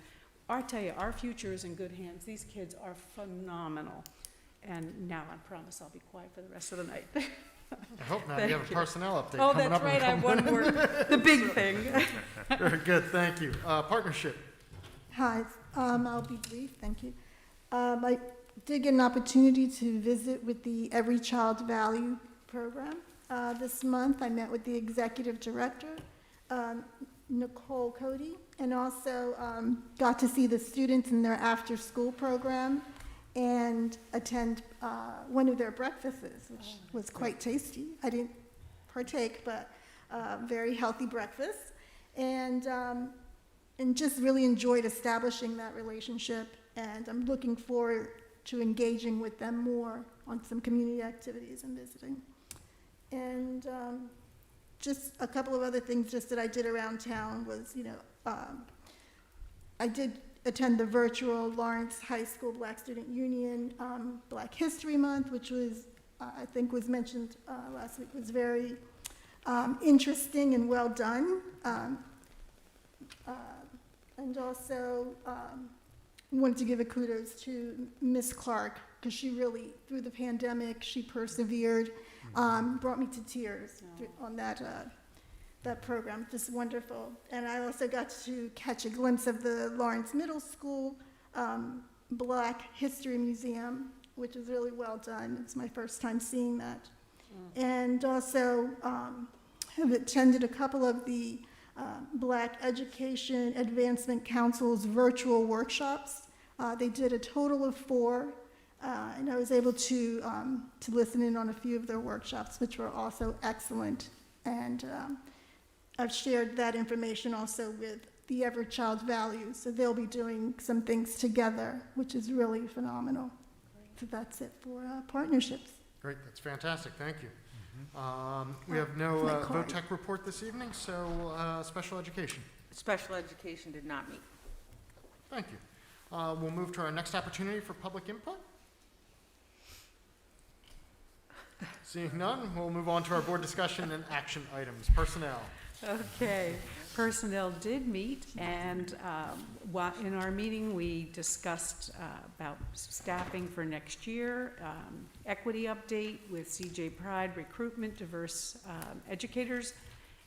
I'll tell you, our future is in good hands. These kids are phenomenal. And now I promise I'll be quiet for the rest of the night. I hope not. You have a personnel update Oh, coming that's up. right. I have one more, the big thing. Very good, thank you. Partnership. Hi, I'll be brief, thank you. I did get an opportunity to visit with the Every Child Value program. This month I met with the executive director, Nicole Cody, and also got to see the students in their after-school program and attend one of their breakfasts, which was quite tasty. I didn't partake, but very healthy breakfast, and just really enjoyed establishing that relationship. And I'm looking forward to engaging with them more on some community activities and visiting. And just a couple of other things just that I did around town was, I did attend the virtual Lawrence High School Black Student Union Black History Month, which was, I think was mentioned last week, was very interesting and well done. And also wanted to give a kudos to Miss Clark, because she really, through the pandemic, she persevered, brought me to tears on that program, just wonderful. And I also got to catch a glimpse of the Lawrence Middle School Black History Museum, which is really well done. It's my first time seeing that. And also have attended a couple of the Black Education Advancement Council's virtual workshops. They did a total of 4, and I was able to listen in on a few of their workshops, which were also excellent. And I've shared that information also with the Ever Child Values, so they'll be doing some things together, which is really phenomenal. So that's it for partnerships. Great, that's fantastic, thank you. We have no VOTEC report this evening, so special education. Special education did not meet. Thank you. We'll move to our next opportunity for public input. Seeing none, we'll move on to our board discussion and action items. Personnel. Okay, personnel did meet, and in our meeting, we discussed about staffing for next year, equity update with CJ Pride, recruitment, diverse educators,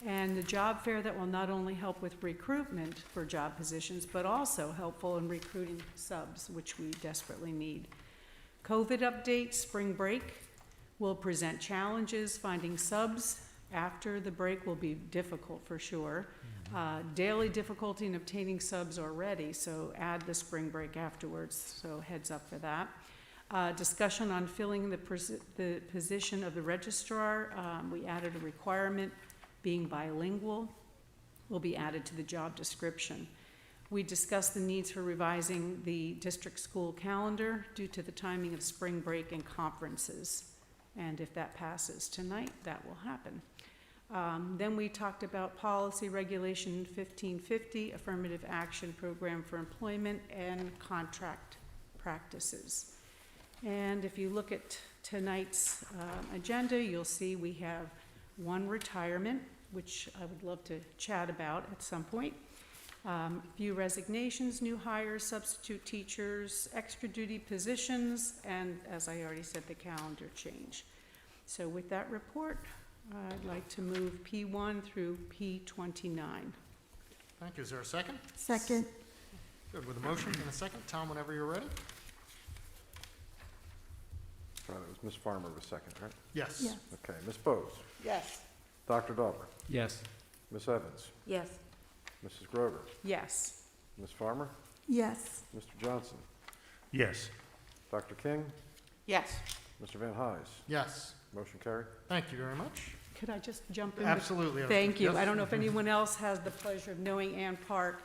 and the job fair that will not only help with recruitment for job positions, but also helpful in recruiting subs, which we desperately need. COVID update, spring break will present challenges. Finding subs after the break will be difficult for sure. Daily difficulty in obtaining subs already, so add the spring break afterwards, so heads up for that. Discussion on filling the position of the registrar. We added a requirement, being bilingual will be added to the job description. We discussed the needs for revising the district school calendar due to the timing of spring break and conferences. And if that passes tonight, that will happen. Then we talked about policy regulation 1550, affirmative action program for employment and contract practices. And if you look at tonight's agenda, you'll see we have 1 retirement, which I would love to chat about at some point. A few resignations, new hires, substitute teachers, extra duty positions, and as I already said, the calendar change. So with that report, I'd like to move P1 through P29. Thank you. Is there a second? Second. Good. With a motion and a second. Tom, whenever you're ready. It was Ms. Farmer was second, right? Yes. Yes. Okay, Ms. Bose, Yes. Dr. Dauber, Yes. Ms. Evans, Yes. Mrs. Grover, Yes. Ms. Farmer, Yes. Mr. Johnson, Yes. Dr. King, Yes. Mr. Van Hise. Yes. Motion carried. Thank you very much. Could I just jump in? Absolutely. Thank you. Yes. I don't know if anyone else has the pleasure of knowing Ann Park.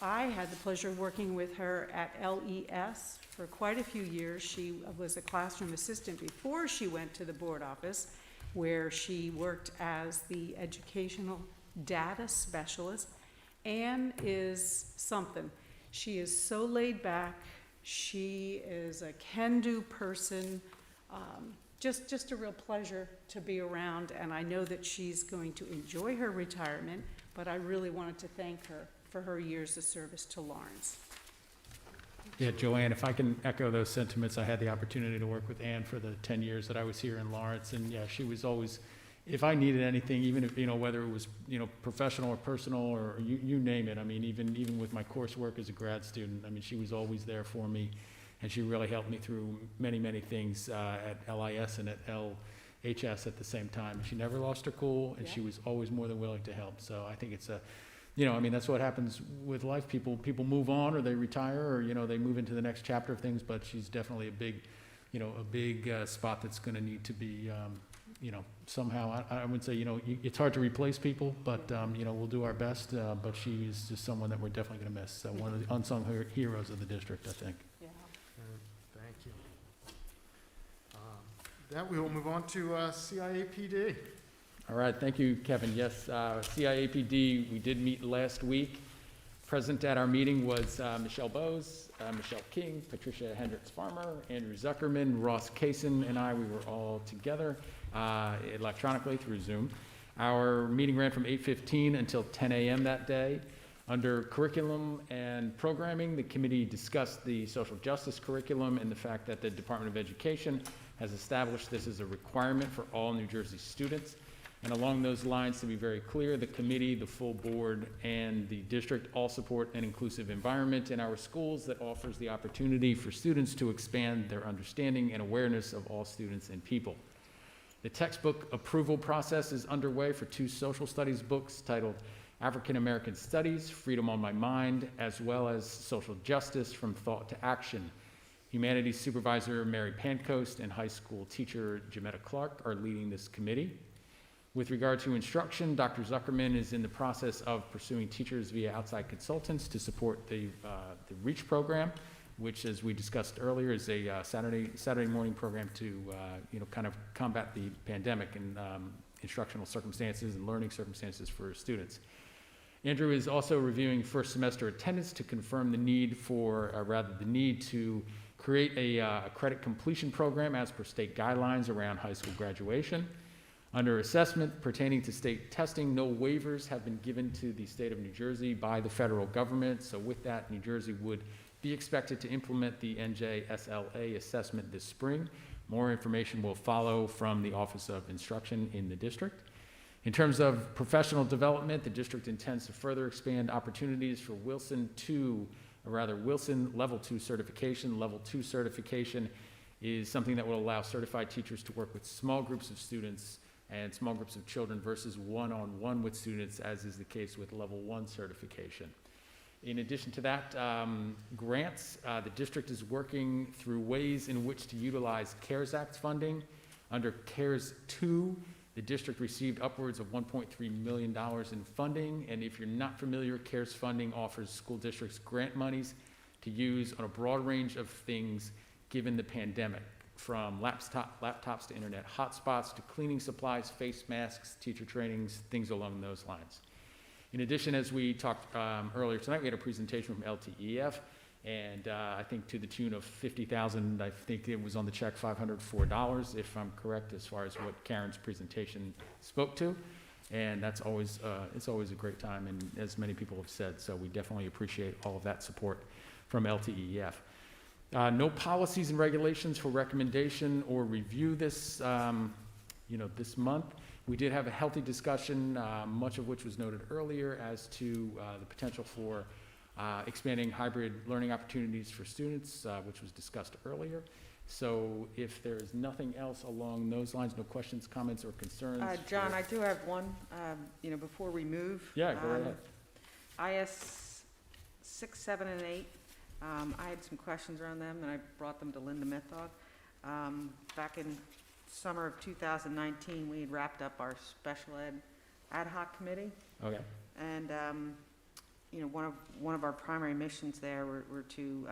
I had the pleasure of working with her at LES for quite a few years. She was a classroom assistant before she went to the board office, where she worked as the educational data specialist. Ann is something. She is so laid back. She is a can-do person. Just a real pleasure to be around, and I know that she's going to enjoy her retirement, but I really wanted to thank her for her years of service to Lawrence. Yeah, Joanne, if I can echo those sentiments, I had the opportunity to work with Ann for the 10 years that I was here in Lawrence, and yeah, she was always, if I needed anything, even if, whether it was, professional or personal or you name it, I mean, even with my coursework as a grad student, I mean, she was always there for me, and she really helped me through many, many things at LIS and at HS at the same time. She never lost her cool, and she was always more than willing to help. So I think it's a, you know, I mean, that's what happens with life. People move on, or they retire, or, you know, they move into the next chapter of things, but she's definitely a big, you know, a big spot that's going to need to be, you know, somehow, I would say, you know, it's hard to replace people, but, you know, we'll do our best, but she's just someone that we're definitely going to miss. One of the unsung heroes of the district, I think. Yeah. Thank you. That we will move on to CIAPD. All right, thank you, Kevin. Yes, CIAPD, we did meet last week. Present at our meeting was Michelle Bowes, Michelle King, Patricia Hendricks-Farmer, Andrew Zuckerman, Ross Kaysen, and I. We were all together electronically through Zoom. Our meeting ran from 8:15 until 10 a.m. that day. Under curriculum and programming, the committee discussed the social justice curriculum and the fact that the Department of Education has established this as a requirement for all New Jersey students. And along those lines, to be very clear, the committee, the full board, and the district all support an inclusive environment in our schools that offers the opportunity for students to expand their understanding and awareness of all students and people. The textbook approval process is underway for 2 social studies books titled African American Studies, Freedom on My Mind, as well as Social Justice, From Thought to Action. Humanities supervisor Mary Pancoast and high school teacher Jametta Clark are leading this committee. With regard to instruction, Dr. Zuckerman is in the process of pursuing teachers via outside consultants to support the REACH program, which, as we discussed earlier, is a Saturday morning program to you know, kind of combat the pandemic and instructional circumstances and learning circumstances for students. Andrew is also reviewing first semester attendance to confirm the need for, the need to create a credit completion program as per state guidelines around high school graduation. Under assessment pertaining to state testing, no waivers have been given to the state of New Jersey by the federal government. So with that, New Jersey would be expected to implement the NJSLA assessment this spring. More information will follow from the Office of Instruction in the district. In terms of professional development, the district intends to further expand opportunities for Wilson Level 2 certification. Level 2 certification is something that will allow certified teachers to work with small groups of students and small groups of children versus one-on-one with students, as is the case with Level 1 certification. In addition to that, grants, the district is working through ways in which to utilize CARES Act funding. Under CARES 2, the district received upwards of $1.3 million in funding, and if you're not familiar, CARES funding offers school districts grant monies to use on a broad range of things given the pandemic, from laptops to internet hotspots to cleaning supplies, face masks, teacher trainings, things along those lines. In addition, as we talked earlier tonight, we had a presentation from LTEF, and I think to the tune of $50,000, I think it was on the check $504, if I'm correct, as far as what Karen's presentation spoke to. And that's always, it's always a great time, and as many people have said, so we definitely appreciate all of that support from LTEF. No policies and regulations for recommendation or review this, this month. We did have a healthy discussion, much of which was noted earlier, as to the potential for expanding hybrid learning opportunities for students, which was discussed earlier. So if there is nothing else along those lines, no questions, comments, or concerns. John, I do have one, before we move. Yeah, go ahead. IS 6, 7, and 8. I had some questions around them, and I brought them to Linda Method. Back in summer of 2019, we had wrapped up our special ed ad hoc committee. Okay. And, one of our primary missions there were to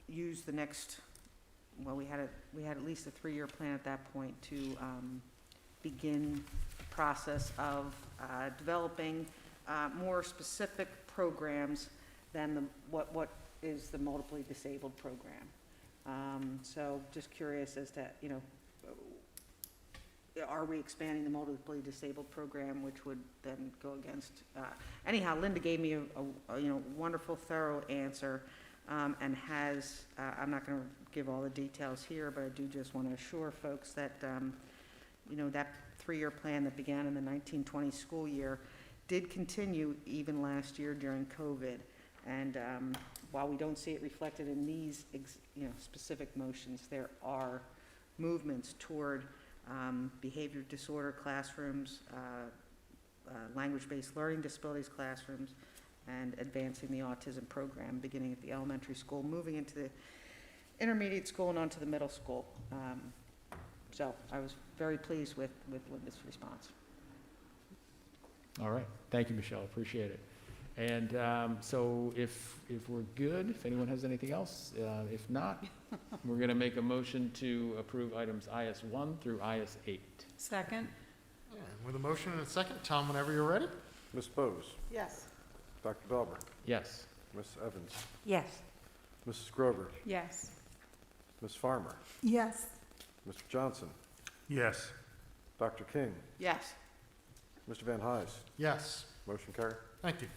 use the next, we had at least a 3-year plan at that point to begin the process of developing more specific programs than what is the multiply disabled program. So just curious as to, are we expanding the multiply disabled program, which would then go against, anyhow, Linda gave me a wonderful, thorough answer, and has, I'm not gonna give all the details here, but I do just wanna assure folks that, that 3-year plan that began in the 1920 school year did continue even last year during COVID. And while we don't see it reflected in these specific motions, there are movements toward behavior disorder classrooms, language-based learning disabilities classrooms, and advancing the autism program, beginning at the elementary school, moving into the intermediate school and onto the middle school. So I was very pleased with Linda's response. All right, thank you, Michelle, appreciate it. And so if we're good, if anyone has anything else, if not, we're going to make a motion to approve items IS1 through IS8. Second? And with a motion and a second, Tom, whenever you're ready. Ms. Bose, Yes. Dr. Dauber, Yes. Ms. Evans, Yes. Mrs. Grover, Yes. Ms. Farmer, Yes. Mr. Johnson, Yes. Dr. King, Yes. Mr. Van Hise. Yes. Motion carried. Thank you.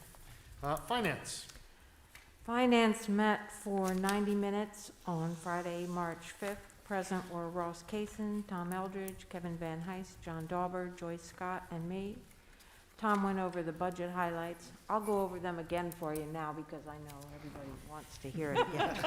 Finance. Finance met for 90 minutes on Friday, March 5th. Present were Ross Cason, Tom Eldridge, Kevin Van Heist, John Dauber, Joyce Scott, and me. Tom went over the budget highlights. I'll go over them again for you now because I know everybody wants to hear it again.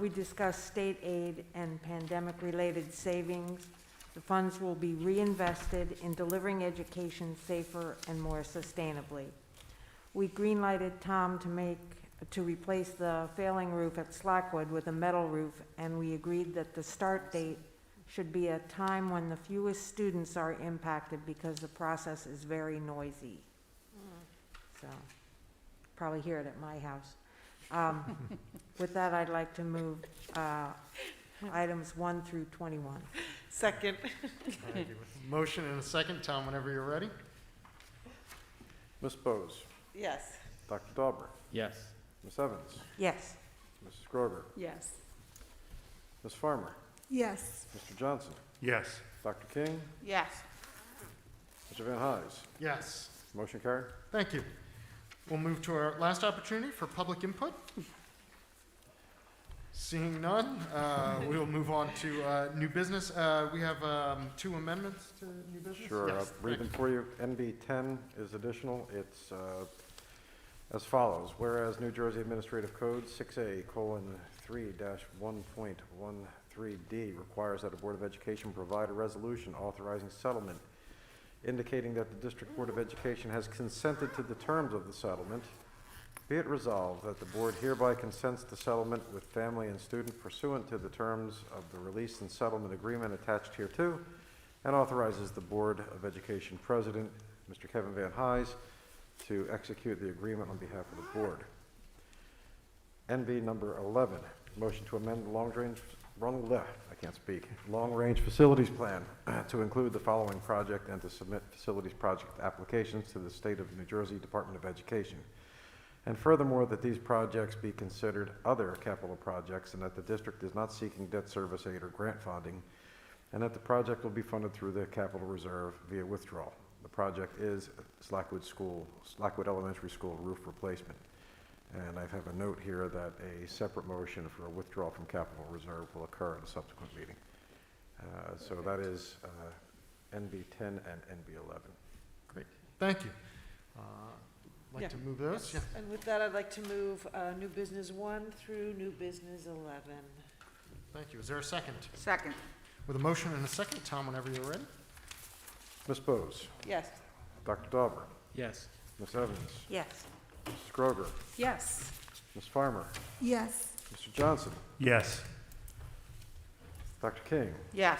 We discussed state aid and pandemic-related savings. The funds will be reinvested in delivering education safer and more sustainably. We greenlighted Tom to replace the failing roof at Slackwood with a metal roof, and we agreed that the start date should be a time when the fewest students are impacted because the process is very noisy. So, probably hear it at my house. With that, I'd like to move items 1 through 21. Second. Thank you. Motion and a second, Tom, whenever you're ready. Ms. Bose, Yes. Dr. Dauber, Yes. Ms. Evans, Yes. Mrs. Grover, Yes. Ms. Farmer, Yes. Mr. Johnson, Yes. Dr. King, Yes. Mr. Van Hise. Yes. Motion carried. Thank you. We'll move to our last opportunity for public input. Seeing none, we will move on to new business. We have 2 amendments to new business. Sure, Yes, I'll read them thank for you. NB 10 is additional. It's as follows. Whereas New Jersey Administrative Code 6A:3-1.13D requires that a Board of Education provide a resolution authorizing settlement, indicating that the District Board of Education has consented to the terms of the settlement. Be it resolved that the board hereby consents to settlement with family and student pursuant to the terms of the release and settlement agreement attached hereto, and authorizes the Board of Education President, Mr. Kevin Van Hise, to execute the agreement on behalf of the board. NB number 11, motion to amend the long-range facilities plan to include the following project and to submit facilities project applications to the State of New Jersey Department of Education. And furthermore, that these projects be considered other capital projects and that the district is not seeking debt service aid or grant funding, and that the project will be funded through the capital reserve via withdrawal. The project is Slackwood Elementary School roof replacement. And I have a note here that a separate motion for a withdrawal from capital reserve will occur at a subsequent meeting. So that is NB 10 and NB 11. Great, thank you. Like to move those? Yeah. And with that, I'd like to move new business 1 through new business 11. Thank you. Is there a second? Second. With a motion and a second, Tom, whenever you're ready. Ms. Bose, Yes. Dr. Dauber, Yes. Ms. Evans, Yes. Mrs. Grover, Yes. Ms. Farmer, Yes. Mr. Johnson, Yes. Dr. King, Yes.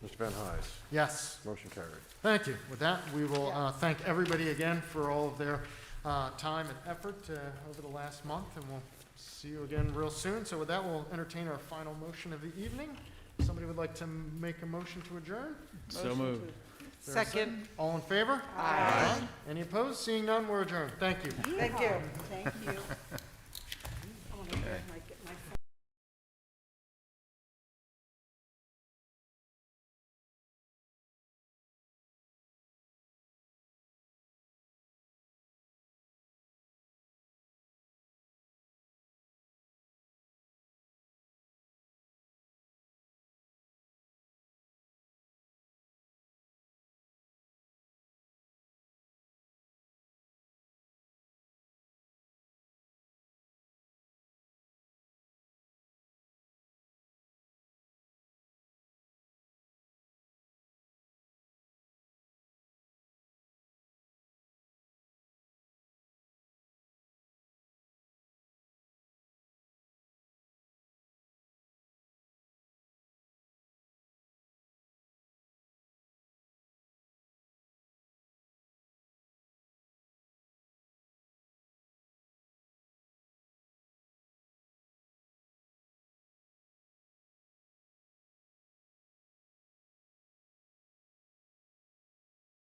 Mr. Van Hise. Yes. Motion carried. Thank you. With that, we will thank everybody again for all of their time and effort over the last month, and we'll see you again real soon. So with that, we'll entertain our final motion of the evening. Somebody would like to make a motion to adjourn? So moved. Is there a Second. All in favor? Aye. Any opposed? Seeing none, we're adjourned. Thank you. Thank you. Thank you.